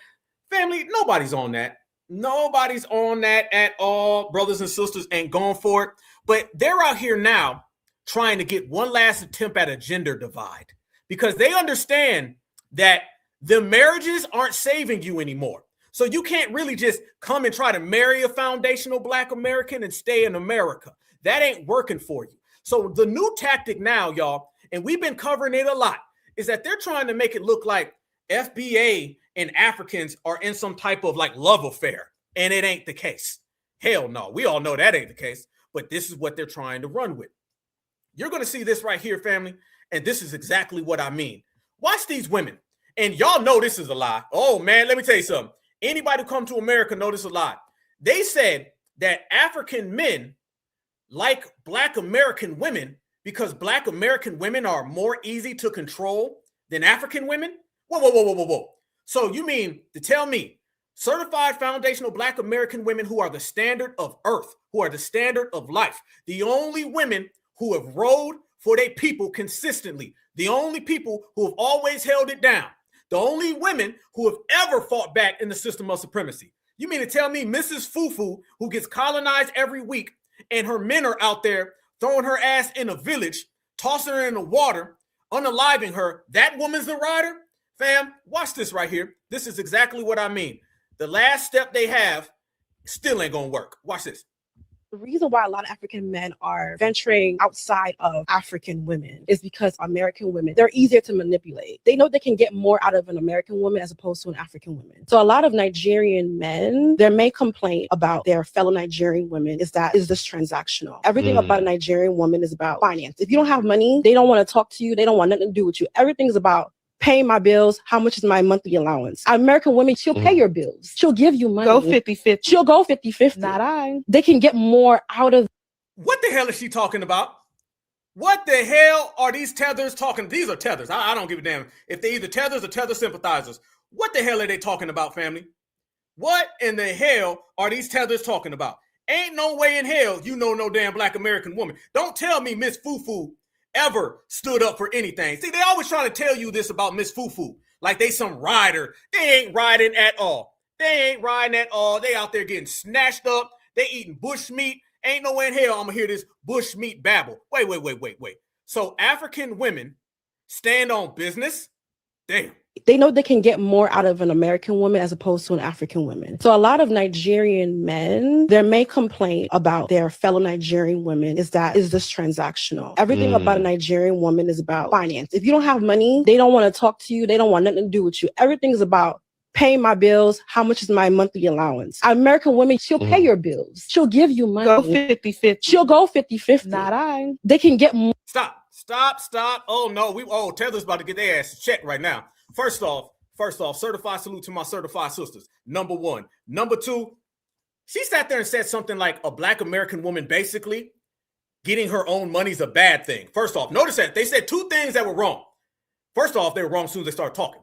Family, nobody's on that. Nobody's on that at all. Brothers and sisters ain't going for it. But they're out here now trying to get one last attempt at a gender divide because they understand that the marriages aren't saving you anymore. So you can't really just come and try to marry a foundational Black American and stay in America. That ain't working for you. So the new tactic now, y'all, and we've been covering it a lot, is that they're trying to make it look like FBA and Africans are in some type of like love affair. And it ain't the case. Hell no. We all know that ain't the case. But this is what they're trying to run with. You're going to see this right here, family. And this is exactly what I mean. Watch these women. And y'all know this is a lie. Oh, man, let me tell you something. Anybody who come to America know this is a lie. They said that African men like Black American women because Black American women are more easy to control than African women? Whoa. So you mean to tell me certified foundational Black American women who are the standard of earth, who are the standard of life, the only women who have rode for their people consistently, the only people who have always held it down, the only women who have ever fought back in the system of supremacy. You mean to tell me Mrs. Fufu, who gets colonized every week, and her men are out there throwing her ass in a village, tossing her in the water, unaliving her, that woman's the rider? Fam, watch this right here. This is exactly what I mean. The last step they have still ain't gonna work. Watch this. The reason why a lot of African men are venturing outside of African women is because American women, they're easier to manipulate. They know they can get more out of an American woman as opposed to an African woman. So a lot of Nigerian men, their main complaint about their fellow Nigerian women is this transactional. Everything about a Nigerian woman is about finance. If you don't have money, they don't want to talk to you. They don't want nothing to do with you. Everything's about paying my bills. How much is my monthly allowance? American women, she'll pay your bills. She'll give you money. Go 50-50. She'll go 50-50. Not I. They can get more out of. What the hell is she talking about? What the hell are these tethers talking? These are tethers. I don't give a damn if they either tethers or tether sympathizers. What the hell are they talking about, family? What in the hell are these tethers talking about? Ain't no way in hell you know no damn black American woman. Don't tell me Miss Fufu ever stood up for anything. See, they always trying to tell you this about Miss Fufu, like they some rider. They ain't riding at all. They ain't riding at all. They out there getting snatched up. They eating bush meat. Ain't no way in hell I'm gonna hear this bush meat babble. Wait. So African women stand on business? Damn. They know they can get more out of an American woman as opposed to an African woman. So a lot of Nigerian men, their main complaint about their fellow Nigerian women is this transactional. Everything about a Nigerian woman is about finance. If you don't have money, they don't want to talk to you. They don't want nothing to do with you. Everything's about paying my bills. How much is my monthly allowance? American women, she'll pay your bills. She'll give you money. Go 50-50. She'll go 50-50. Not I. They can get more. Stop. Oh no, Tether's about to get their ass checked right now. First off, certified salute to my certified sisters. Number one. Number two, she sat there and said something like a black American woman basically getting her own money is a bad thing. First off, notice that they said two things that were wrong. First off, they were wrong as soon as they started talking.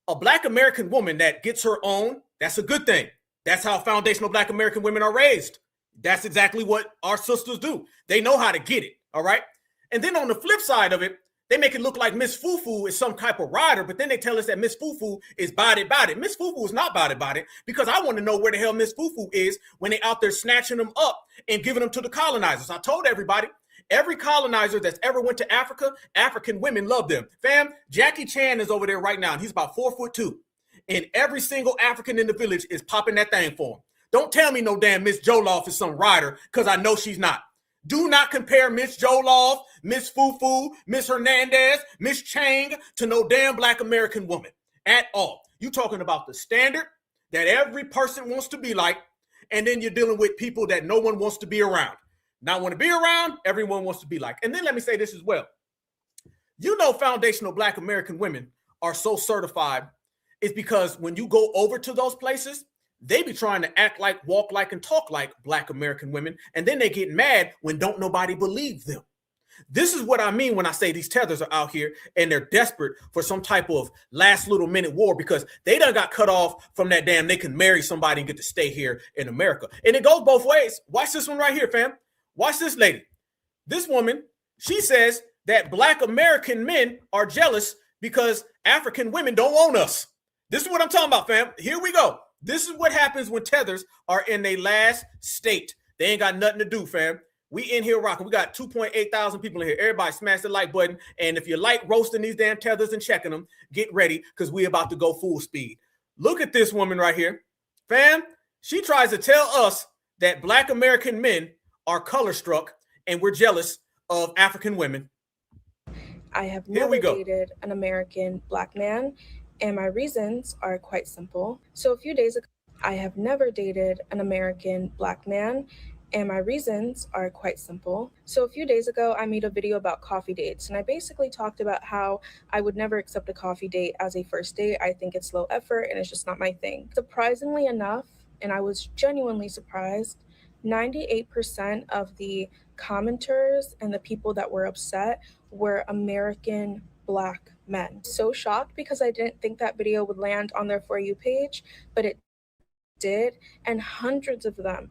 A black American woman that gets her own, that's a good thing. That's how foundational black American women are raised. That's exactly what our sisters do. They know how to get it, all right? And then on the flip side of it, they make it look like Miss Fufu is some type of rider, but then they tell us that Miss Fufu is body. Miss Fufu is not body, because I want to know where the hell Miss Fufu is when they out there snatching them up and giving them to the colonizers. I told everybody, every colonizer that's ever went to Africa, African women love them. Fam, Jackie Chan is over there right now, and he's about 4'2", and every single African in the village is popping that thing for him. Don't tell me no damn Miss Jollof is some rider, because I know she's not. Do not compare Miss Jollof, Miss Fufu, Miss Hernandez, Miss Chang to no damn black American woman at all. You talking about the standard that every person wants to be like, and then you're dealing with people that no one wants to be around. Not want to be around, everyone wants to be like. And then let me say this as well. You know, foundational black American women are so certified is because when you go over to those places, they be trying to act like, walk like, and talk like black American women, and then they get mad when don't nobody believe them. This is what I mean when I say these tethers are out here and they're desperate for some type of last little minute war because they done got cut off from that damn they can marry somebody and get to stay here in America. And it goes both ways. Watch this one right here, fam. Watch this lady. This woman, she says that black American men are jealous because African women don't want us. This is what I'm talking about, fam. Here we go. This is what happens when tethers are in their last state. They ain't got nothing to do, fam. We in here rocking. We got 2.8 thousand people in here. Everybody smash the like button. And if you like roasting these damn tethers and checking them, get ready because we about to go full speed. Look at this woman right here. Fam, she tries to tell us that black American men are color struck and we're jealous of African women. I have never dated an American black man. And my reasons are quite simple. So a few days ago, I have never dated an American black man, and my reasons are quite simple. So a few days ago, I made a video about coffee dates, and I basically talked about how I would never accept a coffee date as a first date. I think it's low effort, and it's just not my thing. Surprisingly enough, and I was genuinely surprised, 98% of the commenters and the people that were upset were American black men. So shocked because I didn't think that video would land on their For You page, but it did. And hundreds of them,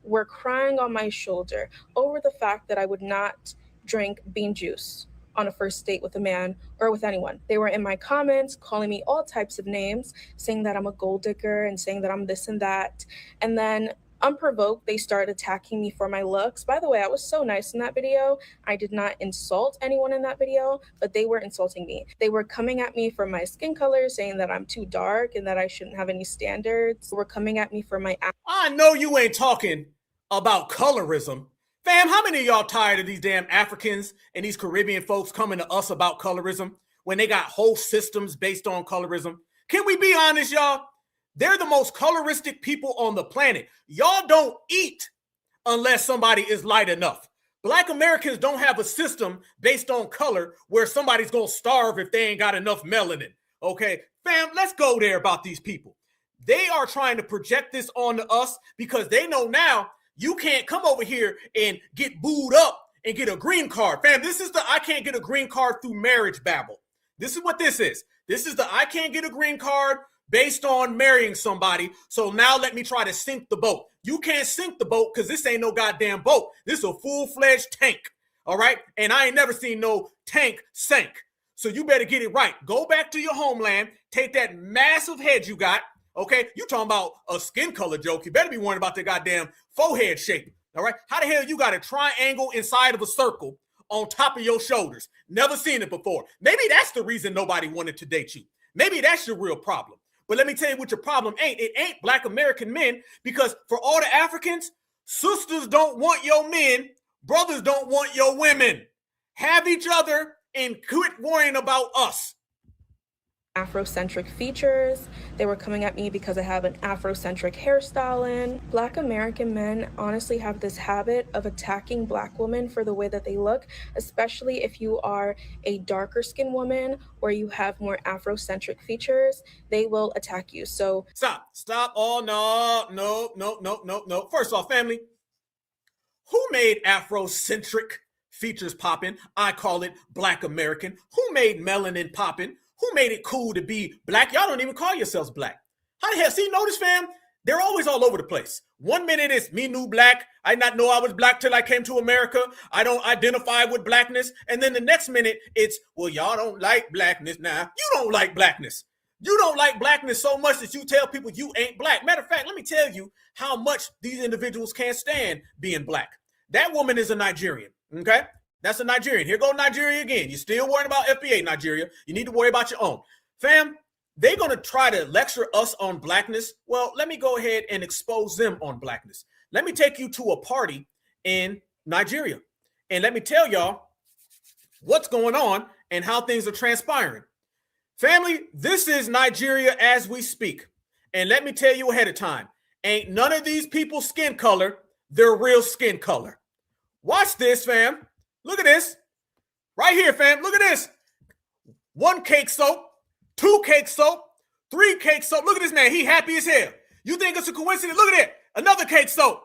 were crying on my shoulder over the fact that I would not drink bean juice on a first date with a man or with anyone. They were in my comments calling me all types of names, saying that I'm a gold digger and saying that I'm this and that. And then unprovoked, they started attacking me for my looks. By the way, I was so nice in that video. I did not insult anyone in that video, but they were insulting me. They were coming at me for my skin color, saying that I'm too dark and that I shouldn't have any standards. They were coming at me for my... I know you ain't talking about colorism. Fam, how many of y'all tired of these damn Africans and these Caribbean folks coming to us about colorism when they got whole systems based on colorism? Can we be honest, y'all? They're the most coloristic people on the planet. Y'all don't eat unless somebody is light enough. Black Americans don't have a system based on color where somebody's going to starve if they ain't got enough melanin. Okay, fam, let's go there about these people. They are trying to project this onto us because they know now you can't come over here and get booed up and get a green card. Fam, this is the I can't get a green card through marriage babble. This is what this is. This is the I can't get a green card based on marrying somebody. So now let me try to sink the boat. You can't sink the boat because this ain't no goddamn boat. This is a full-fledged tank. All right? And I ain't never seen no tank sink. So you better get it right. Go back to your homeland. Take that massive head you got. Okay? You talking about a skin color joke. You better be worrying about the goddamn forehead shape. All right? How the hell you got a triangle inside of a circle on top of your shoulders? Never seen it before. Maybe that's the reason nobody wanted to date you. Maybe that's your real problem. But let me tell you what your problem ain't. It ain't Black American men, because for all the Africans, sisters don't want your men, brothers don't want your women. Have each other and quit worrying about us. Afrocentric features. They were coming at me because I have an Afrocentric hairstyle in. Black American men honestly have this habit of attacking Black women for the way that they look, especially if you are a darker skinned woman or you have more Afrocentric features, they will attack you. So Stop. Oh, no. First off, family, who made Afrocentric features popping? I call it Black American. Who made melanin popping? Who made it cool to be Black? Y'all don't even call yourselves Black. How the hell? See, notice, fam, they're always all over the place. 1 minute it's me new Black. I did not know I was Black till I came to America. I don't identify with Blackness. And then the next minute it's, well, y'all don't like Blackness now. You don't like Blackness. You don't like Blackness so much that you tell people you ain't Black. Matter of fact, let me tell you how much these individuals can't stand being Black. That woman is a Nigerian, okay? That's a Nigerian. Here go Nigeria again. You're still worrying about FBA, Nigeria. You need to worry about your own. Fam, they're going to try to lecture us on Blackness. Well, let me go ahead and expose them on Blackness. Let me take you to a party in Nigeria. And let me tell y'all what's going on and how things are transpiring. Family, this is Nigeria as we speak. And let me tell you ahead of time, ain't none of these people's skin color their real skin color. Watch this, fam. Look at this. Right here, fam. Look at this. 1 cake soap, 2 cake soap, 3 cake soap. Look at this man. He happy as hell. You think it's a coincidence? Look at that. Another cake soap.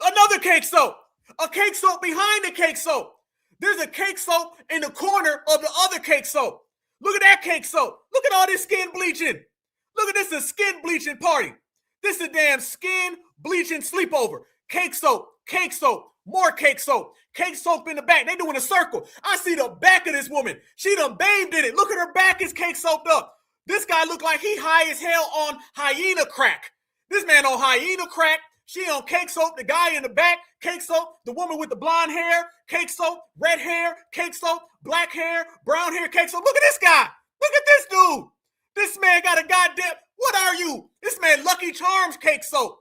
Another cake soap. A cake soap behind the cake soap. There's a cake soap in the corner of the other cake soap. Look at that cake soap. Look at all this skin bleaching. Look at this, a skin bleaching party. This is a damn skin bleaching sleepover. Cake soap, more cake soap in the back. They doing a circle. I see the back of this woman. She done bathed in it. Look at her back is cake soaped up. This guy look like he high as hell on hyena crack. This man on hyena crack. She on cake soap. The guy in the back, cake soap. The woman with the blonde hair, cake soap. Red hair, cake soap. Black hair, brown hair, cake soap. Look at this guy. Look at this dude. This man got a goddamn, what are you? This man Lucky Charms cake soap.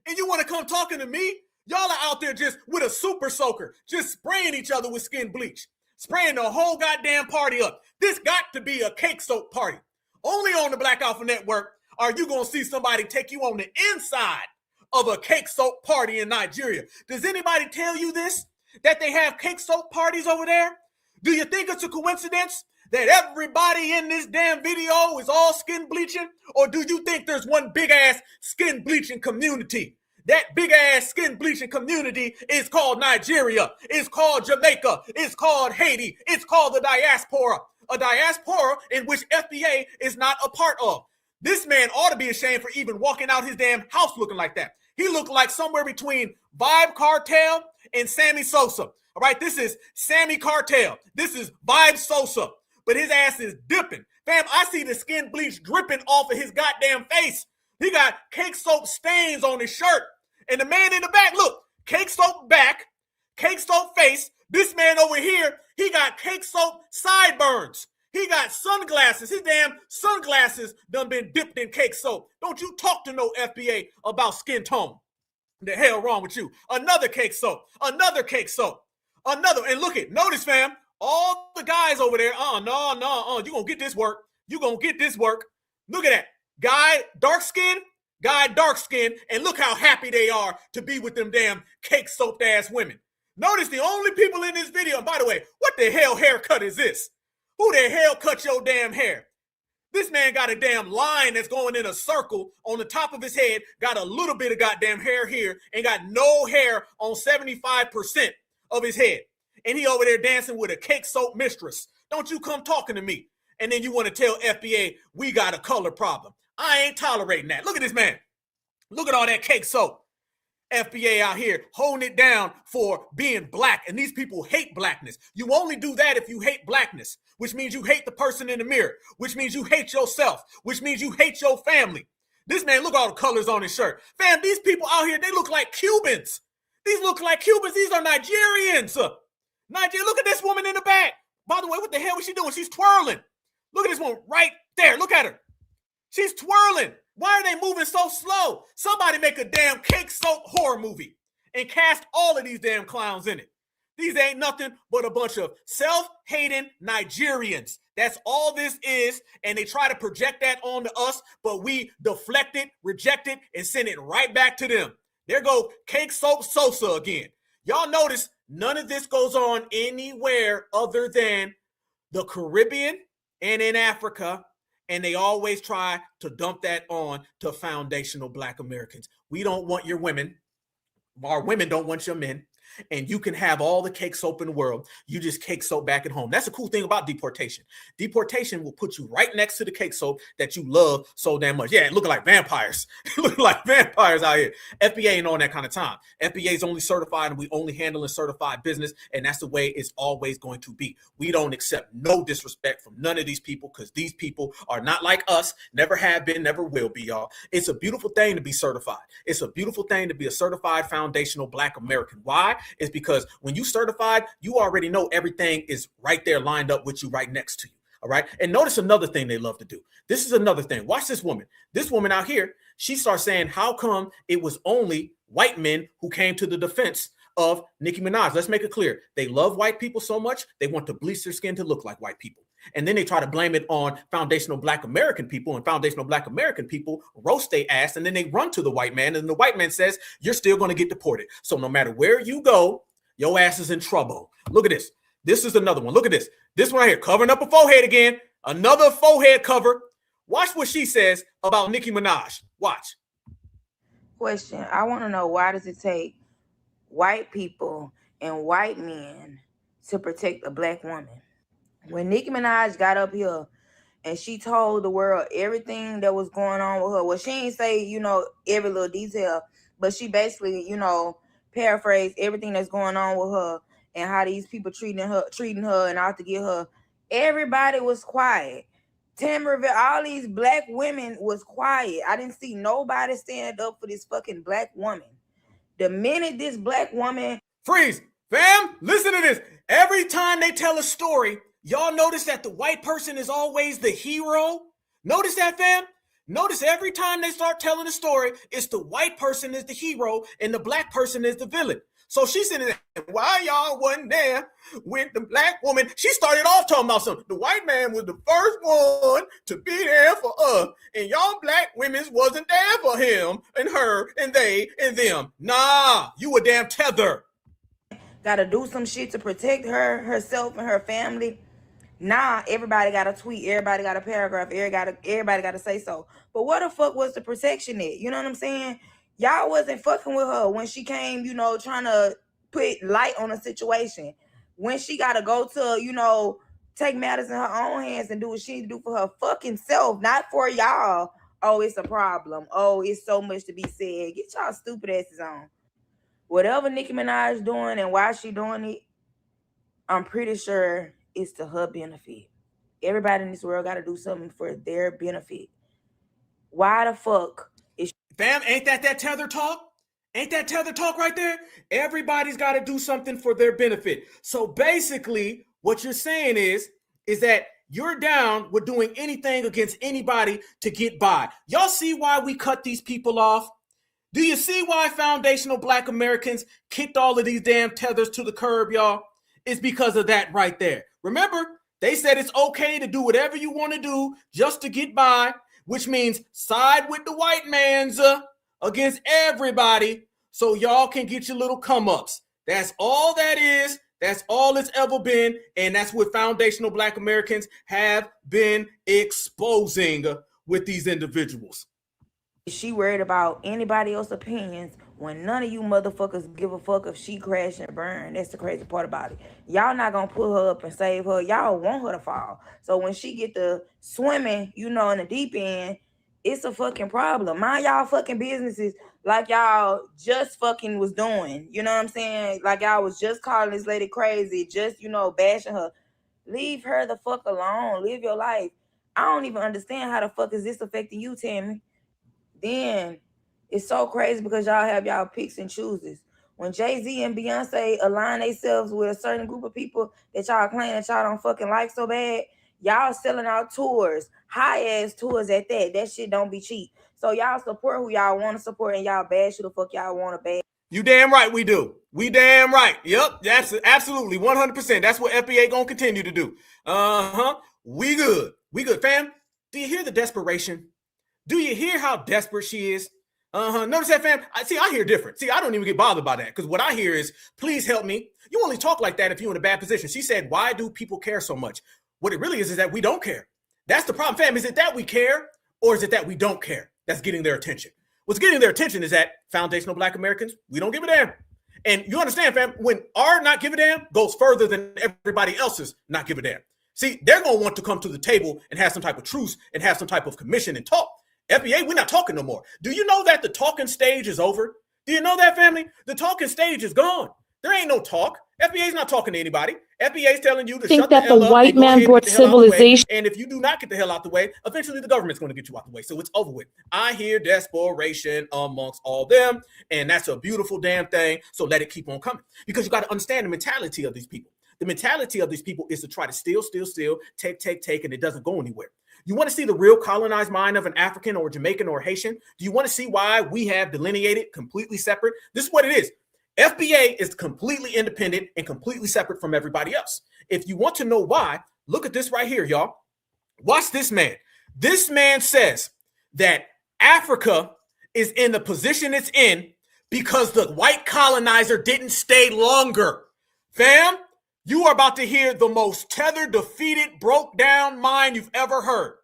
And you want to come talking to me? Y'all are out there just with a super soaker, just spraying each other with skin bleach, spraying the whole goddamn party up. This got to be a cake soap party. Only on the Black Alpha Network are you going to see somebody take you on the inside of a cake soap party in Nigeria. Does anybody tell you this? That they have cake soap parties over there? Do you think it's a coincidence that everybody in this damn video is all skin bleaching? Or do you think there's one big ass skin bleaching community? That big ass skin bleaching community is called Nigeria. It's called Jamaica. It's called Haiti. It's called the diaspora. A diaspora in which FBA is not a part of. This man ought to be ashamed for even walking out his damn house looking like that. He looked like somewhere between Vibe Cartel and Sammy Sosa. All right, this is Sammy Cartel. This is Vibe Sosa. But his ass is dipping. Fam, I see the skin bleach dripping off of his goddamn face. He got cake soap stains on his shirt. And the man in the back, look, cake soap back, cake soap face. This man over here, he got cake soap sideburns. He got sunglasses. His damn sunglasses done been dipped in cake soap. Don't you talk to no FBA about skin tone. The hell wrong with you? Another cake soap. Another cake soap. Another. And look at, notice, fam, all the guys over there, no, you gonna get this work. You gonna get this work. Look at that. Guy, dark skin, and look how happy they are to be with them damn cake soaped ass women. Notice the only people in this video, and by the way, what the hell haircut is this? Who the hell cut your damn hair? This man got a damn line that's going in a circle on the top of his head, got a little bit of goddamn hair here, and got no hair on 75% of his head. And he over there dancing with a cake soap mistress. Don't you come talking to me. And then you want to tell FBA we got a color problem. I ain't tolerating that. Look at this man. Look at all that cake soap. FBA out here holding it down for being black. And these people hate blackness. You only do that if you hate blackness, which means you hate the person in the mirror, which means you hate yourself, which means you hate your family. This man, look at all the colors on his shirt. Fam, these people out here, they look like Cubans. These look like Cubans. These are Nigerians. Nigeria, look at this woman in the back. By the way, what the hell is she doing? She's twirling. Look at this one right there. Look at her. She's twirling. Why are they moving so slow? Somebody make a damn cake soap horror movie and cast all of these damn clowns in it. These ain't nothing but a bunch of self-hating Nigerians. That's all this is, and they try to project that onto us, but we deflect it, reject it, and send it right back to them. There go Cake Soap Sosa again. Y'all notice none of this goes on anywhere other than the Caribbean and in Africa, and they always try to dump that on to foundational Black Americans. We don't want your women. Our women don't want your men. And you can have all the cake soap in the world. You just cake soap back at home. That's the cool thing about deportation. Deportation will put you right next to the cake soap that you love so damn much. Yeah, looking like vampires. Looking like vampires out here. FBA ain't on that kind of time. FBA is only certified, and we only handling certified business. And that's the way it's always going to be. We don't accept no disrespect from none of these people, because these people are not like us. Never have been, never will be, y'all. It's a beautiful thing to be certified. It's a beautiful thing to be a certified foundational Black American. Why? It's because when you certified, you already know everything is right there lined up with you, right next to you. All right. And notice another thing they love to do. This is another thing. Watch this woman. This woman out here, she starts saying, how come it was only white men who came to the defense of Nicki Minaj? Let's make it clear. They love white people so much, they want to bleach their skin to look like white people. And then they try to blame it on foundational Black American people, and foundational Black American people roast their ass, and then they run to the white man, and the white man says, you're still going to get deported. So no matter where you go, your ass is in trouble. Look at this. This is another one. Look at this. This one right here, covering up a forehead again. Another forehead cover. Watch what she says about Nicki Minaj. Watch. Question. I want to know, why does it take white people and white men to protect a Black woman? When Nicki Minaj got up here and she told the world everything that was going on with her, well, she ain't say, every little detail, but she basically, paraphrased everything that's going on with her and how these people treating her and out to get her. Everybody was quiet. Tamarville, all these Black women was quiet. I didn't see nobody stand up for this fucking Black woman. The minute this Black woman... Freeze! Fam, listen to this. Every time they tell a story, y'all notice that the white person is always the hero? Notice that, fam? Notice every time they start telling a story, it's the white person is the hero and the Black person is the villain. So she's sitting there, why y'all wasn't there with the Black woman? She started off talking about something. The white man was the first one to be there for us, and y'all Black women wasn't there for him and her and they and them. Nah, you a damn tether. Gotta do some shit to protect herself and her family. Nah, everybody got a tweet, everybody got a paragraph, everybody got to say so. But what the fuck was the protection at? You know what I'm saying? Y'all wasn't fucking with her when she came, trying to put light on a situation. When she got to go to, take matters in her own hands and do what she need to do for her fucking self, not for y'all. Oh, it's a problem. Oh, it's so much to be said. Get y'all stupid asses on. Whatever Nicki Minaj doing and why she doing it, I'm pretty sure it's to her benefit. Everybody in this world got to do something for their benefit. Why the fuck is... Fam, ain't that tether talk? Ain't that tether talk right there? Everybody's got to do something for their benefit. So basically, what you're saying is that you're down with doing anything against anybody to get by. Y'all see why we cut these people off? Do you see why foundational Black Americans kicked all of these damn tethers to the curb, y'all? It's because of that right there. Remember, they said it's okay to do whatever you want to do just to get by, which means side with the white man's against everybody so y'all can get your little come-ups. That's all that is. That's all it's ever been, and that's what foundational Black Americans have been exposing with these individuals. She worried about anybody else's opinions when none of you motherfuckers give a fuck if she crash and burn. That's the crazy part about it. Y'all not gonna pull her up and save her. Y'all want her to fall. So when she get to swimming, you know, in the deep end, it's a fucking problem. Mind y'all fucking businesses like y'all just fucking was doing. You know what I'm saying? Like y'all was just calling this lady crazy, just, you know, bashing her. Leave her the fuck alone. Live your life. I don't even understand how the fuck is this affecting you, Tammy. Then it's so crazy because y'all have y'all picks and chooses. When Jay-Z and Beyonce align themselves with a certain group of people that y'all claim that y'all don't fucking like so bad, y'all selling out tours, high-ass tours at that. That shit don't be cheap. So y'all support who y'all want to support and y'all bash who the fuck y'all want to bash. You damn right we do. We damn right. Yep, that's absolutely 100%. That's what FBA gonna continue to do. We good. We good, fam. Do you hear the desperation? Do you hear how desperate she is? Notice that, fam? I hear different. See, I don't even get bothered by that because what I hear is, please help me. You only talk like that if you're in a bad position. She said, why do people care so much? What it really is that we don't care. That's the problem, fam. Is it that we care or is it that we don't care? That's getting their attention. What's getting their attention is that foundational Black Americans, we don't give a damn. And you understand, fam, when our not give a damn goes further than everybody else's not give a damn. See, they're going to want to come to the table and have some type of truce and have some type of commission and talk. FBA, we're not talking no more. Do you know that the talking stage is over? Do you know that, family? The talking stage is gone. There ain't no talk. FBA's not talking to anybody. FBA's telling you to shut the hell up. White man brought civilization. And if you do not get the hell out the way, eventually the government's going to get you out the way. So it's over with. I hear desperation amongst all them, and that's a beautiful damn thing. So let it keep on coming. Because you got to understand the mentality of these people. The mentality of these people is to try to steal, take, and it doesn't go anywhere. You want to see the real colonized mind of an African or Jamaican or Haitian? Do you want to see why we have delineated completely separate? This is what it is. FBA is completely independent and completely separate from everybody else. If you want to know why, look at this right here, y'all. Watch this man. This man says that Africa is in the position it's in because the white colonizer didn't stay longer. Fam, you are about to hear the most tethered, defeated, broke down mind you've ever heard.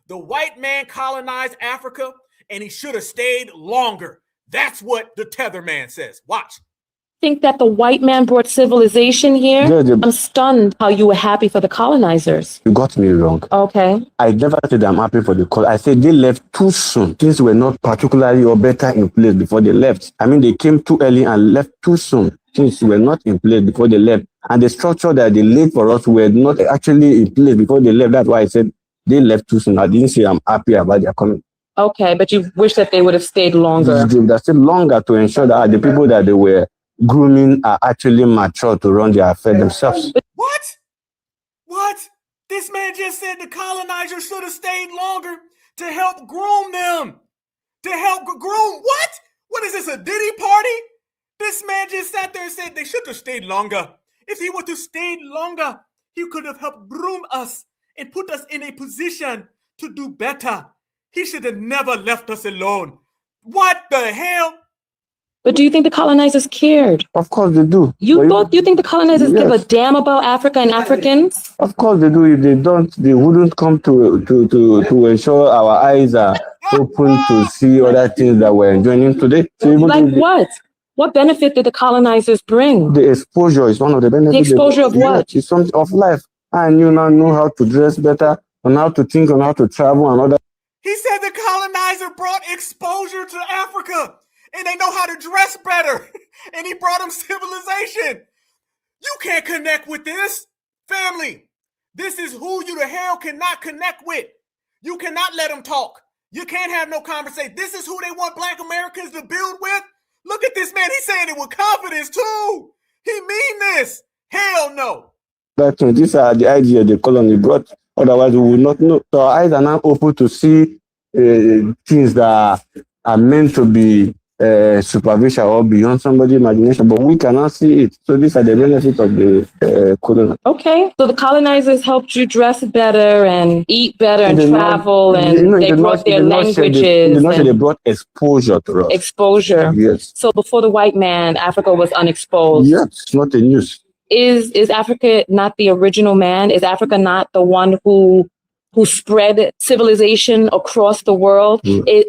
The white man colonized Africa and he should have stayed longer. That's what the tether man says. Watch. Think that the white man brought civilization here? I'm stunned how you were happy for the colonizers. You got me wrong. Okay. I never said I'm happy for the call. I said they left too soon. Things were not particularly or better in place before they left. I mean, they came too early and left too soon. Things were not in place before they left. And the structure that they laid for us were not actually in place before they left. That's why I said they left too soon. I didn't say I'm happy about their coming. Okay, but you wish that they would have stayed longer. They would have stayed longer to ensure that the people that they were grooming are actually mature to run their affairs themselves. What? This man just said the colonizers should have stayed longer to help groom them. To help groom what? What is this, a Diddy party? This man just sat there and said they should have stayed longer. If he would have stayed longer, he could have helped groom us and put us in a position to do better. He should have never left us alone. What the hell? But do you think the colonizers cared? Of course they do. You think the colonizers give a damn about Africa and Africans? Of course they do. If they don't, they wouldn't come to ensure our eyes are open to see other things that we're enjoying today. So like what? What benefit did the colonizers bring? The exposure is one of the benefits. The exposure of what? It's something of life. And you now know how to dress better, and how to think, and how to travel, and other. He said the colonizer brought exposure to Africa. And they know how to dress better. And he brought them civilization. You can't connect with this. Family, this is who you the hell cannot connect with. You cannot let them talk. You can't have no conversation. This is who they want Black Americans to build with. Look at this man. He's saying it with confidence too. He mean this. Hell no. But these are the ideas the colony brought. Otherwise, we would not know. So our eyes are now open to see things that are meant to be supervision or beyond somebody's imagination, but we cannot see it. So these are the benefits of the colonizer. Okay, so the colonizers helped you dress better and eat better and travel, and they brought their languages. They brought exposure to us. Exposure. Yes. So before the white man, Africa was unexposed. Yes, it's not a news. Is Africa not the original man? Is Africa not the one who spread civilization across the world?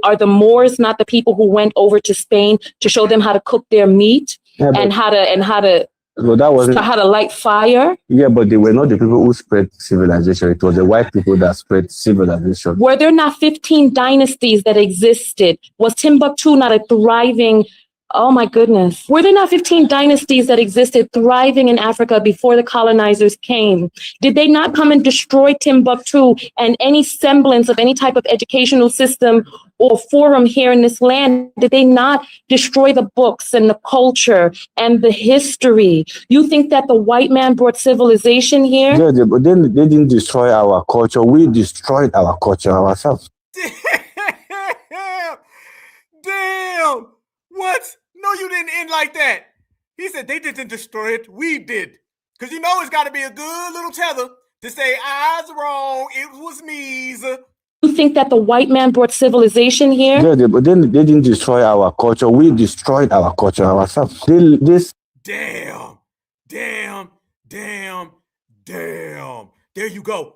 Are the Moors not the people who went over to Spain to show them how to cook their meat and how to light fire? Yeah, but they were not the people who spread civilization. It was the white people that spread civilization. Were there not 15 dynasties that existed? Was Timbuktu not a thriving? Oh my goodness. Were there not 15 dynasties that existed thriving in Africa before the colonizers came? Did they not come and destroy Timbuktu and any semblance of any type of educational system or forum here in this land? Did they not destroy the books and the culture and the history? You think that the white man brought civilization here? Yeah, but then they didn't destroy our culture. We destroyed our culture ourselves. Damn! What? No, you didn't end like that. He said they didn't destroy it. We did. Because you know it's got to be a good little tether to say, I was wrong. It was me's. You think that the white man brought civilization here? Yeah, but then they didn't destroy our culture. We destroyed our culture ourselves. Damn. There you go.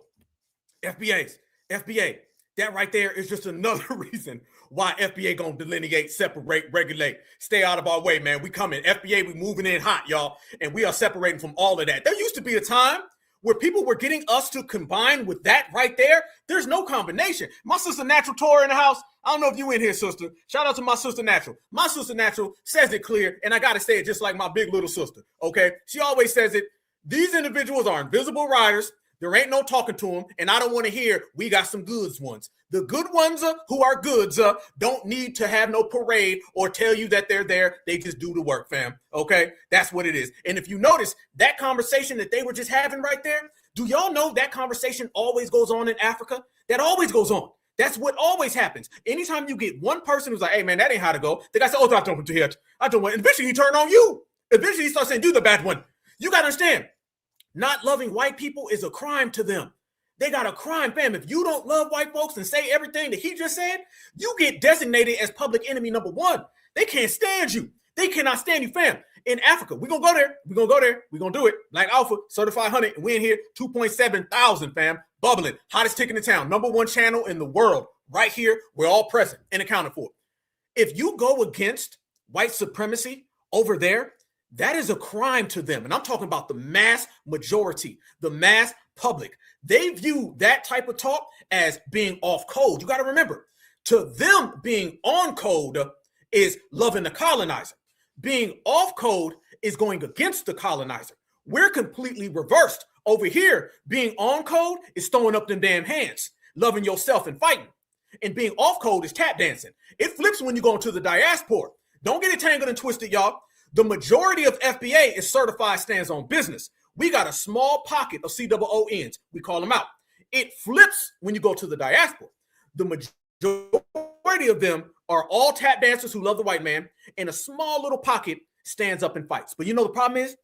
FBA. That right there is just another reason why FBA gonna delineate, separate, regulate. Stay out of our way, man. We coming. FBA, we moving in hot, y'all. And we are separating from all of that. There used to be a time where people were getting us to combine with that right there. There's no combination. My sister Natural Tora in the house. I don't know if you in here, sister. Shout out to my sister Natural. My sister Natural says it clear, and I got to say it just like my big little sister, okay? She always says it. These individuals are invisible riders. There ain't no talking to them, and I don't want to hear we got some goods ones. The good ones who are goods don't need to have no parade or tell you that they're there. They just do the work, fam. Okay? That's what it is. And if you notice, that conversation that they were just having right there, do y'all know that conversation always goes on in Africa? That always goes on. That's what always happens. Anytime you get one person who's like, hey, man, that ain't how to go, the guy says, oh, I don't want to hear it. I don't want it. Eventually, he turn on you. Eventually, he starts saying, do the bad one. You got to understand. Not loving white people is a crime to them. They got a crime, fam. If you don't love white folks and say everything that he just said, you get designated as public enemy number one. They can't stand you. They cannot stand you, fam. In Africa, we're going to go there. We're going to go there. We're going to do it. Black Alpha, Certified 100, and we in here, 2.7 thousand, fam. Bubbling. Hottest ticket in town. Number one channel in the world. Right here. We're all present and accounted for. If you go against white supremacy over there, that is a crime to them. And I'm talking about the mass majority, the mass public. They view that type of talk as being off code. You got to remember, to them, being on code is loving the colonizer. Being off code is going against the colonizer. We're completely reversed. Over here, being on code is throwing up them damn hands, loving yourself and fighting. And being off code is tap dancing. It flips when you go into the diaspora. Don't get it tangled and twisted, y'all. The majority of FBA is certified stands on business. We got a small pocket of COONs. We call them out. It flips when you go to the diaspora. The majority of them are all tap dancers who love the white man, and a small little pocket stands up and fights. But you know the problem is,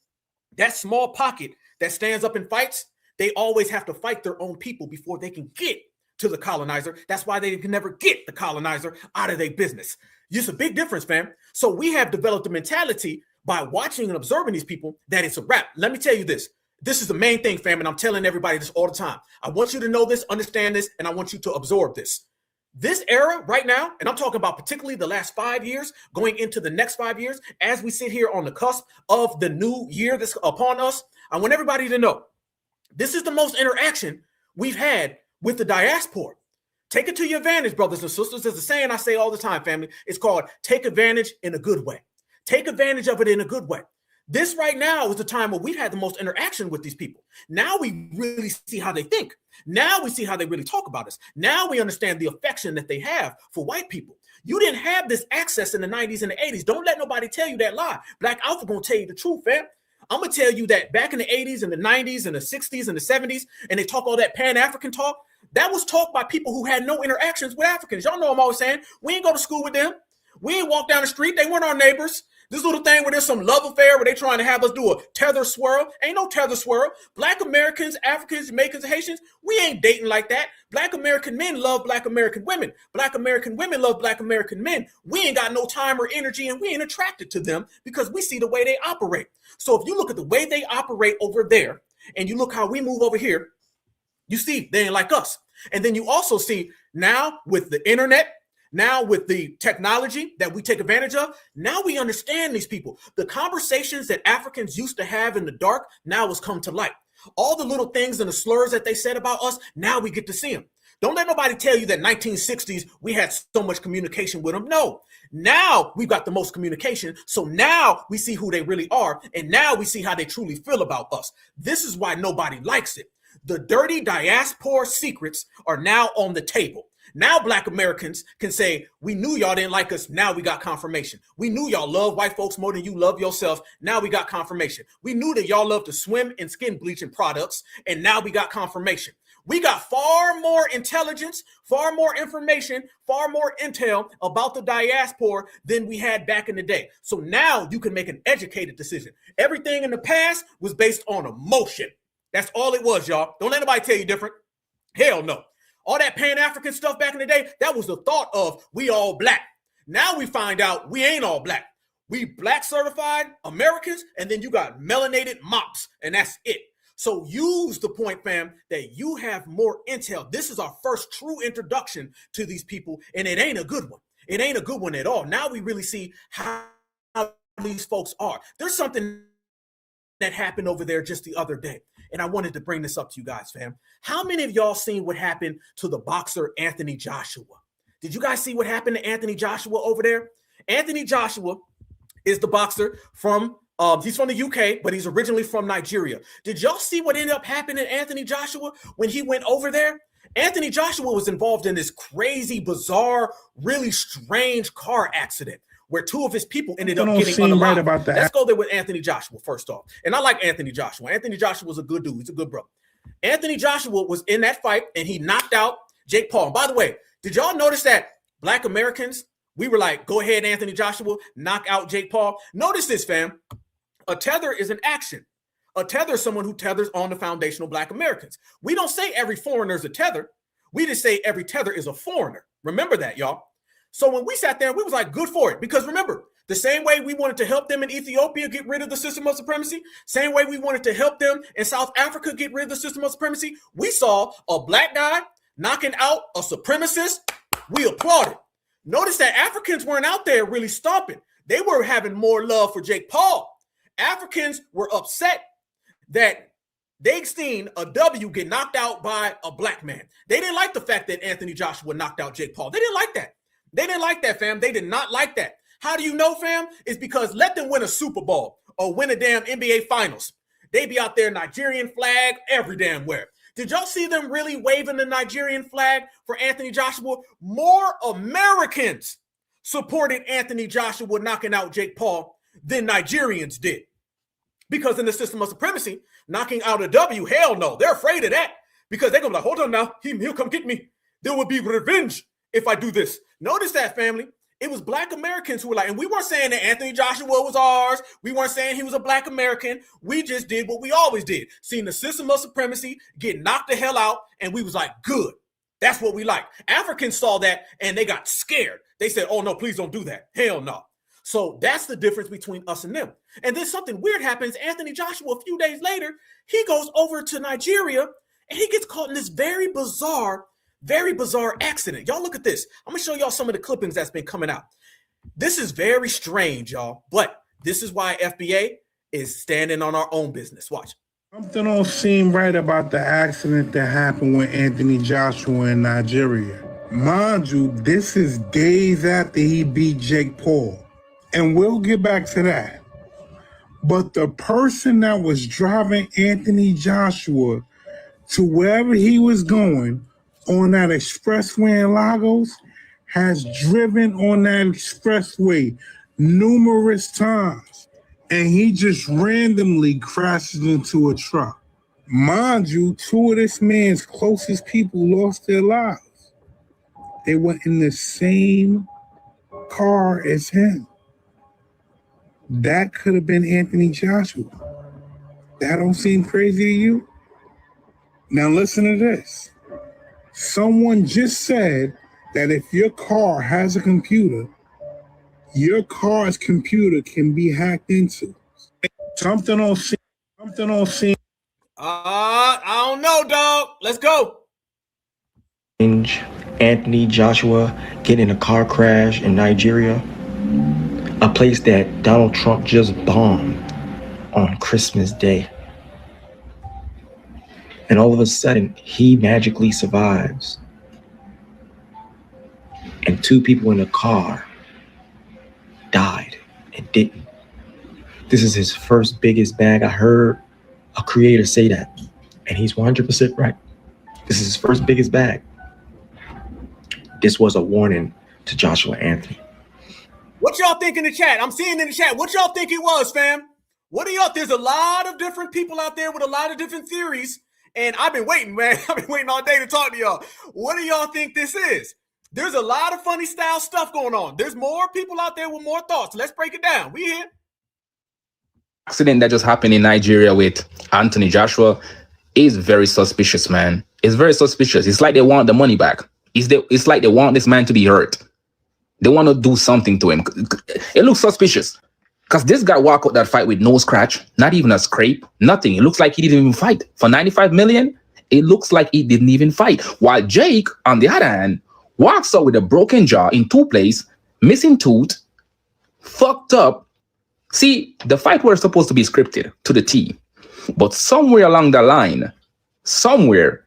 that small pocket that stands up and fights, they always have to fight their own people before they can get to the colonizer. That's why they can never get the colonizer out of their business. It's a big difference, fam. So we have developed a mentality by watching and observing these people that it's a wrap. Let me tell you this. This is the main thing, fam, and I'm telling everybody this all the time. I want you to know this, understand this, and I want you to absorb this. This era right now, and I'm talking about particularly the last 5 years, going into the next 5 years, as we sit here on the cusp of the new year that's upon us, I want everybody to know this is the most interaction we've had with the diaspora. Take it to your advantage, brothers and sisters. There's a saying I say all the time, family. It's called take advantage in a good way. Take advantage of it in a good way. This right now is the time where we've had the most interaction with these people. Now we really see how they think. Now we see how they really talk about us. Now we understand the affection that they have for white people. You didn't have this access in the 90s and the 80s. Don't let nobody tell you that lie. Black Alpha gonna tell you the truth, fam. I'm gonna tell you that back in the 80s and the 90s and the 60s and the 70s, and they talk all that Pan-African talk, that was talked by people who had no interactions with Africans. Y'all know I'm always saying, we ain't go to school with them. We ain't walk down the street. They weren't our neighbors. This little thing where there's some love affair where they trying to have us do a tether swirl. Ain't no tether swirl. Black Americans, Africans, Jamaicans, Haitians, we ain't dating like that. Black American men love Black American women. Black American women love Black American men. We ain't got no time or energy, and we ain't attracted to them because we see the way they operate. So if you look at the way they operate over there, and you look how we move over here, you see they ain't like us. And then you also see now with the internet, now with the technology that we take advantage of, now we understand these people. The conversations that Africans used to have in the dark now has come to light. All the little things and the slurs that they said about us, now we get to see them. Don't let nobody tell you that 1960s we had so much communication with them. No, now we've got the most communication. So now we see who they really are. And now we see how they truly feel about us. This is why nobody likes it. The dirty diaspora secrets are now on the table. Now Black Americans can say, we knew y'all didn't like us. Now we got confirmation. We knew y'all love white folks more than you love yourself. Now we got confirmation. We knew that y'all love to swim in skin bleaching products. And now we got confirmation. We got far more intelligence, far more information, far more intel about the diaspora than we had back in the day. So now you can make an educated decision. Everything in the past was based on emotion. That's all it was, y'all. Don't let anybody tell you different. Hell no. All that Pan-African stuff back in the day, that was the thought of we all Black. Now we find out we ain't all Black. We Black certified Americans, and then you got melanated mops, and that's it. So use the point, fam, that you have more intel. This is our first true introduction to these people, and it ain't a good one. It ain't a good one at all. Now we really see how these folks are. There's something that happened over there just the other day, and I wanted to bring this up to you guys, fam. How many of y'all seen what happened to the boxer Anthony Joshua? Did you guys see what happened to Anthony Joshua over there? Anthony Joshua is the boxer from he's from the UK, but he's originally from Nigeria. Did y'all see what ended up happening to Anthony Joshua when he went over there? Anthony Joshua was involved in this crazy, bizarre, really strange car accident where two of his people ended up getting unalive. Right about that. Let's go there with Anthony Joshua first off. And I like Anthony Joshua. Anthony Joshua was a good dude. He's a good bro. Anthony Joshua was in that fight and he knocked out Jake Paul. And by the way, did y'all notice that Black Americans, we were like, go ahead, Anthony Joshua, knock out Jake Paul? Notice this, fam. A tether is an action. A tether is someone who tethers on the foundational Black Americans. We don't say every foreigner is a tether. We just say every tether is a foreigner. Remember that, y'all. So when we sat there, we was like, good for it. Because remember, the same way we wanted to help them in Ethiopia get rid of the system of supremacy, same way we wanted to help them in South Africa get rid of the system of supremacy, we saw a Black guy knocking out a supremacist. We applauded. Notice that Africans weren't out there really stomping. They were having more love for Jake Paul. Africans were upset that they'd seen a W get knocked out by a Black man. They didn't like the fact that Anthony Joshua knocked out Jake Paul. They didn't like that. They didn't like that, fam. They did not like that. How do you know, fam? It's because let them win a Super Bowl or win a damn NBA Finals. They be out there Nigerian flag every damn where. Did y'all see them really waving the Nigerian flag for Anthony Joshua? More Americans supported Anthony Joshua knocking out Jake Paul than Nigerians did. Because in the system of supremacy, knocking out a W, hell no. They're afraid of that because they're going to be like, hold on now. He'll come get me. There will be revenge if I do this. Notice that, family. It was Black Americans who were like, and we weren't saying that Anthony Joshua was ours. We weren't saying he was a Black American. We just did what we always did. Seeing the system of supremacy get knocked the hell out, and we was like, good. That's what we like. Africans saw that, and they got scared. They said, oh, no, please don't do that. Hell no. So that's the difference between us and them. And then something weird happens. Anthony Joshua, a few days later, he goes over to Nigeria, and he gets caught in this very bizarre accident. Y'all look at this. I'm going to show y'all some of the clippings that's been coming out. This is very strange, y'all. But this is why FBA is standing on our own business. Watch. Something don't seem right about the accident that happened with Anthony Joshua in Nigeria. Mind you, this is days after he beat Jake Paul. And we'll get back to that. But the person that was driving Anthony Joshua to wherever he was going on that expressway in Lagos has driven on that expressway numerous times. And he just randomly crashes into a truck. Mind you, two of this man's closest people lost their lives. They were in the same car is him. That could have been Anthony Joshua. That don't seem crazy to you? Now listen to this. Someone just said that if your car has a computer, your car's computer can be hacked into. Something on scene. I don't know, dog. Let's go. Anthony Joshua getting in a car crash in Nigeria, a place that Donald Trump just bombed on Christmas Day. And all of a sudden, he magically survives. And 2 people in the car died and didn't. This is his first biggest bag. I heard a creator say that, and he's 100% right. This is his first biggest bag. This was a warning to Joshua Anthony. What y'all think in the chat? I'm seeing in the chat. What y'all think it was, fam? What do y'all? There's a lot of different people out there with a lot of different theories, and I've been waiting, man. I've been waiting all day to talk to y'all. What do y'all think this is? There's a lot of funny style stuff going on. There's more people out there with more thoughts. Let's break it down. We here. Accident that just happened in Nigeria with Anthony Joshua is very suspicious, man. It's very suspicious. It's like they want the money back. It's like they want this man to be hurt. They want to do something to him. It looks suspicious because this guy walked out that fight with no scratch, not even a scrape, nothing. It looks like he didn't even fight. For 95 million, it looks like he didn't even fight. While Jake, on the other hand, walks out with a broken jaw in 2 places, missing tooth, fucked up. See, the fight was supposed to be scripted to the T, but somewhere along the line, someone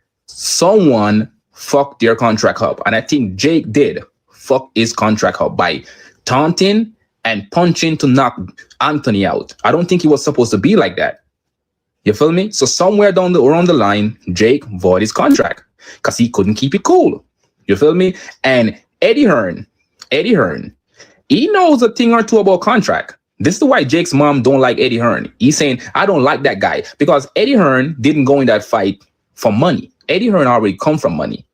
fucked their contract up. And I think Jake did fuck his contract up by taunting and punching to knock Anthony out. I don't think he was supposed to be like that. You feel me? So somewhere around the line, Jake voided his contract because he couldn't keep it cool. You feel me? And Eddie Hearn, he knows a thing or two about contract. This is why Jake's mom don't like Eddie Hearn. He's saying, I don't like that guy because Eddie Hearn didn't go in that fight for money. Eddie Hearn already come from money.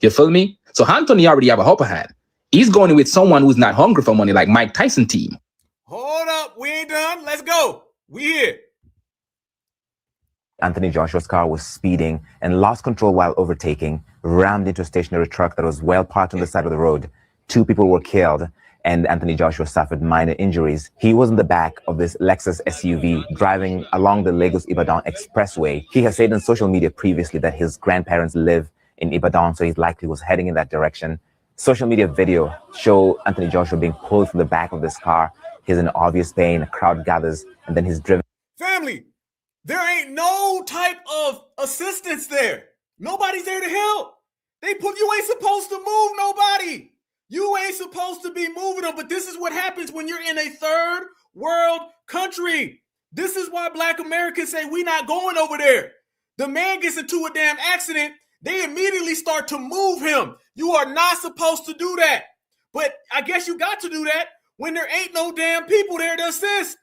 You feel me? So Anthony already have a upper hand. He's going with someone who's not hungry for money, like Mike Tyson team. Hold up. We ain't done. Let's go. We here. Anthony Joshua's car was speeding and lost control while overtaking, rammed into a stationary truck that was well parked on the side of the road. 2 people were killed, and Anthony Joshua suffered minor injuries. He was in the back of this Lexus SUV driving along the Lagos-Ibadan Expressway. He has said on social media previously that his grandparents live in Ibadan, so he likely was heading in that direction. Social media video show Anthony Joshua being pulled from the back of this car. He's in obvious pain, a crowd gathers, and then he's driven. Family, there ain't no type of assistance there. Nobody's there to help. You ain't supposed to move nobody. You ain't supposed to be moving them, but this is what happens when you're in a third world country. This is why Black Americans say we not going over there. The man gets into a damn accident. They immediately start to move him. You are not supposed to do that. But I guess you got to do that when there ain't no damn people there to assist.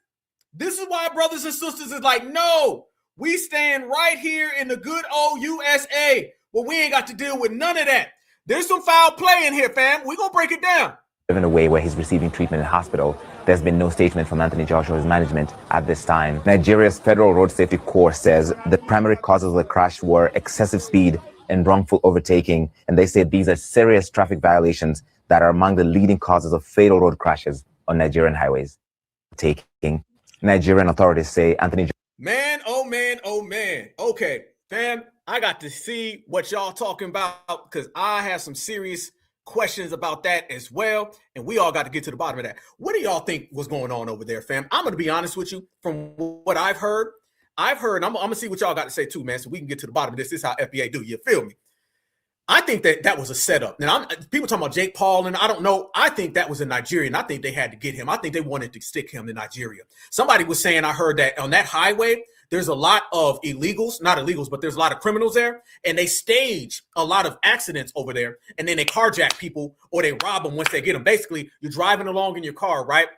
This is why brothers and sisters is like, no, we stand right here in the good old USA, but we ain't got to deal with none of that. There's some foul play in here, fam. We're going to break it down. Driven away where he's receiving treatment in hospital. There's been no statement from Anthony Joshua's management at this time. Nigeria's Federal Road Safety Corps says the primary causes of the crash were excessive speed and wrongful overtaking. And they say these are serious traffic violations that are among the leading causes of fatal road crashes on Nigerian highways. Nigerian authorities say Anthony. Man, oh man, oh man. Okay, fam, I got to see what y'all talking about because I have some serious questions about that as well. And we all got to get to the bottom of that. What do y'all think was going on over there, fam? I'm going to be honest with you. From what I've heard, and I'm going to see what y'all got to say too, man, so we can get to the bottom of this. This is how FBA do. You feel me? I think that was a setup. Now, people talking about Jake Paul, and I don't know. I think that was a Nigerian. I think they had to get him. I think they wanted to stick him to Nigeria. Somebody was saying, I heard that on that highway, there's a lot of illegals, not illegals, but there's a lot of criminals there, and they stage a lot of accidents over there, and then they carjack people or they rob them once they get them. Basically, you're driving along in your car, right?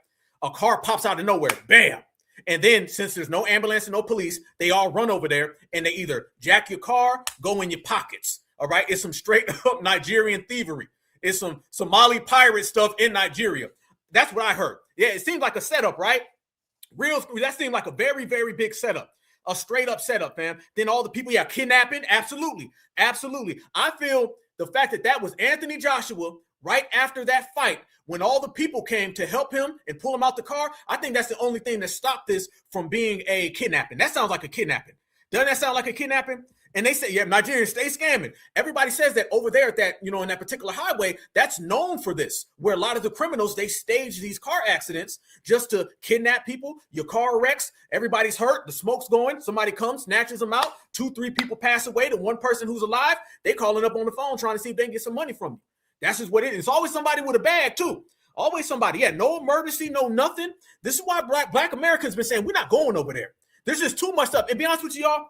A car pops out of nowhere, bam. And then since there's no ambulance and no police, they all run over there, and they either jack your car, go in your pockets. All right, it's some straight up Nigerian thievery. It's some Somali pirate stuff in Nigeria. That's what I heard. Yeah, it seemed like a setup, right? That seemed like a very, very big setup. A straight up setup, fam. Then all the people, kidnapping. Absolutely. Absolutely. I feel the fact that was Anthony Joshua right after that fight, when all the people came to help him and pull him out the car, I think that's the only thing that stopped this from being a kidnapping. That sounds like a kidnapping. Doesn't that sound like a kidnapping? And they say, Nigerians stay scamming. Everybody says that over there at that, in that particular highway, that's known for this, where a lot of the criminals, they stage these car accidents just to kidnap people. Your car wrecks, everybody's hurt, the smoke's going, somebody comes, snatches them out, 2-3 people pass away, the one person who's alive, they calling up on the phone trying to see if they can get some money from you. That's just what it is. It's always somebody with a bag too. Always somebody. Yeah, no emergency, no nothing. This is why black Americans been saying, we're not going over there. There's just too much stuff. And be honest with you, y'all,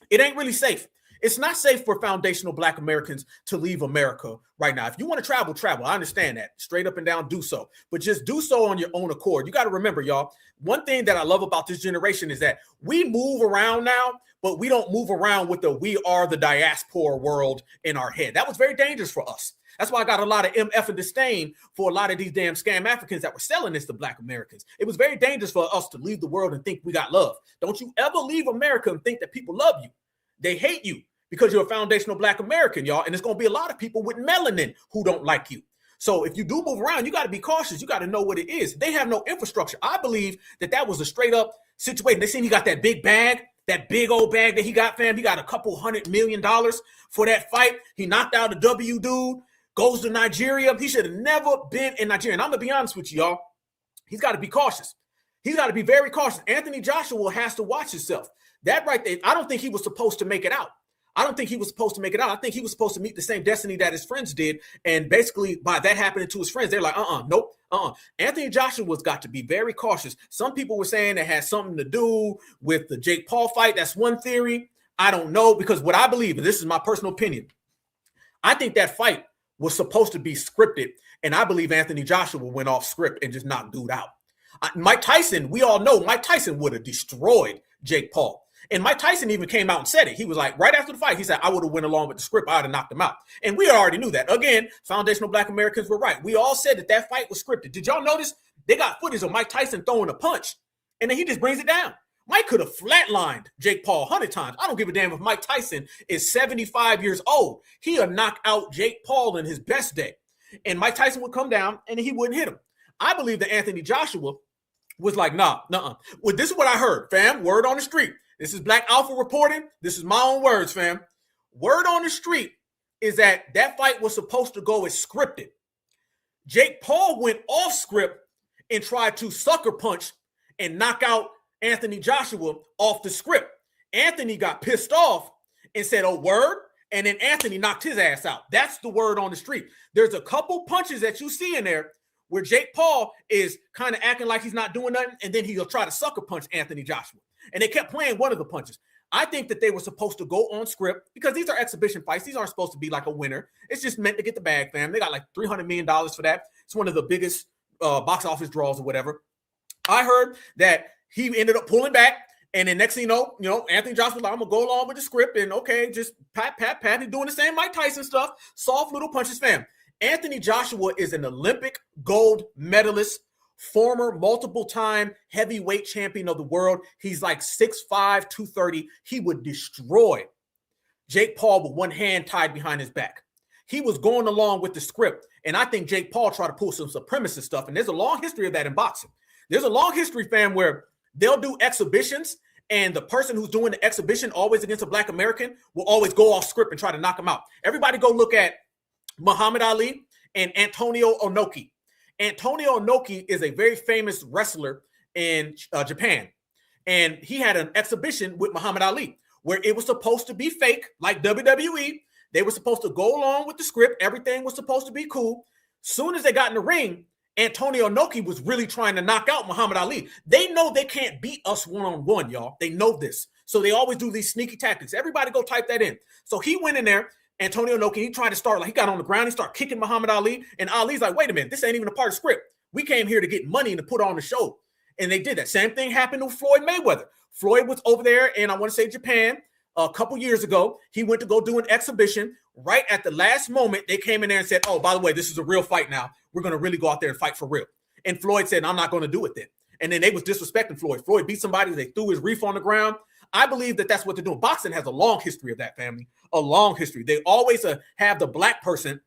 it ain't really safe. It's not safe for foundational black Americans to leave America right now. If you want to travel. I understand that. Straight up and down, do so. But just do so on your own accord. You got to remember, y'all, one thing that I love about this generation is that we move around now, but we don't move around with the we are the diaspora world in our head. That was very dangerous for us. That's why I got a lot of MF and disdain for a lot of these damn scam Africans that were selling this to black Americans. It was very dangerous for us to leave the world and think we got love. Don't you ever leave America and think that people love you. They hate you because you're a foundational black American, y'all. And there's going to be a lot of people with melanin who don't like you. So if you do move around, you got to be cautious. You got to know what it is. They have no infrastructure. I believe that was a straight up situation. They seen he got that big bag, that big old bag that he got, fam. He got a couple $100 million for that fight. He knocked out a W dude. Goes to Nigeria. He should have never been in Nigeria. And I'm going to be honest with you, y'all. He's got to be cautious. He's got to be very cautious. Anthony Joshua has to watch himself. That right there, I don't think he was supposed to make it out. I think he was supposed to meet the same destiny that his friends did. And basically, by that happening to his friends, they're like, nope. Anthony Joshua's got to be very cautious. Some people were saying it has something to do with the Jake Paul fight. That's one theory. I don't know, because what I believe, and this is my personal opinion, I think that fight was supposed to be scripted, and I believe Anthony Joshua went off script and just knocked dude out. Mike Tyson, we all know Mike Tyson would have destroyed Jake Paul. And Mike Tyson even came out and said it. He was like, right after the fight, he said, I would have went along with the script. I would have knocked him out. And we already knew that. Again, foundational black Americans were right. We all said that fight was scripted. Did y'all notice? They got footage of Mike Tyson throwing a punch, and then he just brings it down. Mike could have flatlined Jake Paul 100 times. I don't give a damn if Mike Tyson is 75 years old. He'll knock out Jake Paul in his best day. And Mike Tyson would come down and he wouldn't hit him. I believe that Anthony Joshua was like, nah. Well, this is what I heard, fam. Word on the street. This is Black Alpha reporting. This is my own words, fam. Word on the street is that fight was supposed to go as scripted. Jake Paul went off script and tried to sucker punch and knock out Anthony Joshua off the script. Anthony got pissed off and said, oh, word. And then Anthony knocked his ass out. That's the word on the street. There's a couple punches that you see in there where Jake Paul is kind of acting like he's not doing nothing, and then he'll try to sucker punch Anthony Joshua. And they kept playing one of the punches. I think that they were supposed to go on script because these are exhibition fights. These aren't supposed to be like a winner. It's just meant to get the bag, fam. They got like $300 million for that. It's one of the biggest box office draws or whatever. I heard that he ended up pulling back, and then next thing you know, Anthony Joshua was like, I'm going to go along with the script, and okay, just pat. He's doing the same Mike Tyson stuff, soft little punches, fam. Anthony Joshua is an Olympic gold medalist, former multiple-time heavyweight champion of the world. He's like 6'5", 230. He would destroy Jake Paul with one hand tied behind his back. He was going along with the script, and I think Jake Paul tried to pull some supremacist stuff, and there's a long history of that in boxing. There's a long history, fam, where they'll do exhibitions, and the person who's doing the exhibition always against a black American will always go off script and try to knock him out. Everybody go look at Muhammad Ali and Antonio Inoki. Antonio Inoki is a very famous wrestler in Japan, and he had an exhibition with Muhammad Ali where it was supposed to be fake, like WWE. They were supposed to go along with the script. Everything was supposed to be cool. Soon as they got in the ring, Antonio Inoki was really trying to knock out Muhammad Ali. They know they can't beat us one-on-one, y'all. They know this. So they always do these sneaky tactics. Everybody go type that in. So he went in there, Antonio Inoki, he tried to start, like he got on the ground, he started kicking Muhammad Ali, and Ali's like, wait a minute, this ain't even a part of the script. We came here to get money and to put on the show. And they did that. Same thing happened to Floyd Mayweather. Floyd was over there in, I want to say, Japan a couple years ago. He went to go do an exhibition. Right at the last moment, they came in there and said, oh, by the way, this is a real fight now. We're going to really go out there and fight for real. And Floyd said, I'm not going to do it then. And then they was disrespecting Floyd. Floyd beat somebody. They threw his reef on the ground. I believe that that's what they're doing. Boxing has a long history of that, family. A long history. They always have the black person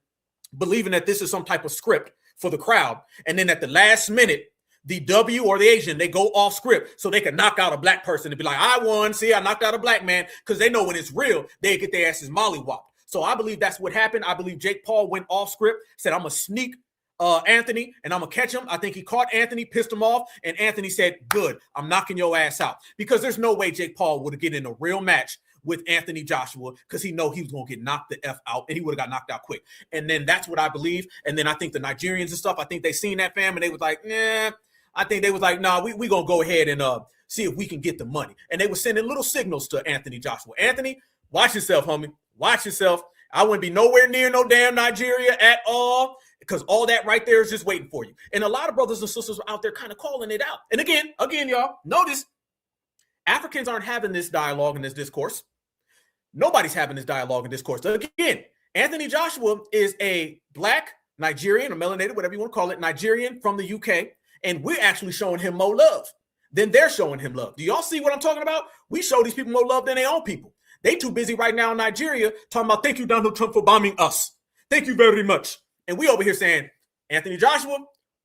believing that this is some type of script for the crowd. And then at the last minute, the W or the Asian, they go off script so they can knock out a black person and be like, I won. See, I knocked out a black man. Because they know when it's real, they get their asses mollywopped. So I believe that's what happened. I believe Jake Paul went off script, said, I'm going to sneak Anthony and I'm going to catch him. I think he caught Anthony, pissed him off. And Anthony said, good, I'm knocking your ass out. Because there's no way Jake Paul would have get in a real match with Anthony Joshua because he know he was going to get knocked the F out and he would have got knocked out quick. And then that's what I believe. And then I think the Nigerians and stuff, I think they seen that, fam, and they was like, nah. I think they was like, nah, we going to go ahead and see if we can get the money. And they were sending little signals to Anthony Joshua. Anthony, watch yourself, homie. Watch yourself. I wouldn't be nowhere near no damn Nigeria at all because all that right there is just waiting for you. And a lot of brothers and sisters are out there kind of calling it out. And again, y'all, notice Africans aren't having this dialogue and this discourse. Nobody's having this dialogue and discourse. Again, Anthony Joshua is a black Nigerian or melanated, whatever you want to call it, Nigerian from the UK. And we're actually showing him more love than they're showing him love. Do y'all see what I'm talking about? We show these people more love than their own people. They too busy right now in Nigeria talking about, thank you, Donald Trump, for bombing us. Thank you very much. And we over here saying, Anthony Joshua,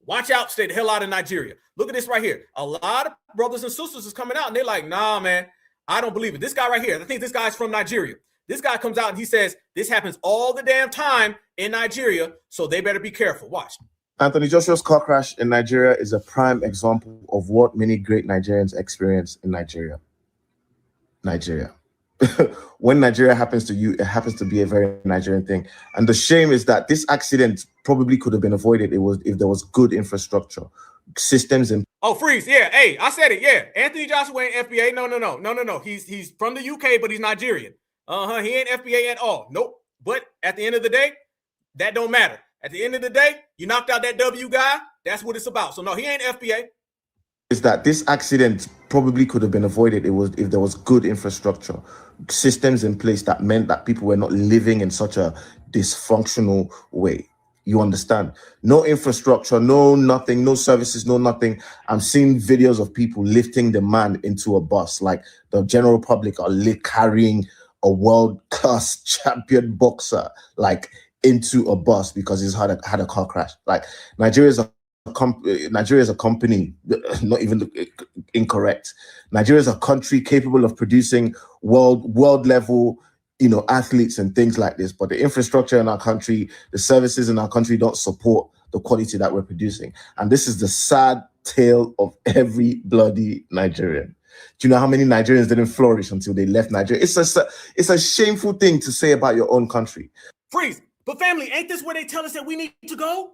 watch out, stay the hell out of Nigeria. Look at this right here. A lot of brothers and sisters is coming out and they're like, nah, man, I don't believe it. This guy right here, I think this guy's from Nigeria. This guy comes out and he says, this happens all the damn time in Nigeria, so they better be careful. Watch. Anthony Joshua's car crash in Nigeria is a prime example of what many great Nigerians experience in Nigeria. When Nigeria happens to you, it happens to be a very Nigerian thing. And the shame is that this accident probably could have been avoided if there was good infrastructure, systems in. Oh, freeze. Yeah. Hey, I said it. Yeah. Anthony Joshua ain't FBA. No. He's from the UK, but he's Nigerian. He ain't FBA at all. Nope. But at the end of the day, that don't matter. At the end of the day, you knocked out that W guy. That's what it's about. So no, he ain't FBA. Is that this accident probably could have been avoided if there was good infrastructure, systems in place that meant that people were not living in such a dysfunctional way. You understand? No infrastructure, no nothing, no services, no nothing. I'm seeing videos of people lifting the man into a bus, like the general public are carrying a world-class champion boxer, like into a bus because he's had a car crash. Like Nigeria is a company, not even incorrect. Nigeria is a country capable of producing world level, athletes and things like this. But the infrastructure in our country, the services in our country don't support the quality that we're producing. And this is the sad tale of every bloody Nigerian. Do you know how many Nigerians didn't flourish until they left Nigeria? It's a shameful thing to say about your own country. Freeze. But family, ain't this where they tell us that we need to go?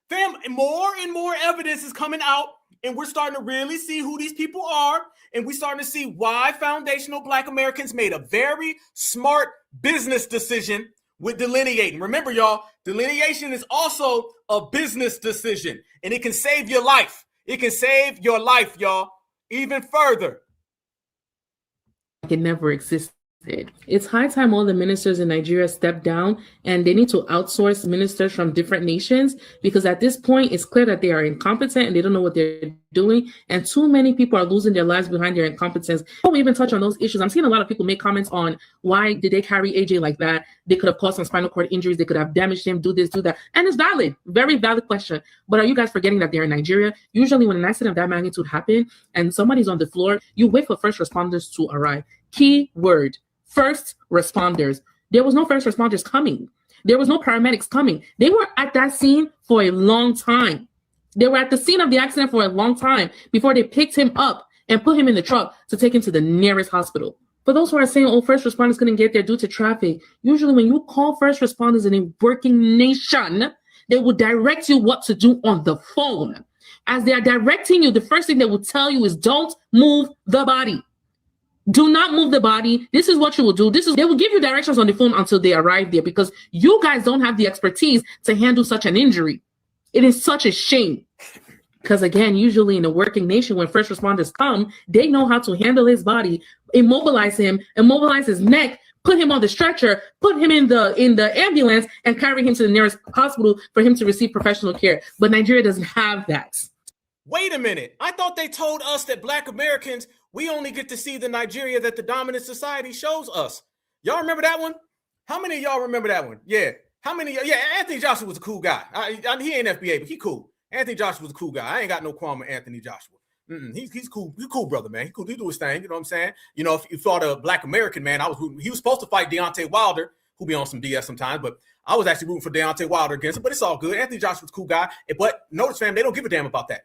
Fam, more and more evidence is coming out, and we're starting to really see who these people are, and we're starting to see why foundational Black Americans made a very smart business decision with delineating. Remember, y'all, delineation is also a business decision, and it can save your life. It can save your life, y'all, even further. It never existed. It's high time all the ministers in Nigeria step down, and they need to outsource ministers from different nations, because at this point it's clear that they are incompetent and they don't know what they're doing, and too many people are losing their lives behind their incompetence. Before we even touch on those issues, I'm seeing a lot of people make comments on why did they carry AJ like that? They could have caused some spinal cord injuries, they could have damaged him, do this, do that, and it's valid, very valid question. But are you guys forgetting that they're in Nigeria? Usually when an accident of that magnitude happens and somebody's on the floor, you wait for first responders to arrive. Key word: first responders. There was no first responders coming. There was no paramedics coming. They were at that scene for a long time. They were at the scene of the accident for a long time before they picked him up and put him in the truck to take him to the nearest hospital. For those who are saying, oh, first responders couldn't get there due to traffic, usually when you call first responders in a working nation, they will direct you what to do on the phone. As they are directing you, the first thing they will tell you is don't move the body. Do not move the body. This is what you will do. They will give you directions on the phone until they arrive there, because you guys don't have the expertise to handle such an injury. It is such a shame. Because again, usually in a working nation, when first responders come, they know how to handle his body, immobilize him, immobilize his neck, put him on the stretcher, put him in the ambulance, and carry him to the nearest hospital for him to receive professional care. But Nigeria doesn't have that. Wait a minute. I thought they told us that Black Americans, we only get to see the Nigeria that the dominant society shows us. Y'all remember that one? How many of y'all remember that one? Yeah. How many? Yeah, Anthony Joshua was a cool guy. He ain't FBA, but he cool. Anthony Joshua was a cool guy. I ain't got no qualm with Anthony Joshua. He's cool. He's cool, brother, man. He cool. He do his thing. You know what I'm saying? You know, if you thought a Black American man, he was supposed to fight Deontay Wilder, who be on some DS sometimes, but I was actually rooting for Deontay Wilder against him. But it's all good. Anthony Joshua's a cool guy. But notice, fam, they don't give a damn about that.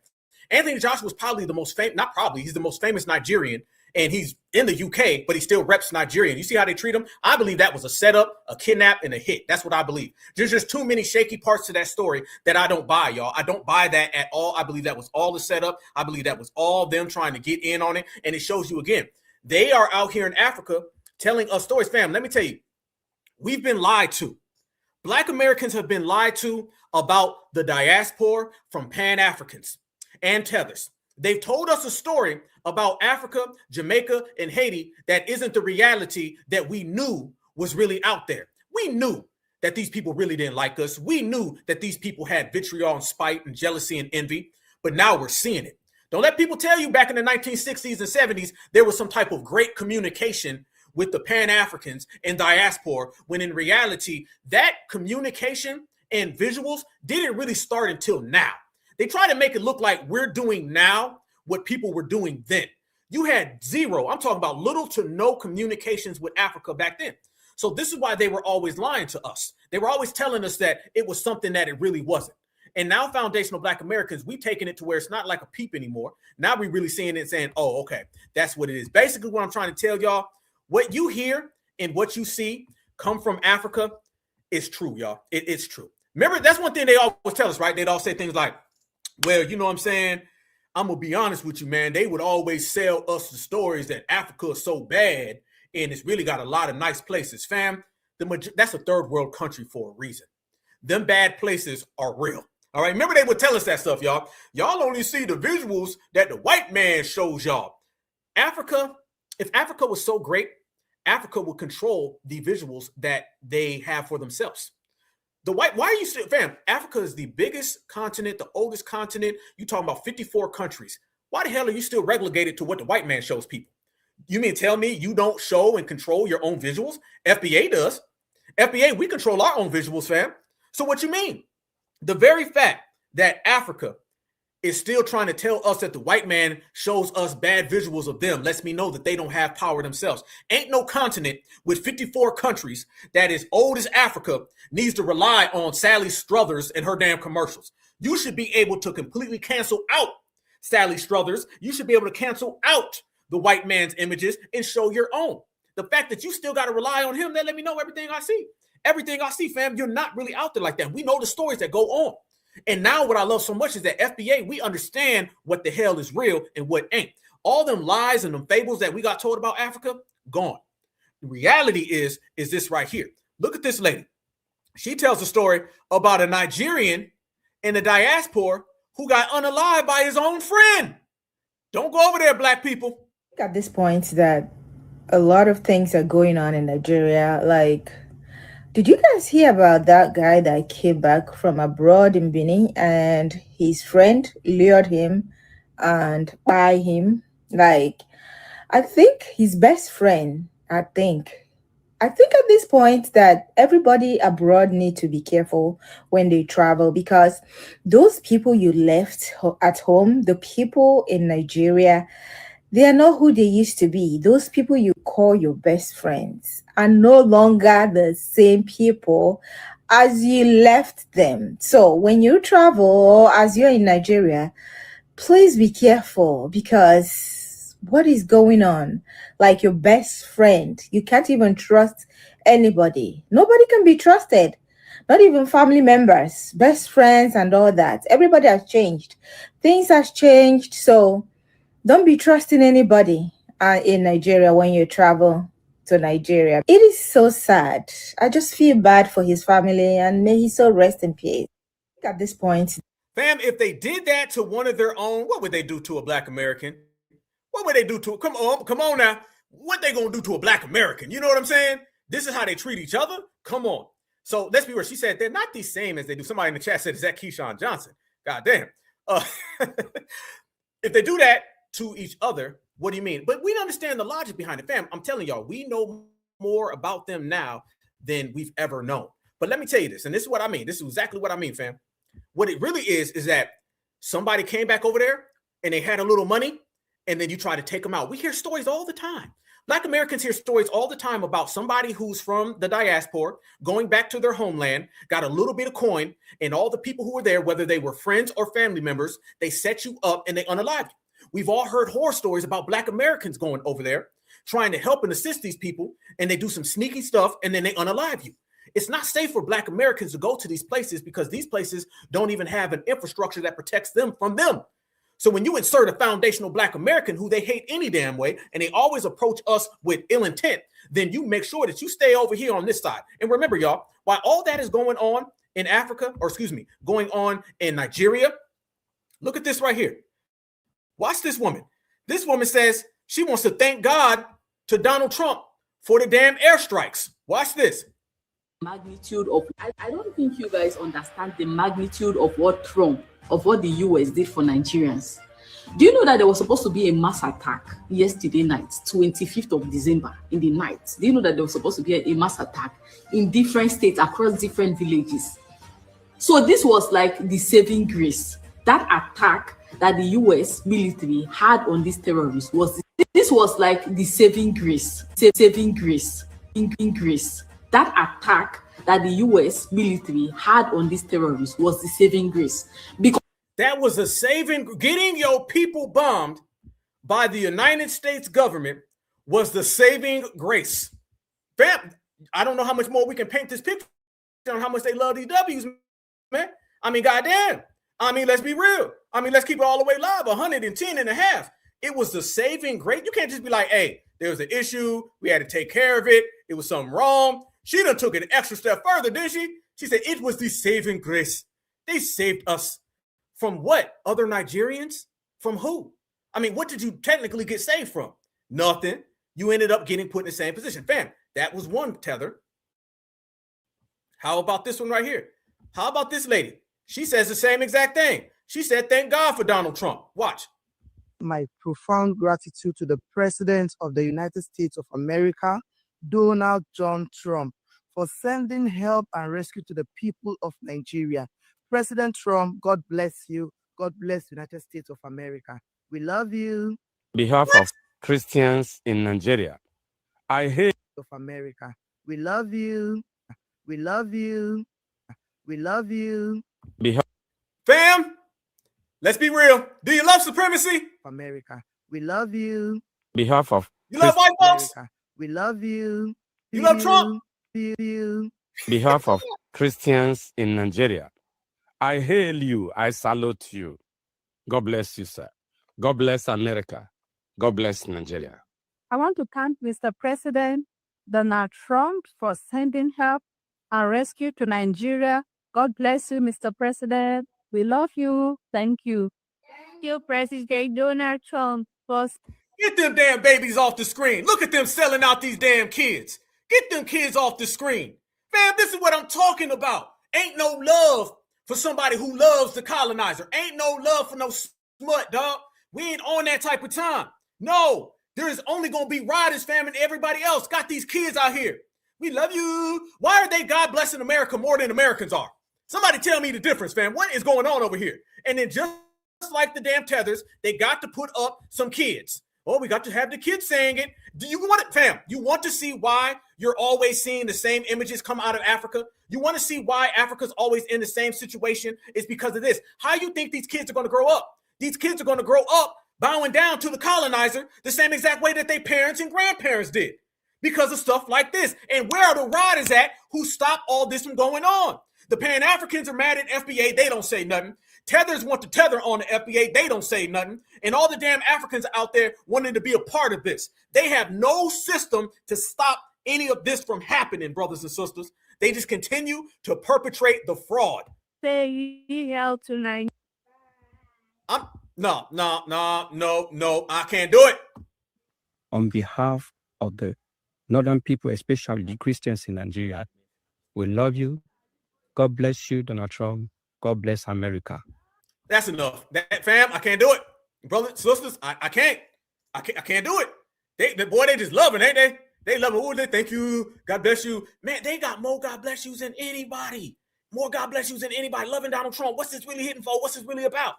Anthony Joshua was probably the most famous, not probably, he's the most famous Nigerian, and he's in the UK, but he still reps Nigerian. You see how they treat him? I believe that was a setup, a kidnap, and a hit. That's what I believe. There's just too many shaky parts to that story that I don't buy, y'all. I don't buy that at all. I believe that was all a setup. I believe that was all them trying to get in on it. And it shows you again, they are out here in Africa telling us stories. Fam, let me tell you, we've been lied to. Black Americans have been lied to about the diaspora from Pan-Africans and tethers. They've told us a story about Africa, Jamaica, and Haiti that isn't the reality that we knew was really out there. We knew that these people really didn't like us. We knew that these people had vitriol and spite and jealousy and envy, but now we're seeing it. Don't let people tell you back in the 1960s and 70s, there was some type of great communication with the Pan-Africans and diaspora, when in reality, that communication and visuals didn't really start until now. They try to make it look like we're doing now what people were doing then. You had zero, I'm talking about little to no communications with Africa back then. So this is why they were always lying to us. They were always telling us that it was something that it really wasn't. And now foundational Black Americans, we've taken it to where it's not like a peep anymore. Now we're really seeing it and saying, oh, okay, that's what it is. Basically what I'm trying to tell y'all, what you hear and what you see come from Africa is true, y'all. It's true. Remember, that's one thing they always tell us, right? They'd all say things like, well, you know what I'm saying? I'm going to be honest with you, man. They would always sell us the stories that Africa is so bad and it's really got a lot of nice places. Fam, that's a third world country for a reason. Them bad places are real. All right. Remember, they would tell us that stuff, y'all. Y'all only see the visuals that the white man shows y'all. Africa, if Africa was so great, Africa would control the visuals that they have for themselves. Why are you still, fam? Africa is the biggest continent, the oldest continent. You talking about 54 countries. Why the hell are you still relegated to what the white man shows people? You mean tell me you don't show and control your own visuals? FBA does. FBA, we control our own visuals, fam. So what you mean? The very fact that Africa is still trying to tell us that the white man shows us bad visuals of them lets me know that they don't have power themselves. Ain't no continent with 54 countries that is old as Africa needs to rely on Sally Struthers and her damn commercials. You should be able to completely cancel out Sally Struthers. You should be able to cancel out the white man's images and show your own. The fact that you still got to rely on him, that let me know everything I see. Everything I see, fam, you're not really out there like that. We know the stories that go on. And now what I love so much is that FBA, we understand what the hell is real and what ain't. All them lies and them fables that we got told about Africa, gone. The reality is this right here. Look at this lady. She tells a story about a Nigerian in the diaspora who got unalived by his own friend. Don't go over there, Black people. At this point that a lot of things are going on in Nigeria, like, did you guys hear about that guy that came back from abroad in Benin and his friend lured him and by him? Like, I think his best friend, I think at this point that everybody abroad need to be careful when they travel, because those people you left at home, the people in Nigeria, they are not who they used to be. Those people you call your best friends are no longer the same people as you left them. So when you travel or as you're in Nigeria, please be careful, because what is going on? Like your best friend, you can't even trust anybody. Nobody can be trusted, not even family members, best friends and all that. Everybody has changed. Things has changed. So don't be trusting anybody in Nigeria when you travel to Nigeria. It is so sad. I just feel bad for his family, and may he so rest in peace. At this point, fam, if they did that to one of their own, what would they do to a Black American? What would they do to, come on now. What they gonna do to a Black American? You know what I'm saying? This is how they treat each other? Come on. So let's be real. She said they're not the same as they do. Somebody in the chat said, is that Keyshawn Johnson? God damn. If they do that to each other, what do you mean? But we understand the logic behind it, fam. I'm telling y'all, we know more about them now than we've ever known. But let me tell you this, and this is what I mean. This is exactly what I mean, fam. What it really is that somebody came back over there and they had a little money, and then you try to take them out. We hear stories all the time. Black Americans hear stories all the time about somebody who's from the diaspora going back to their homeland, got a little bit of coin, and all the people who were there, whether they were friends or family members, they set you up and they unalive you. We've all heard horror stories about Black Americans going over there, trying to help and assist these people, and they do some sneaky stuff, and then they unalive you. It's not safe for Black Americans to go to these places because these places don't even have an infrastructure that protects them from them. So when you insert a foundational Black American who they hate any damn way, and they always approach us with ill intent, then you make sure that you stay over here on this side. And remember, y'all, while all that is going on in Africa, or excuse me, going on in Nigeria, look at this right here. Watch this woman. This woman says she wants to thank God to Donald Trump for the damn airstrikes. Watch this. Magnitude of, I don't think you guys understand the magnitude of what the US did for Nigerians. Do you know that there was supposed to be a mass attack yesterday night, 25th of December in the night? Do you know that there was supposed to be a mass attack in different states across different villages? So this was like the saving grace. That attack that the US military had on these terrorists this was like the saving grace. That attack that the US military had on these terrorists was the saving grace. Because that was a saving, getting your people bombed by the United States government was the saving grace. Fam, I don't know how much more we can paint this picture on how much they love these W's, man. I mean, goddamn. I mean, let's be real. I mean, let's keep it all the way live, 110 and a half. It was the saving grace. You can't just be like, hey, there was an issue. We had to take care of it. It was something wrong. She done took it an extra step further, didn't she? She said it was the saving grace. They saved us from what? Other Nigerians? From who? I mean, what did you technically get saved from? Nothing. You ended up getting put in the same position. Fam, that was one tether. How about this one right here? How about this lady? She says the same exact thing. She said, thank God for Donald Trump. Watch. My profound gratitude to the President of the United States of America, Donald John Trump, for sending help and rescue to the people of Nigeria. President Trump, God bless you. God bless the United States of America. We love you. On behalf of Christians in Nigeria, I hate of America. We love you. We love you. We love you. Fam, let's be real. Do you love supremacy? America. We love you. behalf of You love white folks? We love you. You love Trump? You. behalf of Christians in Nigeria, I hail you. I salute you. God bless you, sir. God bless America. God bless Nigeria. I want to thank Mr. President Donald Trump for sending help and rescue to Nigeria. God bless you, Mr. President. We love you. Thank you. Thank you, President Donald Trump. Get them damn babies off the screen. Look at them selling out these damn kids. Get them kids off the screen. Fam, this is what I'm talking about. Ain't no love for somebody who loves the colonizer. Ain't no love for no smut, dog. We ain't on that type of time. No, there is only going to be riders, fam, and everybody else got these kids out here. We love you. Why are they God blessing America more than Americans are? Somebody tell me the difference, fam. What is going on over here? And then just like the damn tethers, they got to put up some kids. Oh, we got to have the kids saying it. Do you want it, fam? You want to see why you're always seeing the same images come out of Africa? You want to see why Africa's always in the same situation? It's because of this. How you think these kids are going to grow up? These kids are going to grow up bowing down to the colonizer the same exact way that their parents and grandparents did because of stuff like this. And where are the riders at who stop all this from going on? The Pan-Africans are mad at FBA. They don't say nothing. Tethers want to tether on the FBA. They don't say nothing. And all the damn Africans out there wanting to be a part of this. They have no system to stop any of this from happening, brothers and sisters. They just continue to perpetrate the fraud. Say out tonight. No, I can't do it. On behalf of the northern people, especially the Christians in Nigeria, we love you. God bless you, Donald Trump. God bless America. That's enough. That fam, I can't do it. Brothers, sisters, I can't. I can't do it. They just loving, ain't they? They love it. Oh, they thank you. God bless you. Man, they got more God bless yous than anybody. More God bless yous than anybody. Loving Donald Trump. What's this really hitting for? What's this really about?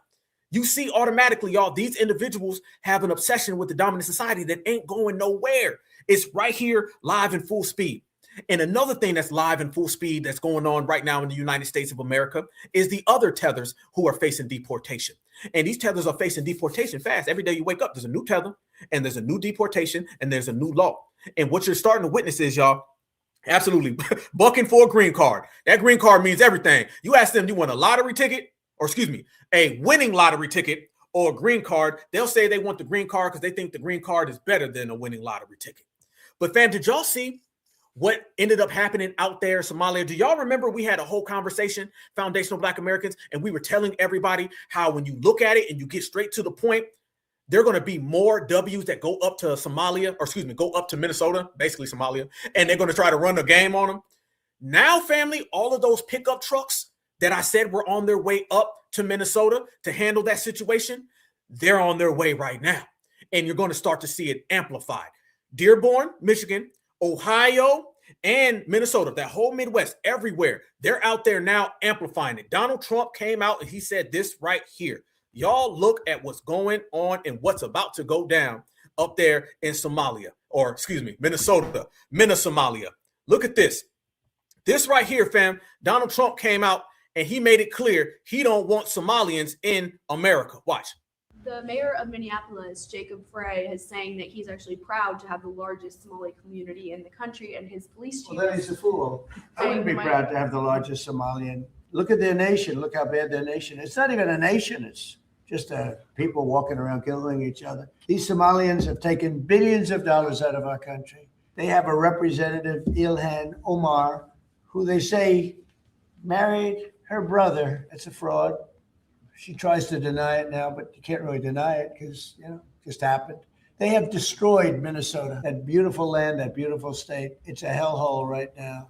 You see automatically, y'all, these individuals have an obsession with the dominant society that ain't going nowhere. It's right here, live in full speed. And another thing that's live in full speed that's going on right now in the United States of America is the other tethers who are facing deportation. And these tethers are facing deportation fast. Every day you wake up, there's a new tether, and there's a new deportation, and there's a new law. And what you're starting to witness is, y'all, absolutely bucking for a green card. That green card means everything. You ask them, you want a lottery ticket, or excuse me, a winning lottery ticket or a green card. They'll say they want the green card because they think the green card is better than a winning lottery ticket. But fam, did y'all see what ended up happening out there in Somalia? Do y'all remember we had a whole conversation, Foundational Black Americans, and we were telling everybody how when you look at it and you get straight to the point, there are going to be more W's that go up to Somalia, or excuse me, go up to Minnesota, basically Somalia, and they're going to try to run a game on them. Now, family, all of those pickup trucks that I said were on their way up to Minnesota to handle that situation, they're on their way right now. And you're going to start to see it amplified. Dearborn, Michigan, Ohio, and Minnesota, that whole Midwest, everywhere, they're out there now amplifying it. Donald Trump came out and he said this right here. Y'all look at what's going on and what's about to go down up there in Somalia, or excuse me, Minnesota, Somalia. Look at this. This right here, fam. Donald Trump came out and he made it clear he don't want Somalians in America. Watch. The mayor of Minneapolis, Jacob Frey, is saying that he's actually proud to have the largest Somali community in the country, and his police chief. Well, then he's a fool. I wouldn't be proud to have the largest Somalian. Look at their nation. Look how bad their nation is. It's not even a nation. It's just people walking around killing each other. These Somalians have taken billions of dollars out of our country. They have a representative, Ilhan Omar, who they say married her brother. It's a fraud. She tries to deny it now, but you can't really deny it because, it just happened. They have destroyed Minnesota, that beautiful land, that beautiful state. It's a hellhole right now.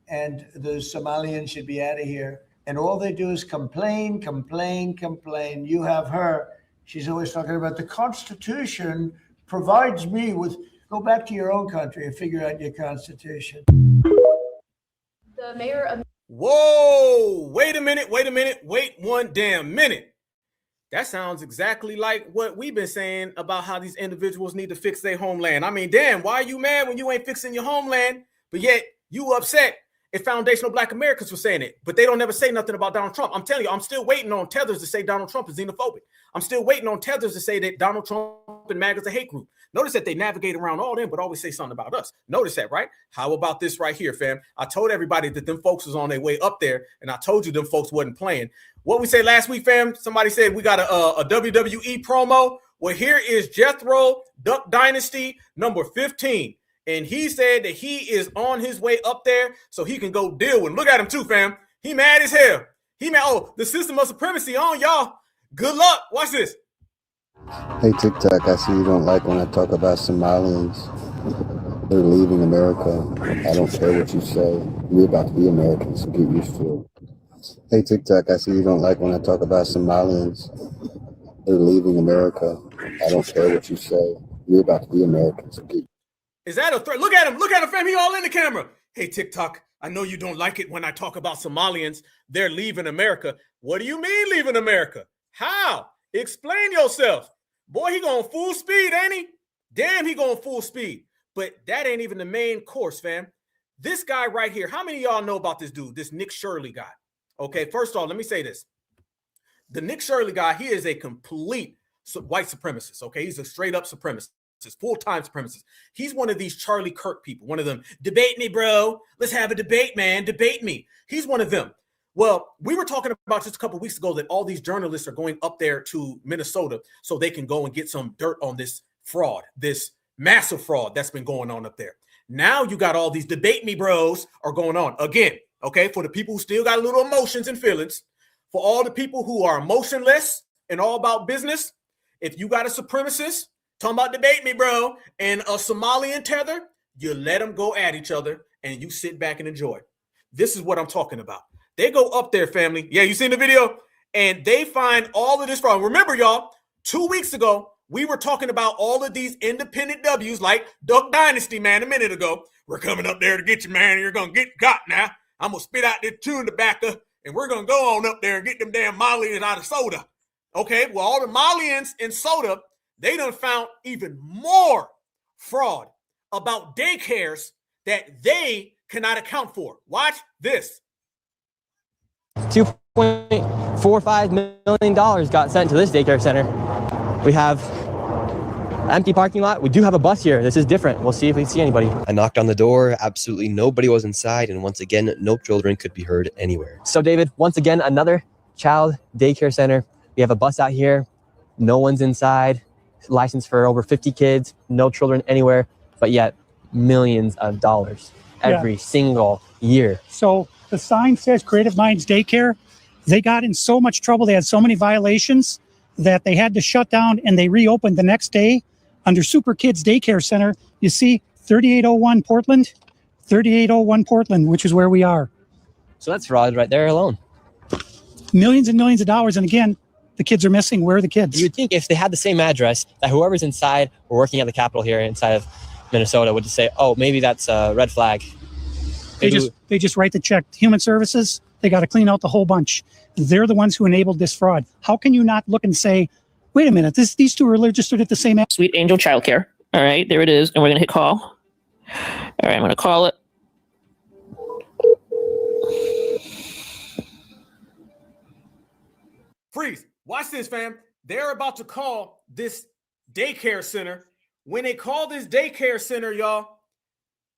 And the Somalians should be out of here. And all they do is complain, complain, complain. You have her. She's always talking about the Constitution provides me with, go back to your own country and figure out your Constitution. The mayor of Whoa, wait a minute, wait one damn minute. That sounds exactly like what we've been saying about how these individuals need to fix their homeland. I mean, damn, why are you mad when you ain't fixing your homeland, but yet you upset if Foundational Black Americans were saying it, but they don't ever say nothing about Donald Trump. I'm telling you, I'm still waiting on tethers to say Donald Trump is xenophobic. I'm still waiting on tethers to say that Donald Trump and MAGA is a hate group. Notice that they navigate around all them, but always say something about us. Notice that, right? How about this right here, fam? I told everybody that them folks was on their way up there, and I told you them folks wasn't playing. What we say last week, fam? Somebody said we got a WWE promo. Well, here is Jethro Duck Dynasty number 15. And he said that he is on his way up there so he can go deal with him. Look at him too, fam. He mad as hell. He mad. Oh, the system of supremacy on y'all. Good luck. Watch this. Hey, TikTok, I see you don't like when I talk about Somalians. They're leaving America. I don't care what you say. You're about to be American, so get used to it. Hey, TikTok, I see you don't like when I talk about Somalians. They're leaving America. I don't care what you say. You're about to be American, so get Is that a threat? Look at him, fam. He all in the camera. Hey, TikTok, I know you don't like it when I talk about Somalians. They're leaving America. What do you mean leaving America? How? Explain yourself. Boy, he going full speed, ain't he? Damn, he going full speed. But that ain't even the main course, fam. This guy right here, how many of y'all know about this dude, this Nick Shirley guy? Okay, first of all, let me say this. The Nick Shirley guy, he is a complete white supremacist, okay? He's a straight up supremacist. Full-time supremacist. He's one of these Charlie Kirk people, one of them. Debate me, bro. Let's have a debate, man. Debate me. He's one of them. Well, we were talking about just a couple of weeks ago that all these journalists are going up there to Minnesota so they can go and get some dirt on this fraud, this massive fraud that's been going on up there. Now you got all these debate me bros are going on again. Okay, for the people who still got a little emotions and feelings, for all the people who are emotionless and all about business, if you got a supremacist talking about debate me, bro, and a Somalian tether, you let them go at each other and you sit back and enjoy. This is what I'm talking about. They go up there, family. Yeah, you seen the video? and they find all of this fraud. Remember, y'all, 2 weeks ago, we were talking about all of these independent W's like Duck Dynasty, man, a minute ago. We're coming up there to get you, man. You're going to get got now. I'm going to spit out this chewing tobacco, and we're going to go on up there and get them damn Malians out of soda. Okay, well, all the Malians in soda, they done found even more fraud about daycares that they cannot account for. Watch this. $2.45 million got sent to this daycare center. We have an empty parking lot. We do have a bus here. This is different. We'll see if we see anybody. I knocked on the door. Absolutely nobody was inside. And once again, no children could be heard anywhere. So David, once again, another child daycare center. We have a bus out here. No one's inside. Licensed for over 50 kids. No children anywhere. But yet millions of dollars every single year. So the sign says Creative Minds Daycare. They got in so much trouble. They had so many violations that they had to shut down, and they reopened the next day under Super Kids Daycare Center. You see 3801 Portland, 3801 Portland, which is where we are. So that's fraud right there alone. Millions and millions of dollars. And again, the kids are missing. Where are the kids? You'd think if they had the same address, that whoever's inside or working at the Capitol here inside of Minnesota would just say, oh, maybe that's a red flag. They just write the check. Human Services, they got to clean out the whole bunch. They're the ones who enabled this fraud. How can you not look and say, wait a minute, these two are registered at the same address? Sweet Angel Childcare. All right, there it is. And we're going to hit call. All right, I'm going to call it. Freeze. Watch this, fam. They're about to call this daycare center. When they call this daycare center, y'all,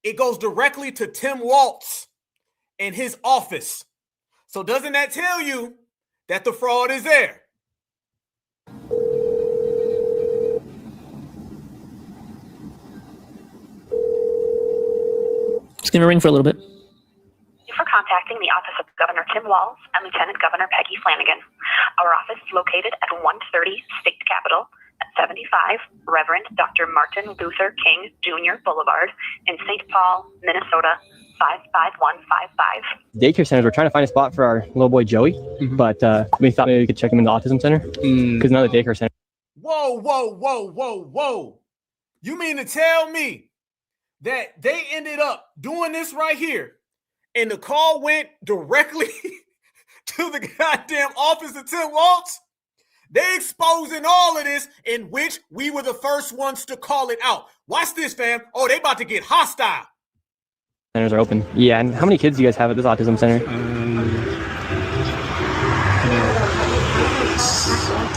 it goes directly to Tim Walz and his office. So doesn't that tell you that the fraud is there? It's going to ring for a little bit. Thank you for contacting the office of Governor Tim Walz and Lieutenant Governor Peggy Flanagan. Our office is located at 130 State Capitol at 75 Reverend Dr. Martin Luther King Jr. Boulevard in St. Paul, Minnesota, 55155. Daycare centers, we're trying to find a spot for our little boy Joey, but we thought maybe we could check him in the autism center because none of the daycare centers. Whoa. You mean to tell me that they ended up doing this right here and the call went directly to the goddamn office of Tim Walz? They exposing all of this, in which we were the first ones to call it out. Watch this, fam. Oh, they about to get hostile. Centers are open. Yeah, and how many kids do you guys have at this autism center?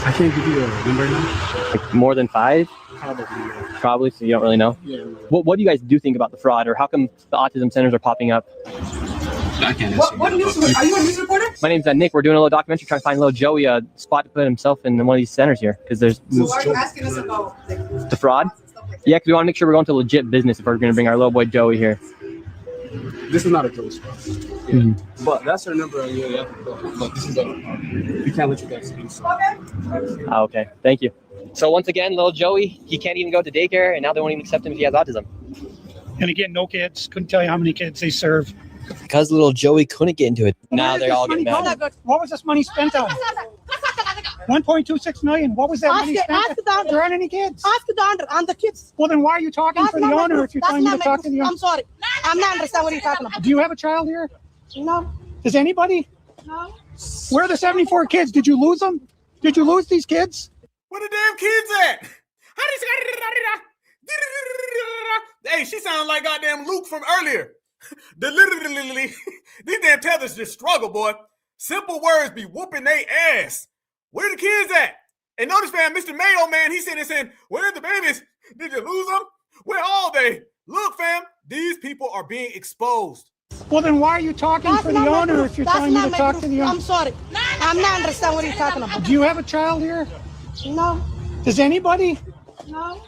I can't give you a number now. Like more than 5? Probably, so you don't really know? Yeah. What do you guys do think about the fraud, or how come the autism centers are popping up? I can't What news? Are you a news reporter? My name's Nick. We're doing a little documentary trying to find little Joey a spot to put himself in one of these centers here, because there's So why are you asking us about the fraud. Yeah, because we want to make sure we're going to legit business if we're going to bring our little boy Joey here. This is not a Joey spot. Yeah. But that's our number. Yeah, you have to call. But this is we can't let you guys in. So. Okay, thank you. So once again, little Joey, he can't even go to daycare, and now they won't even accept him if he has autism. And again, no kids. Couldn't tell you how many kids they serve. Because little Joey couldn't get into it. Now they're all getting mad. What was this money spent on? 1.26 million. What was that money spent on? There aren't any kids. Ask the owner and the kids. Well, then why are you talking for the owner if you're telling me to talk to the owner? I'm sorry. I'm not understanding what you're talking about. Do you have a child here? No. Does anybody? No. Where are the 74 kids? Did you lose them? Did you lose these kids? Where the damn kids at? Hey, she sounds like goddamn Luke from earlier. These damn tethers just struggle, boy. Simple words be whooping they ass. Where the kids at? And notice, fam, Mr. Mayo, man, he's sitting there saying, where are the babies? Did you lose them? Where are they? Look, fam, these people are being exposed. Well, then why are you talking for the owner if you're telling me to talk to the owner? I'm sorry. I'm not understanding what you're talking about. Do you have a child here? No. Does anybody? No.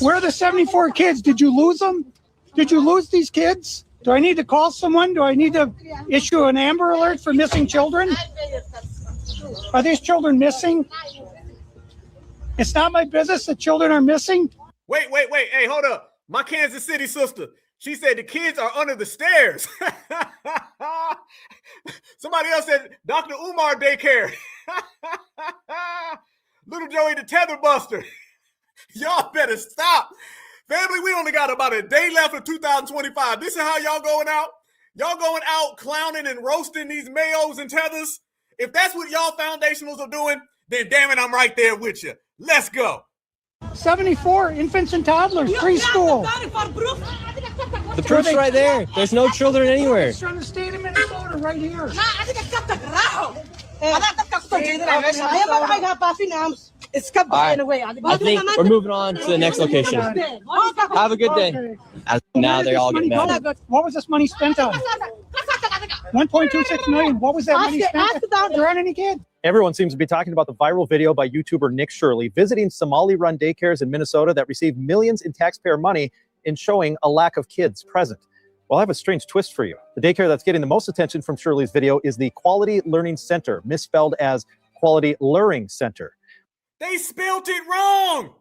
Where are the 74 kids? Did you lose them? Did you lose these kids? Do I need to call someone? Do I need to issue an Amber Alert for missing children? Are these children missing? It's not my business that children are missing. Wait. Hey, hold up. My Kansas City sister, she said the kids are under the stairs. Somebody else said Dr. Umar daycare. Little Joey the tether buster. Y'all better stop. Family, we only got about a day left of 2025. This is how y'all going out? Y'all going out clowning and roasting these mayos and tethers? If that's what y'all foundationals are doing, then damn it, I'm right there with you. Let's go. 74 infants and toddlers, preschool. The proof's right there. There's no children anywhere. It's from the state of Minnesota right here. I think we're moving on to the next location. Have a good day. Now they're all getting mad. What was this money spent on? 1.26 million. What was that money spent on? There aren't any kids. Everyone seems to be talking about the viral video by YouTuber Nick Shirley visiting Somali-run daycares in Minnesota that received millions in taxpayer money and showing a lack of kids present. Well, I have a strange twist for you. The daycare that's getting the most attention from Shirley's video is the Quality Learning Center, misspelled as Quality Luring Center. They spelled it wrong.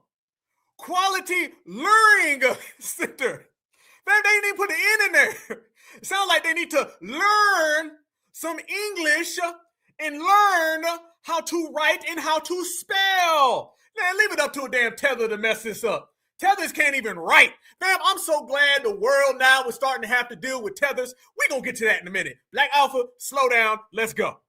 Quality Luring Center. Man, they didn't even put the N in there. It sounds like they need to learn some English and learn how to write and how to spell. Man, leave it up to a damn tether to mess this up. Tethers can't even write. Fam, I'm so glad the world now is starting to have to deal with tethers. We're going to get to that in a minute. Black Alpha, slow down. Let's go.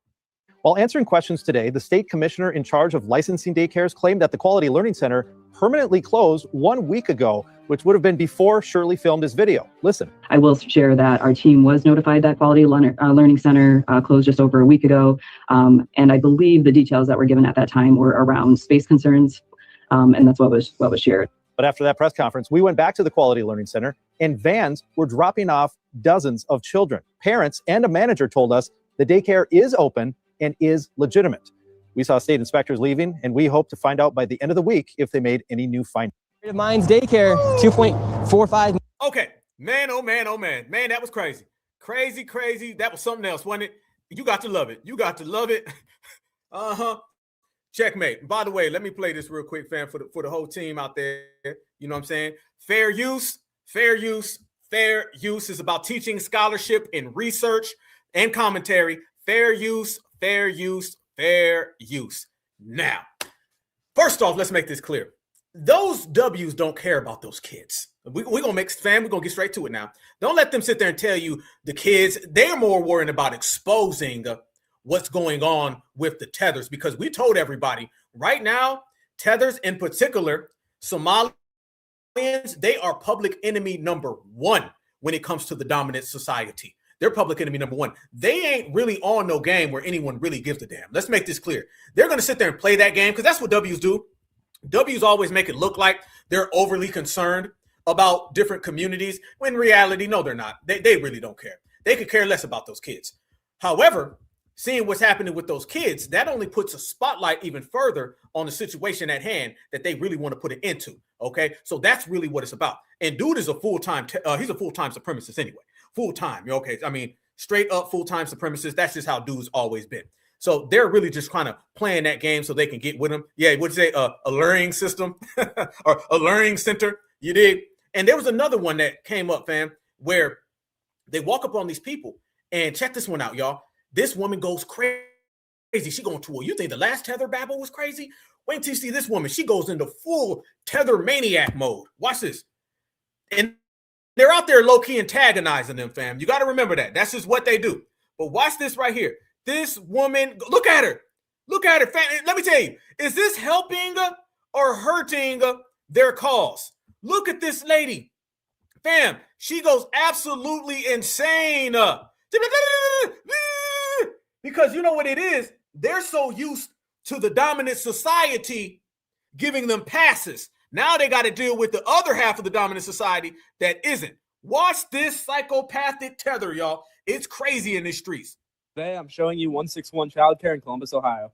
While answering questions today, the state commissioner in charge of licensing daycares claimed that the Quality Learning Center permanently closed 1 week ago, which would have been before Shirley filmed his video. Listen. I will share that our team was notified that Quality Learning Center closed just over a week ago. And I believe the details that were given at that time were around space concerns. And that's what was shared. But after that press conference, we went back to the Quality Learning Center and vans were dropping off dozens of children. Parents and a manager told us the daycare is open and is legitimate. We saw state inspectors leaving, and we hope to find out by the end of the week if they made any new findings. Creative Minds Daycare, 2.45. Okay, man, oh man, oh man. Man, that was crazy. Crazy. That was something else, wasn't it? You got to love it. You got to love it. Uh-huh. Checkmate. By the way, let me play this real quick, fam, for the whole team out there. You know what I'm saying? Fair use is about teaching scholarship and research and commentary. Fair use. Now, first off, let's make this clear. Those W's don't care about those kids. We're going to make fam, we're going to get straight to it now. Don't let them sit there and tell you the kids, they're more worried about exposing what's going on with the tethers, because we told everybody right now, tethers in particular, Somalians, they are public enemy number one when it comes to the dominant society. They're public enemy number one. They ain't really on no game where anyone really gives a damn. Let's make this clear. They're going to sit there and play that game because that's what W's do. W's always make it look like they're overly concerned about different communities, when in reality, no, they're not. They really don't care. They could care less about those kids. However, seeing what's happening with those kids, that only puts a spotlight even further on the situation at hand that they really want to put it into. Okay, so that's really what it's about. And dude is a full-time, he's a full-time supremacist anyway. Full-time, okay? I mean, straight up full-time supremacist. That's just how dude's always been. So they're really just kind of playing that game so they can get with him. Yeah, what'd you say? A learning system or a learning center. You did. And there was another one that came up, fam, where they walk up on these people and check this one out, y'all. This woman goes crazy. She going to you think the last tether babble was crazy? Wait until you see this woman. She goes into full tether maniac mode. Watch this. And they're out there low-key antagonizing them, fam. You got to remember that. That's just what they do. But watch this right here. This woman, look at her. Look at her, fam. Let me tell you, is this helping or hurting their cause? Look at this lady. Fam, she goes absolutely insane. Because you know what it is? They're so used to the dominant society giving them passes. Now they got to deal with the other half of the dominant society that isn't. Watch this psychopathic tether, y'all. It's crazy in the streets. Today, I'm showing you 161 childcare in Columbus, Ohio.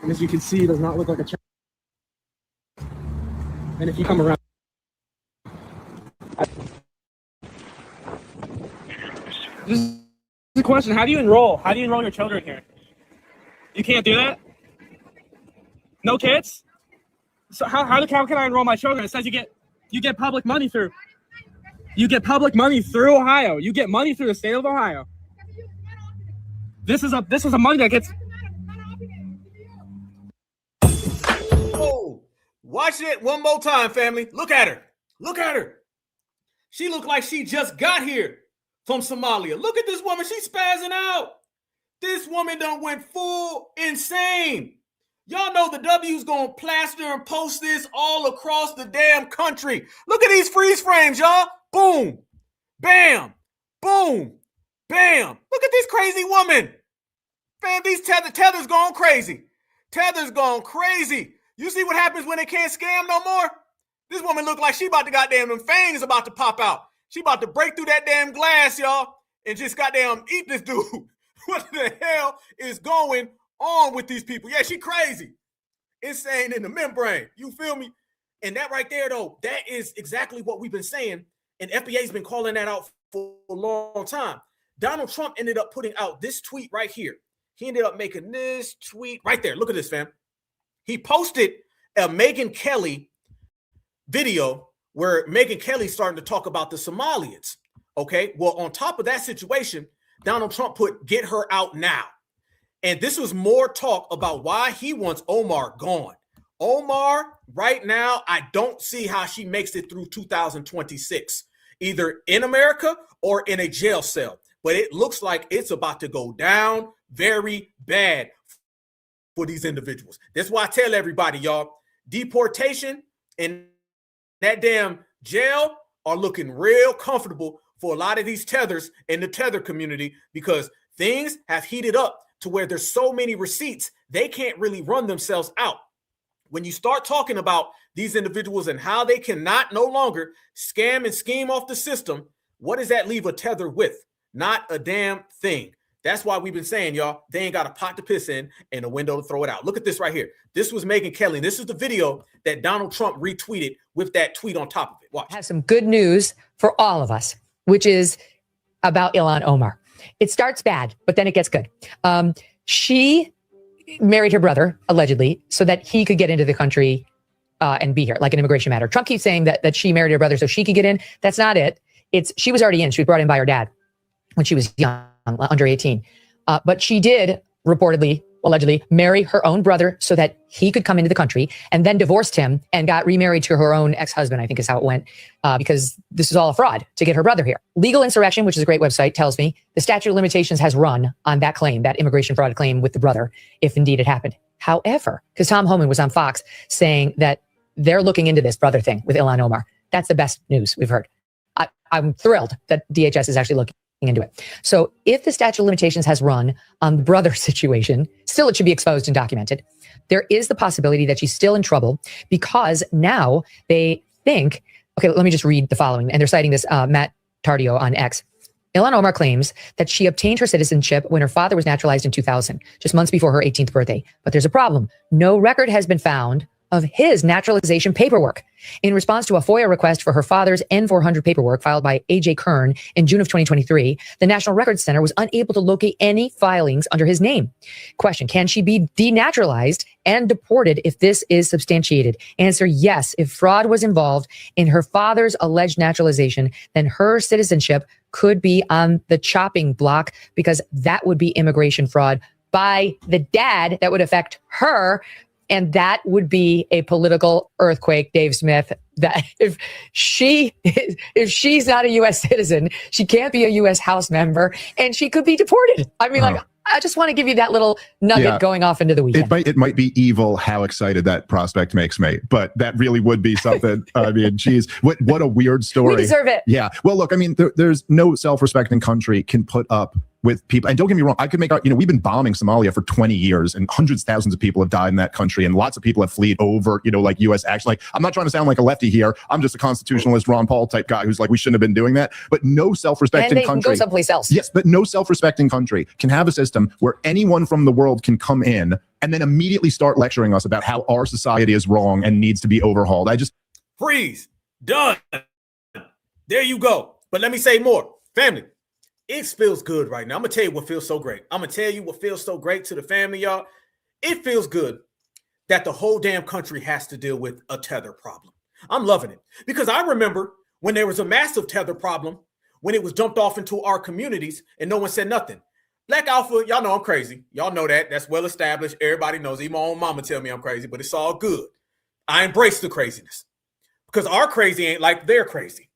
And as you can see, it does not look like a child. And if you come around... This is the question. How do you enroll? How do you enroll your children here? You can't do that? No kids? So how can I enroll my children? It says you get public money through. You get public money through Ohio. You get money through the state of Ohio. This is a money that gets. Watch it one more time, family. Look at her. Look at her. She looked like she just got here from Somalia. Look at this woman. She's spazzing out. This woman done went full insane. Y'all know the W's gonna plaster and post this all across the damn country. Look at these freeze frames, y'all. Boom, bam, boom, bam. Look at this crazy woman. Man, these Tether's gone crazy. Tether's gone crazy. You see what happens when they can't scam no more? This woman look like she about to goddamn them fangs about to pop out. She about to break through that damn glass, y'all, and just goddamn eat this dude. What the hell is going on with these people? Yeah, she crazy. Insane in the membrane. You feel me? And that right there, though, that is exactly what we've been saying. And FBA's been calling that out for a long time. Donald Trump ended up putting out this tweet right here. He ended up making this tweet right there. Look at this, fam. He posted a Megyn Kelly video where Megyn Kelly's starting to talk about the Somalians. Okay, well, on top of that situation, Donald Trump put "get her out now." And this was more talk about why he wants Omar gone. Omar, right now, I don't see how she makes it through 2026, either in America or in a jail cell. But it looks like it's about to go down very bad for these individuals. That's why I tell everybody, y'all, deportation and that damn jail are looking real comfortable for a lot of these tethers in the tether community, because things have heated up to where there's so many receipts, they can't really run themselves out. When you start talking about these individuals and how they cannot no longer scam and scheme off the system, what does that leave a tether with? Not a damn thing. That's why we've been saying, y'all, they ain't got a pot to piss in and a window to throw it out. Look at this right here. This was Megyn Kelly. This is the video that Donald Trump retweeted with that tweet on top of it. Watch. I have some good news for all of us, which is about Ilhan Omar. It starts bad, but then it gets good. She married her brother, allegedly, so that he could get into the country and be here, like an immigration matter. Trump keeps saying that she married her brother so she could get in. That's not it. She was already in. She was brought in by her dad when she was young, under 18. But she did reportedly, allegedly, marry her own brother so that he could come into the country, and then divorced him and got remarried to her own ex-husband, I think is how it went, because this is all a fraud to get her brother here. Legal Insurrection, which is a great website, tells me the statute of limitations has run on that claim, that immigration fraud claim with the brother, if indeed it happened. However, because Tom Homan was on Fox saying that they're looking into this brother thing with Ilhan Omar. That's the best news we've heard. I'm thrilled that DHS is actually looking into it. So if the statute of limitations has run on the brother situation, still it should be exposed and documented. There is the possibility that she's still in trouble, because now they think, okay, let me just read the following. And they're citing this Matt Tardio on X. Ilhan Omar claims that she obtained her citizenship when her father was naturalized in 2000, just months before her 18th birthday. But there's a problem. No record has been found of his naturalization paperwork. In response to a FOIA request for her father's N-400 paperwork filed by A.J. Kern in June of 2023, the National Records Center was unable to locate any filings under his name. Question, can she be denaturalized and deported if this is substantiated? Answer, yes. If fraud was involved in her father's alleged naturalization, then her citizenship could be on the chopping block, because that would be immigration fraud by the dad that would affect her. And that would be a political earthquake, Dave Smith, that if she's not a U.S. citizen, she can't be a U.S. House member, and she could be deported. I mean, I just want to give you that little nugget going off into the weekend. It might be evil how excited that prospect makes me, but that really would be something. I mean, geez, what a weird story. We deserve it. Yeah. Well, look, I mean, there's no self-respecting country can put up with people. And don't get me wrong, I could make out, we've been bombing Somalia for 20 years and hundreds of thousands of people have died in that country. And lots of people have fled over, like U.S. action. Like, I'm not trying to sound like a lefty here. I'm just a constitutionalist Ron Paul type guy who's like, we shouldn't have been doing that. But no self-respecting country. And they can go someplace else. Yes, but no self-respecting country can have a system where anyone from the world can come in and then immediately start lecturing us about how our society is wrong and needs to be overhauled. Freeze. Done. There you go. But let me say more. Family. It feels good right now. I'm going to tell you what feels so great. I'm going to tell you what feels so great to the family, y'all. It feels good that the whole damn country has to deal with a tether problem. I'm loving it, because I remember when there was a massive tether problem, when it was dumped off into our communities and no one said nothing. Black Alpha, y'all know I'm crazy. Y'all know that. That's well established. Everybody knows. Even my own mama tell me I'm crazy, but it's all good. I embrace the craziness because our crazy ain't like their crazy.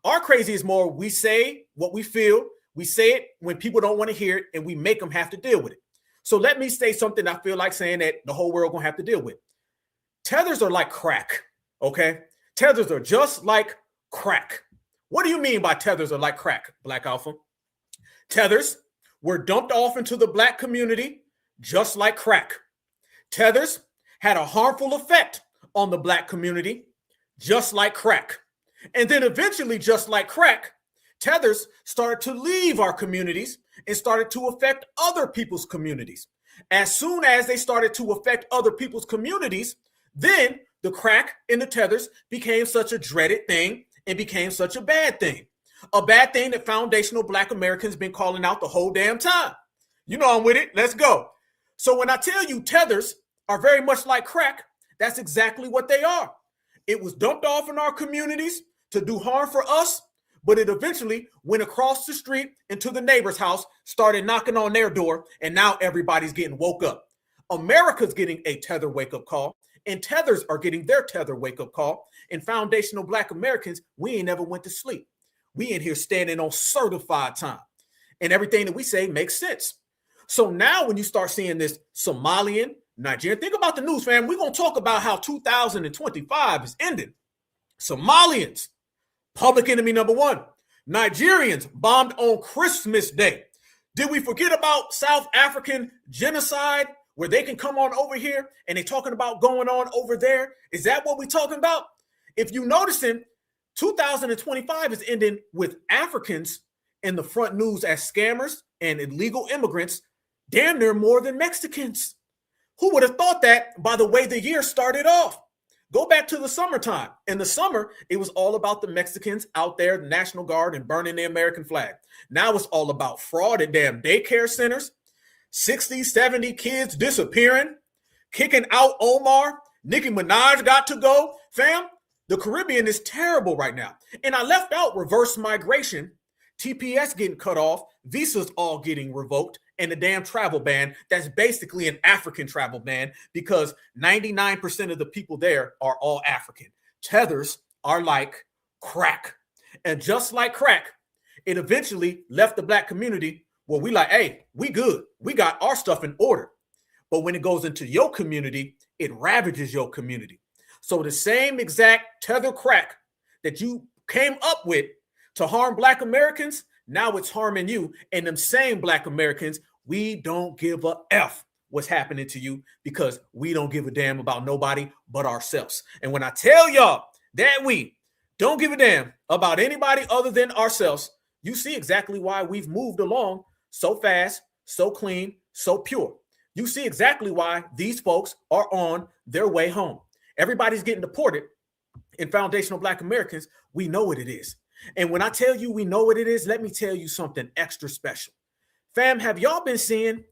Our crazy is more we say what we feel. We say it when people don't want to hear it, and we make them have to deal with it. So let me say something I feel like saying that the whole world gonna have to deal with. Tethers are like crack, okay? Tethers are just like crack. What do you mean by tethers are like crack, Black Alpha? Tethers were dumped off into the Black community just like crack. Tethers had a harmful effect on the Black community just like crack. And then eventually, just like crack, tethers started to leave our communities and started to affect other people's communities. As soon as they started to affect other people's communities, then the crack and the tethers became such a dreaded thing and became such a bad thing. A bad thing that foundational Black Americans been calling out the whole damn time. You know I'm with it. Let's go. So when I tell you tethers are very much like crack, that's exactly what they are. It was dumped off in our communities to do harm for us, but it eventually went across the street into the neighbor's house, started knocking on their door, and now everybody's getting woke up. America's getting a tether wake-up call, and tethers are getting their tether wake-up call, and foundational Black Americans, we ain't never went to sleep. We in here standing on certified time, and everything that we say makes sense. So now when you start seeing this Somalian, Nigerian, think about the news, fam. We're going to talk about how 2025 is ending. Somalians, public enemy number one. Nigerians bombed on Christmas Day. Did we forget about South African genocide where they can come on over here and they're talking about going on over there? Is that what we're talking about? If you noticing, 2025 is ending with Africans in the front news as scammers and illegal immigrants, damn near more than Mexicans. Who would have thought that by the way the year started off? Go back to the summertime. In the summer, it was all about the Mexicans out there, the National Guard, and burning the American flag. Now it's all about fraud at damn daycare centers, 60, 70 kids disappearing, kicking out Omar. Nicki Minaj got to go. Fam, the Caribbean is terrible right now. And I left out reverse migration, TPS getting cut off, visas all getting revoked, and the damn travel ban. That's basically an African travel ban because 99% of the people there are all African. Tethers are like crack. And just like crack, it eventually left the Black community where we like, hey, we good. We got our stuff in order. But when it goes into your community, it ravages your community. So the same exact tether crack that you came up with to harm Black Americans, now it's harming you. And them same Black Americans, we don't give a F what's happening to you because we don't give a damn about nobody but ourselves. And when I tell y'all that we don't give a damn about anybody other than ourselves, you see exactly why we've moved along so fast, so clean, so pure. You see exactly why these folks are on their way home. Everybody's getting deported. In foundational Black Americans, we know what it is. And when I tell you we know what it is, let me tell you something extra special. Fam, have y'all been seeing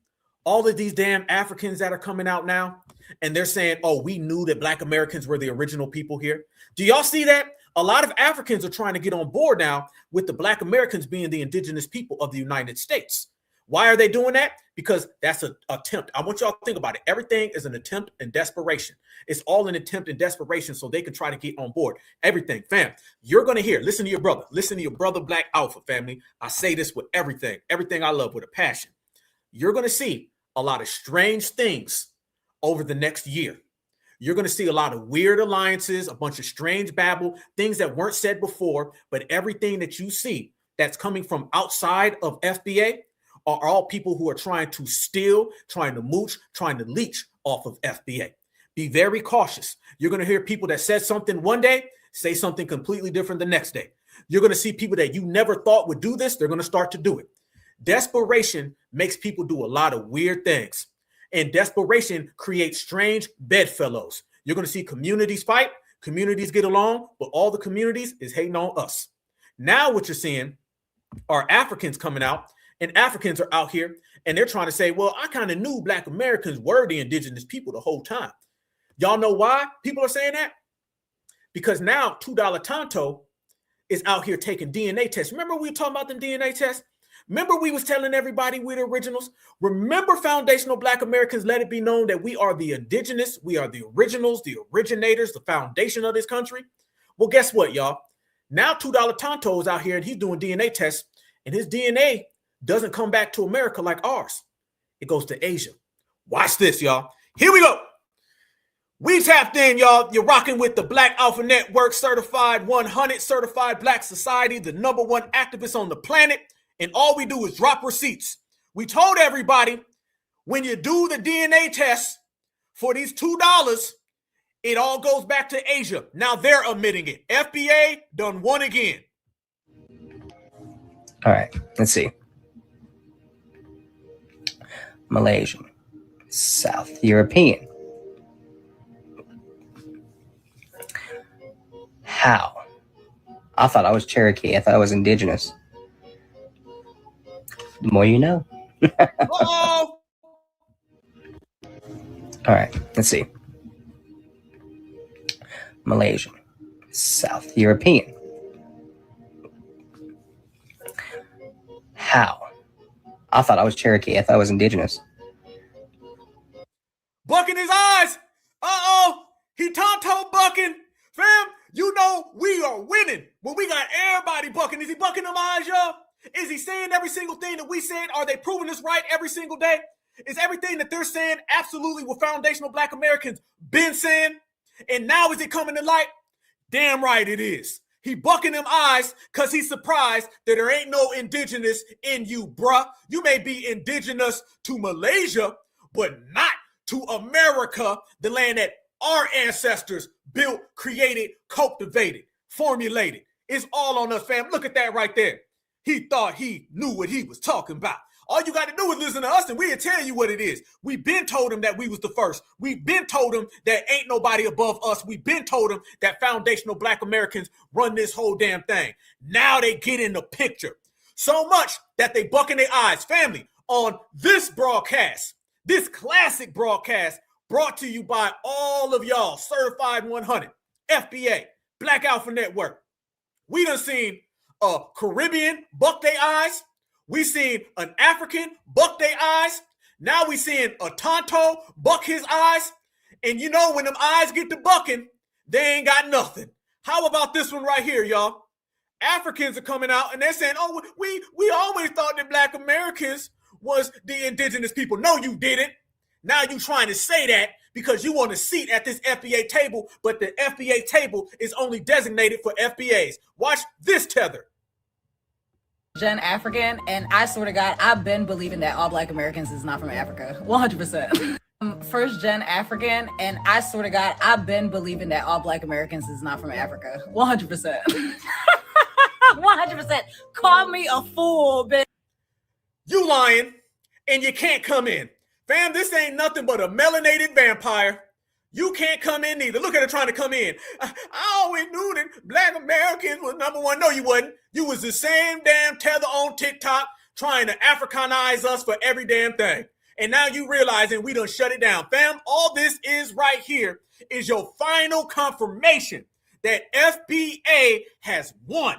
all of these damn Africans that are coming out now? And they're saying, oh, we knew that Black Americans were the original people here. Do y'all see that? A lot of Africans are trying to get on board now with the Black Americans being the indigenous people of the United States. Why are they doing that? Because that's an attempt. I want y'all to think about it. Everything is an attempt and desperation. It's all an attempt and desperation so they can try to get on board. Everything, fam. You're going to hear, listen to your brother. Listen to your brother, Black Alpha, family. I say this with everything I love with a passion. You're going to see a lot of strange things over the next year. You're going to see a lot of weird alliances, a bunch of strange babble, things that weren't said before, but everything that you see that's coming from outside of FBA are all people who are trying to steal, trying to mooch, trying to leech off of FBA. Be very cautious. You're going to hear people that said something one day, say something completely different the next day. You're going to see people that you never thought would do this. They're going to start to do it. Desperation makes people do a lot of weird things. And desperation creates strange bedfellows. You're going to see communities fight, communities get along, but all the communities is hating on us. Now what you're seeing are Africans coming out, and Africans are out here, and they're trying to say, well, I kind of knew Black Americans were the indigenous people the whole time. Y'all know why people are saying that? Because now $2 Tonto is out here taking DNA tests. Remember we were talking about them DNA tests? Remember we was telling everybody we're the originals? Remember foundational Black Americans let it be known that we are the indigenous, we are the originals, the originators, the foundation of this country? Well, guess what, y'all? Now $2 Tonto's out here and he's doing DNA tests, and his DNA doesn't come back to America like ours. It goes to Asia. Watch this, y'all. Here we go. We tapped in, y'all. You're rocking with the Black Alpha Network, Certified 100, Certified Black Society, the #1 activist on the planet. And all we do is drop receipts. We told everybody, when you do the DNA test for these $2, it all goes back to Asia. Now they're admitting it. FBA done won again. All right, let's see. Malaysian, South European. How? I thought I was Cherokee. I thought I was indigenous. The more you know. Uh-oh. All right, let's see. Malaysian, South European. How? I thought I was Cherokee. I thought I was indigenous. Bucking his eyes. Uh-oh. He Tonto bucking. Fam, you know we are winning when we got everybody bucking. Is he bucking them eyes, y'all? Is he saying every single thing that we said? Are they proving us right every single day? Is everything that they're saying absolutely what foundational Black Americans been saying? And now is it coming to light? Damn right it is. He bucking them eyes because he's surprised that there ain't no indigenous in you, bruh. You may be indigenous to Malaysia, but not to America, the land that our ancestors built, created, cultivated, formulated. It's all on us, fam. Look at that right there. He thought he knew what he was talking about. All you got to do is listen to us and we'll tell you what it is. We've been told him that we was the first. We've been told him that ain't nobody above us. We've been told him that foundational Black Americans run this whole damn thing. Now they get in the picture. So much that they bucking their eyes. Family, on this broadcast, this classic broadcast brought to you by all of y'all, Certified 100, FBA, Black Alpha Network. We done seen a Caribbean buck their eyes. We seen an African buck their eyes. Now we seeing a Tonto buck his eyes. And you know when them eyes get to bucking, they ain't got nothing. How about this one right here, y'all? Africans are coming out and they're saying, oh, we always thought that Black Americans was the indigenous people. No, you didn't. Now you trying to say that because you want a seat at this FBA table, but the FBA table is only designated for FBAs. Watch this tether. Gen African, and I swear to God, I've been believing that all Black Americans is not from Africa. 100%. First gen African, and I swear to God, I've been believing that all Black Americans is not from Africa. 100%. 100%. Call me a fool, bitch. You lying, and you can't come in. Fam, this ain't nothing but a melanated vampire. You can't come in neither. Look at her trying to come in. I always knew that Black Americans was #1. No, you wasn't. You was the same damn tether on TikTok trying to Africanize us for every damn thing. And now you realizing we done shut it down. Fam, all this is right here is your final confirmation that FBA has won.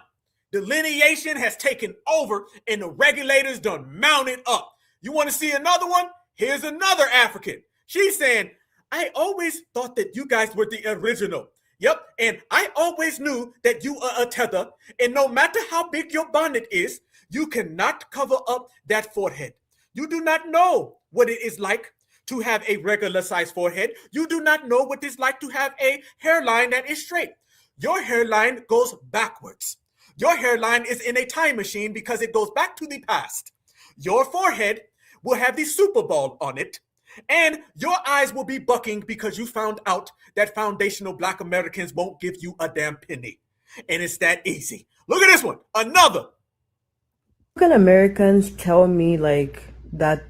Delineation has taken over and the regulators done mounted up. You want to see another one? Here's another African. She's saying, I always thought that you guys were the original. Yep, and I always knew that you are a tether, and no matter how big your bonnet is, you cannot cover up that forehead. You do not know what it is like to have a regular size forehead. You do not know what it's like to have a hairline that is straight. Your hairline goes backwards. Your hairline is in a time machine because it goes back to the past. Your forehead will have the Super Bowl on it. And your eyes will be bucking because you found out that foundational Black Americans won't give you a damn penny. And it's that easy. Look at this one. Another. How can Americans tell me like that,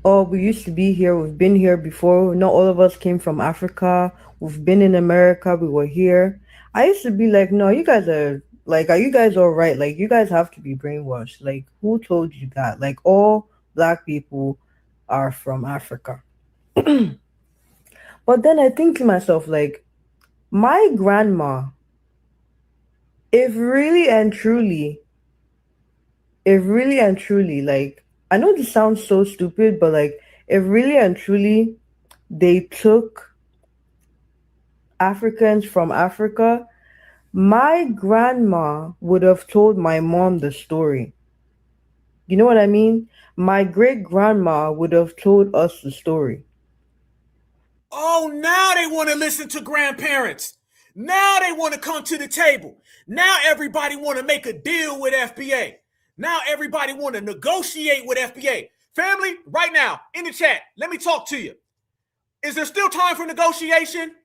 oh, we used to be here, we've been here before, not all of us came from Africa, we've been in America, we were here. I used to be like, no, you guys are you guys all right? Like, you guys have to be brainwashed. Like, who told you that? Like, all Black people are from Africa. But then I think to myself, like, my grandma, if really and truly if really and truly, like, I know this sounds so stupid, but like, if really and truly they took Africans from Africa, my grandma would have told my mom the story. You know what I mean? My great grandma would have told us the story. Oh, now they want to listen to grandparents. Now they want to come to the table. Now everybody want to make a deal with FBA. Now everybody want to negotiate with FBA. Family, right now, in the chat, let me talk to you. Is there still time for negotiation?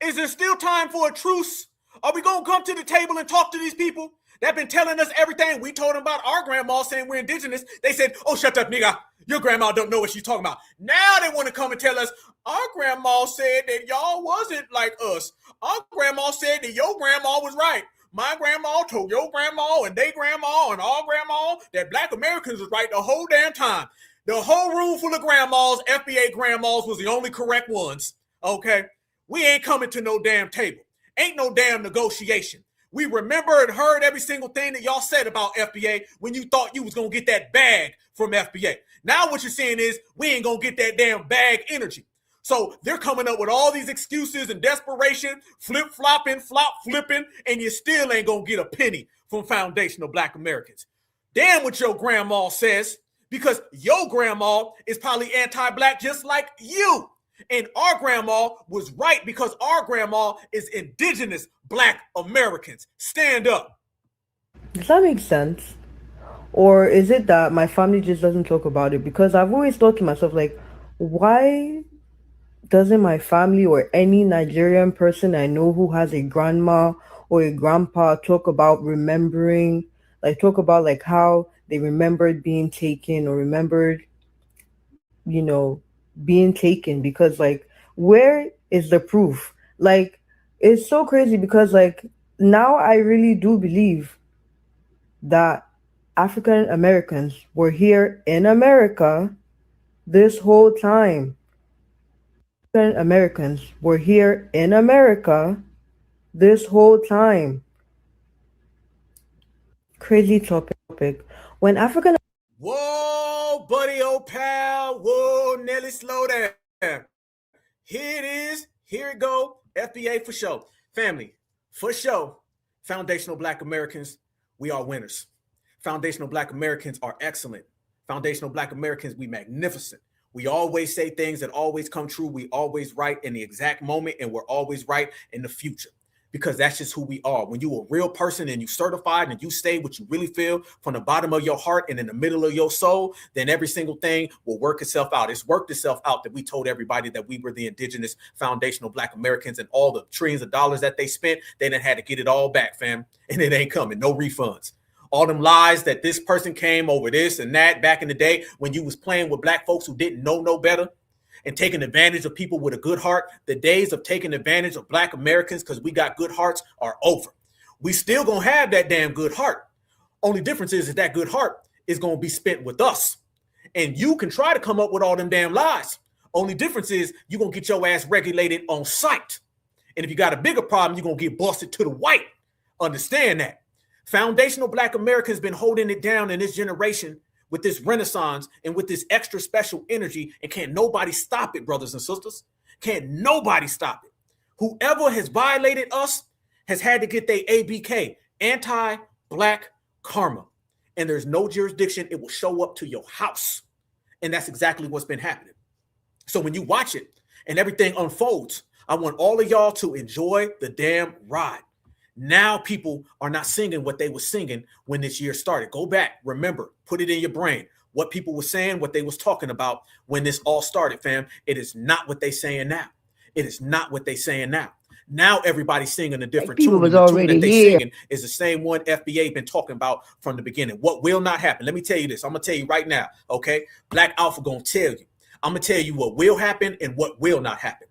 Is there still time for a truce? Are we going to come to the table and talk to these people that have been telling us everything? We told them about our grandma saying we're indigenous. They said, oh, shut up, nigga. Your grandma don't know what she's talking about. Now they want to come and tell us, our grandma said that y'all wasn't like us. Our grandma said that your grandma was right. My grandma told your grandma and they grandma and our grandma that black Americans was right the whole damn time. The whole room full of grandmas, FBA grandmas, was the only correct ones. Okay? We ain't coming to no damn table. Ain't no damn negotiation. We remember and heard every single thing that y'all said about FBA when you thought you was going to get that bag from FBA. Now what you're saying is we ain't going to get that damn bag energy. So they're coming up with all these excuses and desperation, flip-flopping, flop-flipping, and you still ain't going to get a penny from foundational black Americans. Damn what your grandma says, because your grandma is probably anti-black just like you. And our grandma was right because our grandma is indigenous black Americans. Stand up. Does that make sense? Or is it that my family just doesn't talk about it? Because I've always thought to myself, like, why doesn't my family or any Nigerian person I know who has a grandma or a grandpa talk about remembering, like talk about like how they remembered being taken or remembered, you know, being taken? Because like, where is the proof? Like, it's so crazy because like now I really do believe that African Americans were here in America this whole time. African Americans were here in America this whole time. Crazy topic. When African Whoa, buddy, old pal. Whoa, Nelly, slow down. Here it is. Here it go. FBA for sure. Family, for sure. Foundational black Americans, we are winners. Foundational black Americans are excellent. Foundational black Americans, we magnificent. We always say things that always come true. We always right in the exact moment, and we're always right in the future, because that's just who we are. When you're a real person and you certified and you say what you really feel from the bottom of your heart and in the middle of your soul, then every single thing will work itself out. It's worked itself out that we told everybody that we were the indigenous foundational black Americans, and all the trillions of dollars that they spent, they done had to get it all back, fam. And it ain't coming. No refunds. All them lies that this person came over this and that back in the day when you was playing with black folks who didn't know no better and taking advantage of people with a good heart. The days of taking advantage of black Americans because we got good hearts are over. We still gonna have that damn good heart. Only difference is that good heart is gonna be spent with us. And you can try to come up with all them damn lies. Only difference is you're gonna get your ass regulated on sight. And if you got a bigger problem, you're gonna get busted to the white. Understand that. Foundational black Americans been holding it down in this generation with this renaissance and with this extra special energy, and can't nobody stop it, brothers and sisters. Can't nobody stop it. Whoever has violated us has had to get their ABK, anti-black karma. And there's no jurisdiction. It will show up to your house. And that's exactly what's been happening. So when you watch it and everything unfolds, I want all of y'all to enjoy the damn ride. Now people are not singing what they were singing when this year started. Go back, remember, put it in your brain. What people were saying, what they was talking about when this all started, fam. It is not what they saying now. It is not what they saying now. Now everybody's singing a different tune. The tune that they singing is the same one FBA been talking about from the beginning. What will not happen? Let me tell you this. I'm going to tell you right now, okay? Black Alpha going to tell you. I'm going to tell you what will happen and what will not happen.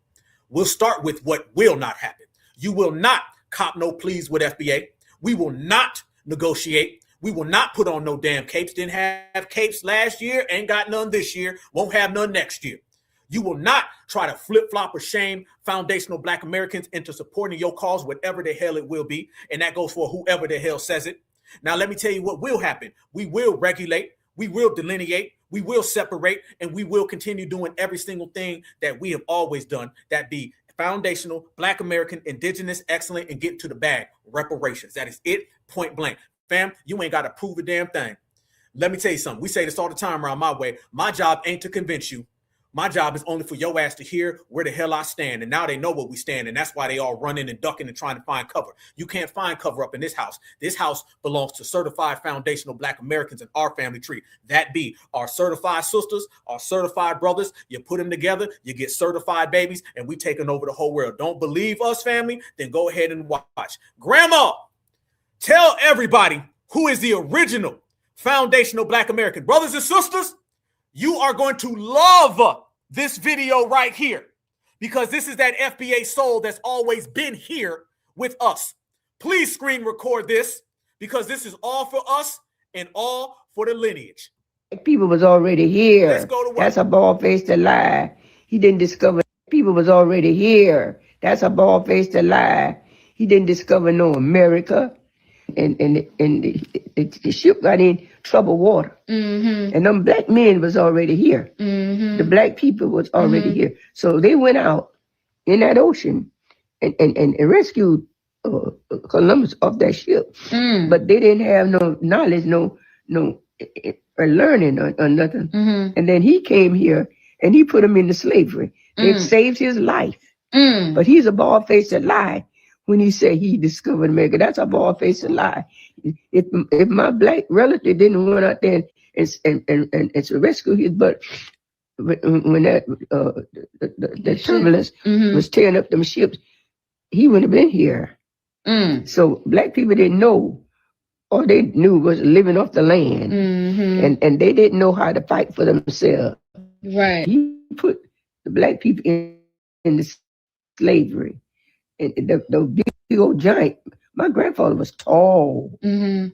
We'll start with what will not happen. You will not cop no pleas with FBA. We will not negotiate. We will not put on no damn capes. Didn't have capes last year, ain't got none this year, won't have none next year. You will not try to flip-flop or shame foundational black Americans into supporting your cause, whatever the hell it will be. And that goes for whoever the hell says it. Now, let me tell you what will happen. We will regulate, we will delineate, we will separate, and we will continue doing every single thing that we have always done, that be foundational, Black American, indigenous, excellent, and get to the bag. Reparations. That is it, point blank. Fam, you ain't got to prove a damn thing. Let me tell you something. We say this all the time around my way. My job ain't to convince you. My job is only for your ass to hear where the hell I stand. And now they know where we stand. And that's why they all running and ducking and trying to find cover. You can't find cover up in this house. This house belongs to certified foundational Black Americans in our family tree. That be our certified sisters, our certified brothers. You put them together, you get certified babies, and we taking over the whole world. Don't believe us, family? Then go ahead and watch. Grandma, tell everybody who is the original foundational Black American. Brothers and sisters, you are going to love this video right here because this is that FBA soul that's always been here with us. Please screen record this because this is all for us and all for the lineage. People was already here. Let's go to work. That's a bald-faced lie. He didn't discover people was already here. That's a bald-faced lie. He didn't discover no America. And the ship got in troubled water. Mm-hmm. And them Black men was already here. Mm-hmm. The Black people was already here. So they went out in that ocean and rescued Columbus off that ship. Mm. But they didn't have no knowledge, no learning or nothing. Mm-hmm. And then he came here and he put him into slavery. It saved his life. Mm. But he's a bald-faced lie. When he said he discovered America, that's a bald-faced lie. If my Black relative didn't run out there and rescue his butt, when that the turbulence was tearing up them ships, he wouldn't have been here. Mm. So Black people didn't know. All they knew was living off the land, and they didn't know how to fight for themselves. Right. He put the Black people in the slavery. And the big old giant. My grandfather was tall, and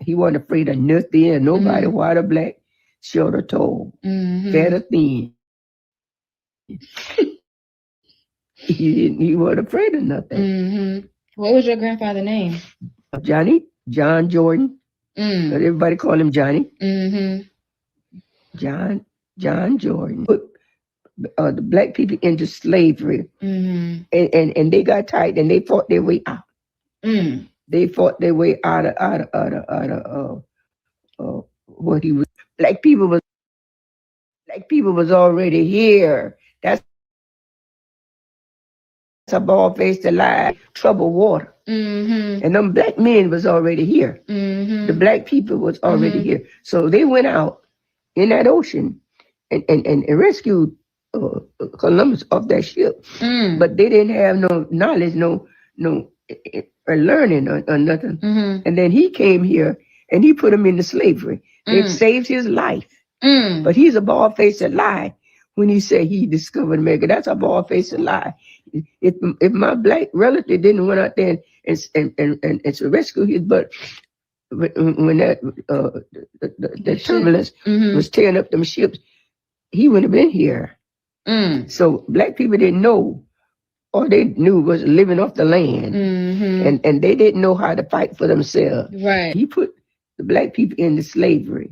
he wasn't afraid of nothing. Nobody, white or Black, short or tall, fat or thin. He wasn't afraid of nothing. What was your grandfather's name? John Jordan. But everybody called him Johnny. John Jordan. Put the Black people into slavery, and they got tight and they fought their way out. They fought their way out of what he was. Black people was already here. That's a bald-faced lie. Troubled water, and them Black men was already here. The Black people was already here. So they went out in that ocean and rescued Columbus off that ship. But they didn't have no knowledge, no learning or nothing. And then he came here and he put him into slavery. It saved his life. But he's a bald-faced lie when he said he discovered America. That's a bald-faced lie. If my Black relative didn't run out there and rescue his butt, when that the turbulence was tearing up them ships, he wouldn't have been here. So Black people didn't know. All they knew was living off the land, and they didn't know how to fight for themselves. Right. He put the Black people into slavery,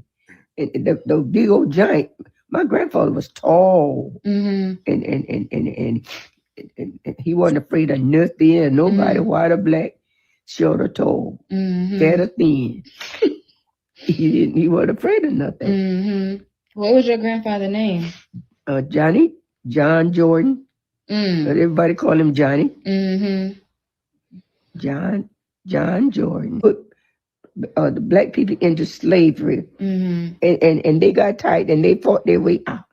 and the big old giant. My grandfather was tall, and he wasn't afraid of nothing. Nobody, white or Black, short or tall, fat or thin. he wasn't afraid of nothing. What was your grandfather's name? John Jordan. But everybody called him Johnny. John Jordan. Put the Black people into slavery, and they got tight and they fought their way out.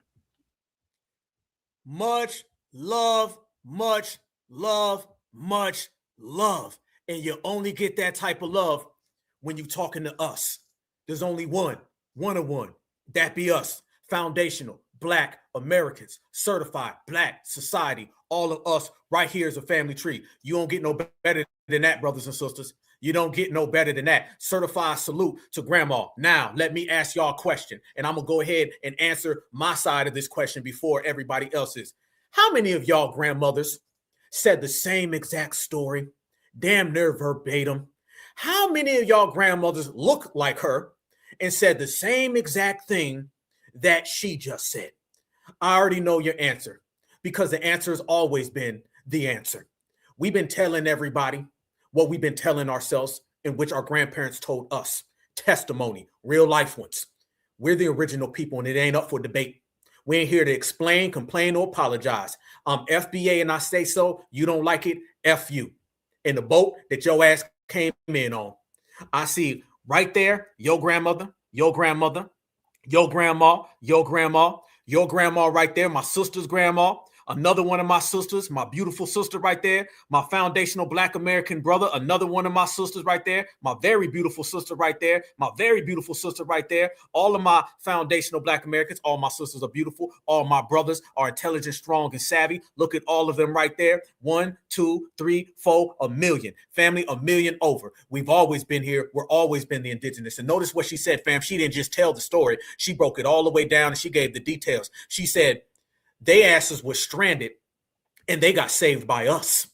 Much love, much love, much love. And you only get that type of love when you're talking to us. There's only one of one. That be us. Foundational Black Americans, certified Black society, all of us right here is a family tree. You don't get no better than that, brothers and sisters. You don't get no better than that. Certified salute to grandma. Now, let me ask y'all a question, and I'm going to go ahead and answer my side of this question before everybody else's. How many of y'all grandmothers said the same exact story, damn near verbatim, How many of y'all grandmothers look like her and said the same exact thing that she just said? I already know your answer, because the answer has always been the answer. We've been telling everybody what we've been telling ourselves, in which our grandparents told us. Testimony, real life ones. We're the original people, and it ain't up for debate. We ain't here to explain, complain, or apologize. I'm FBA, and I say so. You don't like it, F you. In the boat that your ass came in on. I see right there, your grandmother, your grandmother, your grandma, your grandma, your grandma right there, my sister's grandma, another one of my sisters, my beautiful sister right there, my foundational Black American brother, another one of my sisters right there, my very beautiful sister right there, my very beautiful sister right there, all of my foundational Black Americans, all my sisters are beautiful, all my brothers are intelligent, strong, and savvy. Look at all of them right there. 1, 2, 3, 4, a million. Family, a million over. We've always been here. We're always been the indigenous. And notice what she said, fam. She didn't just tell the story. She broke it all the way down, and she gave the details. She said, they asses were stranded and they got saved by us.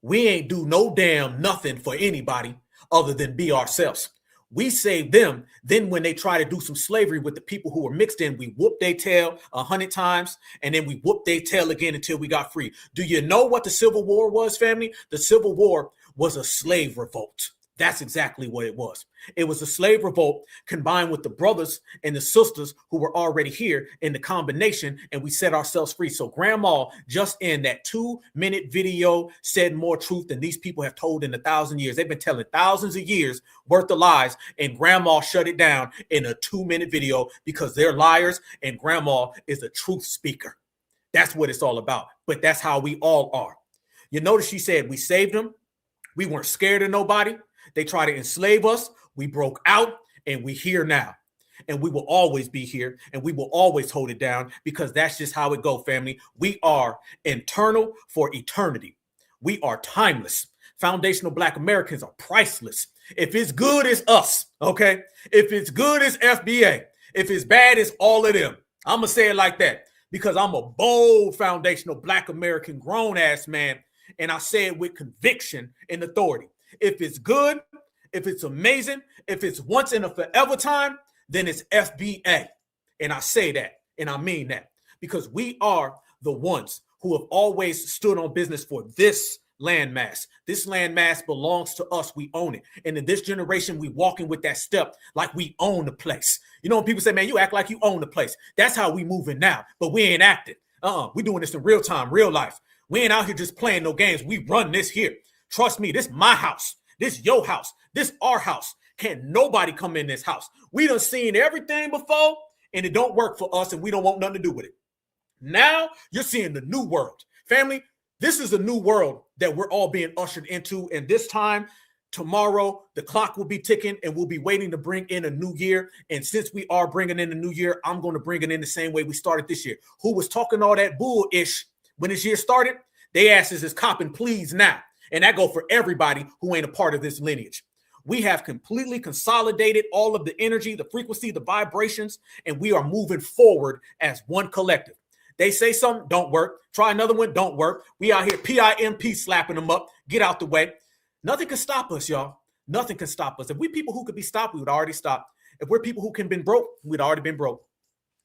We ain't do no damn nothing for anybody other than be ourselves. We saved them. Then when they try to do some slavery with the people who were mixed in, we whooped their tail 100 times, and then we whooped their tail again until we got free. Do you know what the Civil War was, family? The Civil War was a slave revolt. That's exactly what it was. It was a slave revolt combined with the brothers and the sisters who were already here in the combination, and we set ourselves free. So grandma, just in that 2-minute video, said more truth than these people have told in 1,000 years. They've been telling thousands of years worth of lies, and grandma shut it down in a 2-minute video because they're liars, and grandma is a truth speaker. That's what it's all about. But that's how we all are. You notice she said we saved them. We weren't scared of nobody. They tried to enslave us. We broke out, and we're here now. And we will always be here, and we will always hold it down, because that's just how it go, family. We are internal for eternity. We are timeless. Foundational Black Americans are priceless. If it's good, it's us, okay? If it's good, it's FBA. If it's bad, it's all of them. I'm going to say it like that, because I'm a bold foundational Black American grown-ass man, and I say it with conviction and authority. If it's good, if it's amazing, if it's once in a forever time, then it's FBA. And I say that, and I mean that, because we are the ones who have always stood on business for this landmass. This landmass belongs to us. We own it. And in this generation, we walking with that step like we own the place. You know, when people say, man, you act like you own the place. That's how we moving now, but we ain't acting. We doing this in real time, real life. We ain't out here just playing no games. We run this here. Trust me, this my house. This your house. This our house. Can't nobody come in this house. We done seen everything before, and it don't work for us, and we don't want nothing to do with it. Now you're seeing the new world. Family, this is a new world that we're all being ushered into, and this time, tomorrow, the clock will be ticking, and we'll be waiting to bring in a new year. And since we are bringing in a new year, I'm going to bring it in the same way we started this year. Who was talking all that bull-ish when this year started? They asses is copping pleas now. And that go for everybody who ain't a part of this lineage. We have completely consolidated all of the energy, the frequency, the vibrations, and we are moving forward as one collective. They say something, don't work. Try another one, don't work. We out here PIMP slapping them up. Get out the way. Nothing can stop us, y'all. Nothing can stop us. If we people who could be stopped, we would already stop. If we're people who can been broke, we'd already been broke.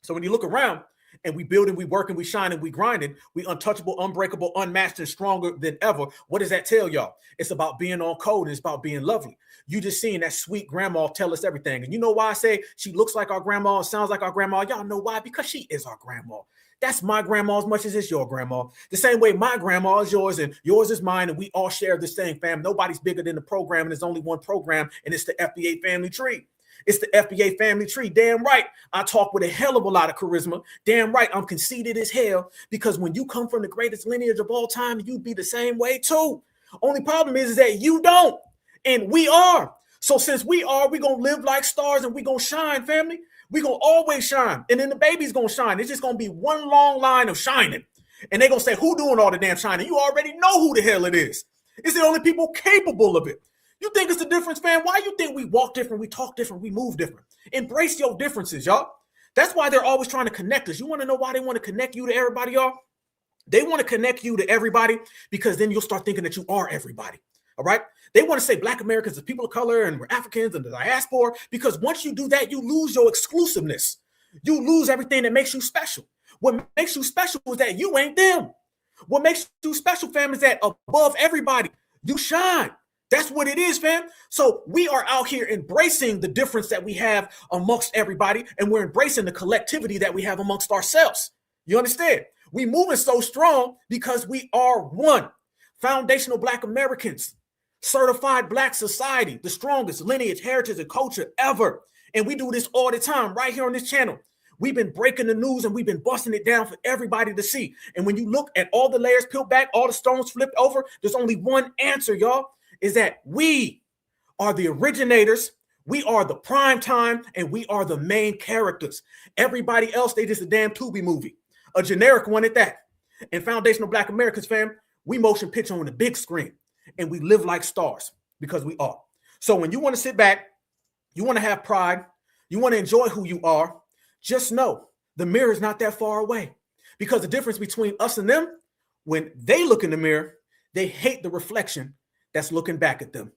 So when you look around, and we build and we work and we shine and we grinding, we untouchable, unbreakable, unmatched, and stronger than ever. What does that tell y'all? It's about being on code, and it's about being lovely. You just seeing that sweet grandma tell us everything. And you know why I say she looks like our grandma and sounds like our grandma? Y'all know why? Because she is our grandma. That's my grandma as much as it's your grandma. The same way my grandma is yours and yours is mine, and we all share this same fam. Nobody's bigger than the program, and there's only one program, and it's the FBA family tree. It's the FBA family tree. Damn right, I talk with a hell of a lot of charisma. Damn right, I'm conceited as hell, because when you come from the greatest lineage of all time, you be the same way too. Only problem is that you don't, and we are. So since we are, we're going to live like stars, and we're going to shine, family. We're going to always shine, and then the baby's going to shine. It's just going to be one long line of shining, and they're going to say, who doing all the damn shining? You already know who the hell it is. It's the only people capable of it. You think it's the difference, fam? Why you think we walk different, we talk different, we move different? Embrace your differences, y'all. That's why they're always trying to connect us. You want to know why they want to connect you to everybody, y'all? They want to connect you to everybody because then you'll start thinking that you are everybody. All right. They want to say Black Americans are people of color and we're Africans and the diaspora, because once you do that, you lose your exclusiveness. You lose everything that makes you special. What makes you special is that you ain't them. What makes you special, fam, is that above everybody, you shine. That's what it is, fam. So we are out here embracing the difference that we have amongst everybody, and we're embracing the collectivity that we have amongst ourselves. You understand? We moving so strong because we are one. Foundational Black Americans, certified Black society, the strongest lineage, heritage, and culture ever. And we do this all the time right here on this channel. We've been breaking the news and we've been busting it down for everybody to see. And when you look at all the layers peeled back, all the stones flipped over, there's only one answer, y'all, is that we are the originators, we are the prime time, and we are the main characters. Everybody else, they just a damn Tubi movie, a generic one at that. And Foundational Black Americans, fam, we motion picture on the big screen and we live like stars because we are. So when you want to sit back, you want to have pride, you want to enjoy who you are, just know the mirror is not that far away, because the difference between us and them, when they look in the mirror, they hate the reflection that's looking back at them.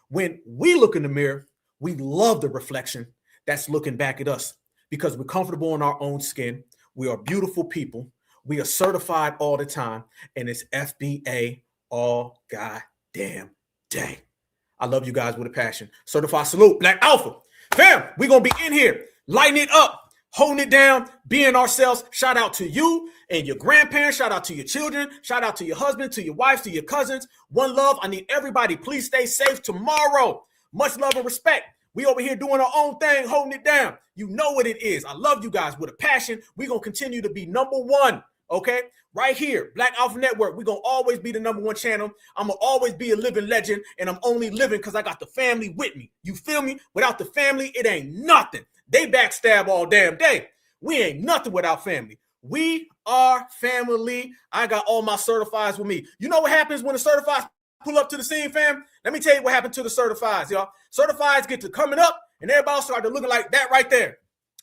When we look in the mirror, we love the reflection that's looking back at us, because we're comfortable in our own skin. We are beautiful people. We are certified all the time, and it's FBA all goddamn day. I love you guys with a passion. Certified salute, Black Alpha. Fam, we're going to be in here, lighting it up, holding it down, being ourselves. Shout out to you and your grandparents. Shout out to your children. Shout out to your husband, to your wives, to your cousins. One love. I need everybody. Please stay safe tomorrow. Much love and respect. We over here doing our own thing, holding it down. You know what it is. I love you guys with a passion. We're going to continue to be number one. Okay, right here, Black Alpha Network. We're going to always be the number one channel. I'm going to always be a living legend, and I'm only living because I got the family with me. You feel me? Without the family, it ain't nothing. They backstab all damn day. We ain't nothing without family. We are family. I got all my certifieds with me. You know what happens when the certifieds pull up to the scene, fam? Let me tell you what happened to the certifieds, y'all. Certifieds get to coming up, and everybody started looking like that right there.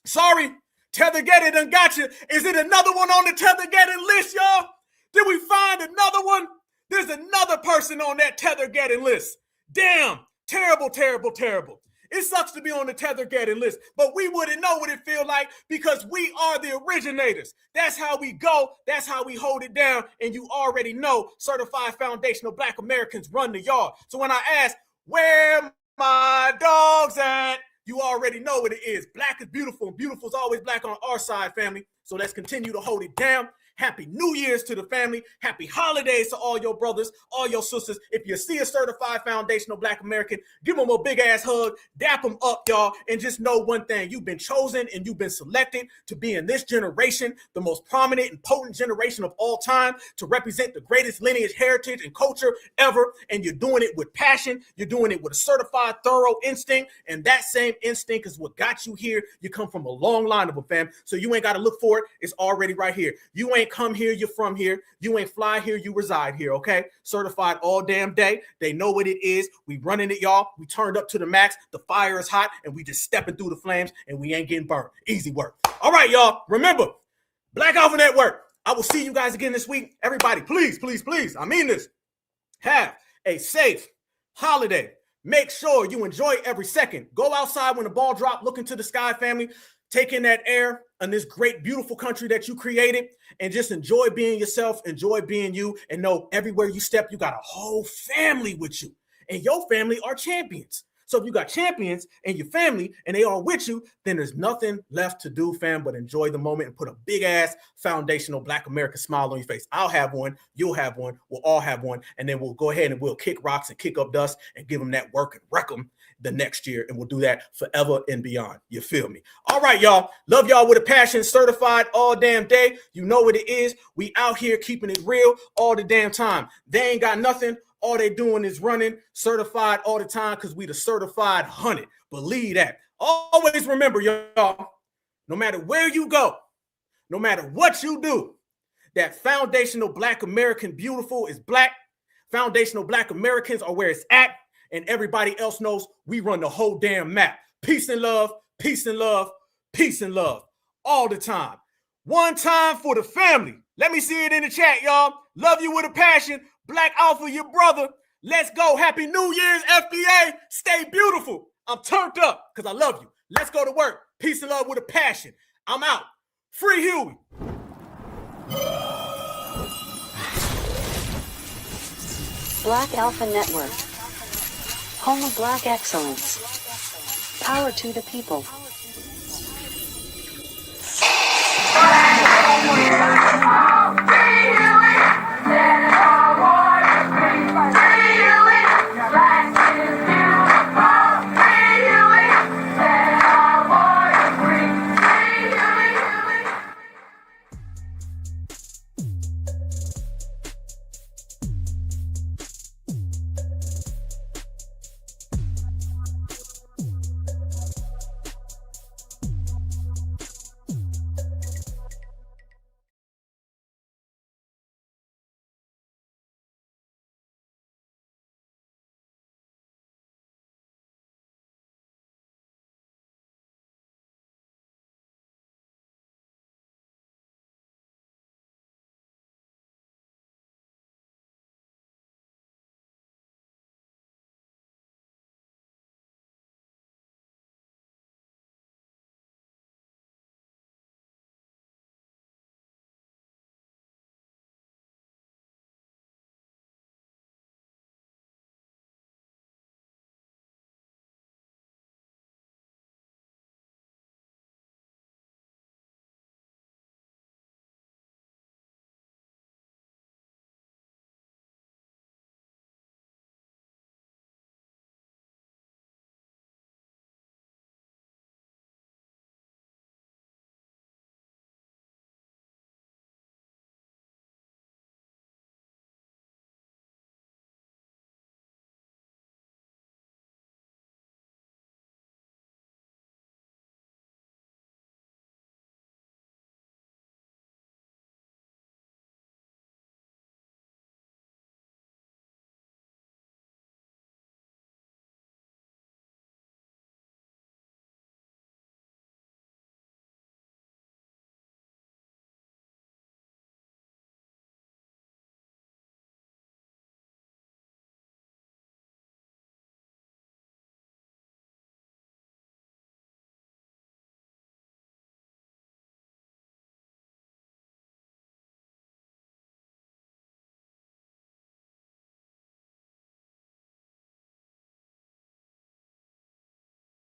Sorry. Tethergetting done got you. Is it another one on the Tethergetting list, y'all? Did we find another one? There's another person on that Tethergetting list. Damn, terrible, terrible, terrible. It sucks to be on the Tethergetting list, but we wouldn't know what it feels like because we are the originators. That's how we go. That's how we hold it down. And you already know certified foundational Black Americans run the yard. So when I ask, where my dogs at? You already know what it is. Black is beautiful, and beautiful is always Black on our side, family. So let's continue to hold it down. Happy New Year's to the family. Happy holidays to all your brothers, all your sisters. If you see a certified foundational Black American, give them a big ass hug, dap them up, y'all, and just know one thing. You've been chosen and you've been selected to be in this generation, the most prominent and potent generation of all time, to represent the greatest lineage, heritage, and culture ever. And you're doing it with passion. You're doing it with a certified, thorough instinct. And that same instinct is what got you here. You come from a long line of them, fam. So you ain't got to look for it. It's already right here. You ain't come here, you're from here. You ain't fly here, you reside here, okay? Certified all damn day. They know what it is. We running it, y'all. We turned up to the max. The fire is hot, and we just stepping through the flames, and we ain't getting burned. Easy work. All right, y'all. Remember, Black Alpha Network. I will see you guys again this week. Everybody, please, please, please, I mean this. Have a safe holiday. Make sure you enjoy every second. Go outside when the ball drop. Look into the sky, family. Take in that air in this great, beautiful country that you created, and just enjoy being yourself, enjoy being you, and know everywhere you step, you got a whole family with you, and your family are champions. So if you got champions and your family and they are with you, then there's nothing left to do, fam, but enjoy the moment and put a big ass foundational Black American smile on your face. I'll have one, you'll have one, we'll all have one, and then we'll go ahead and we'll kick rocks and kick up dust and give them that work and wreck them the next year, and we'll do that forever and beyond. You feel me? All right, y'all. Love y'all with a passion, certified all damn day. You know what it is. We out here keeping it real all the damn time. They ain't got nothing. All they doing is running, certified all the time, because we the certified 100. Believe that. Always remember, y'all, no matter where you go, no matter what you do, that foundational Black American beautiful is Black. Foundational Black Americans are where it's at. And everybody else knows we run the whole damn map. Peace and love, peace and love, peace and love all the time. One time for the family. Let me see it in the chat, y'all. Love you with a passion. Black Alpha, your brother. Let's go. Happy New Year's, FBA. Stay beautiful. I'm turned up because I love you. Let's go to work. Peace and love with a passion. I'm out. Free Huey. Black Alpha Network. Home of Black excellence. Power to the people.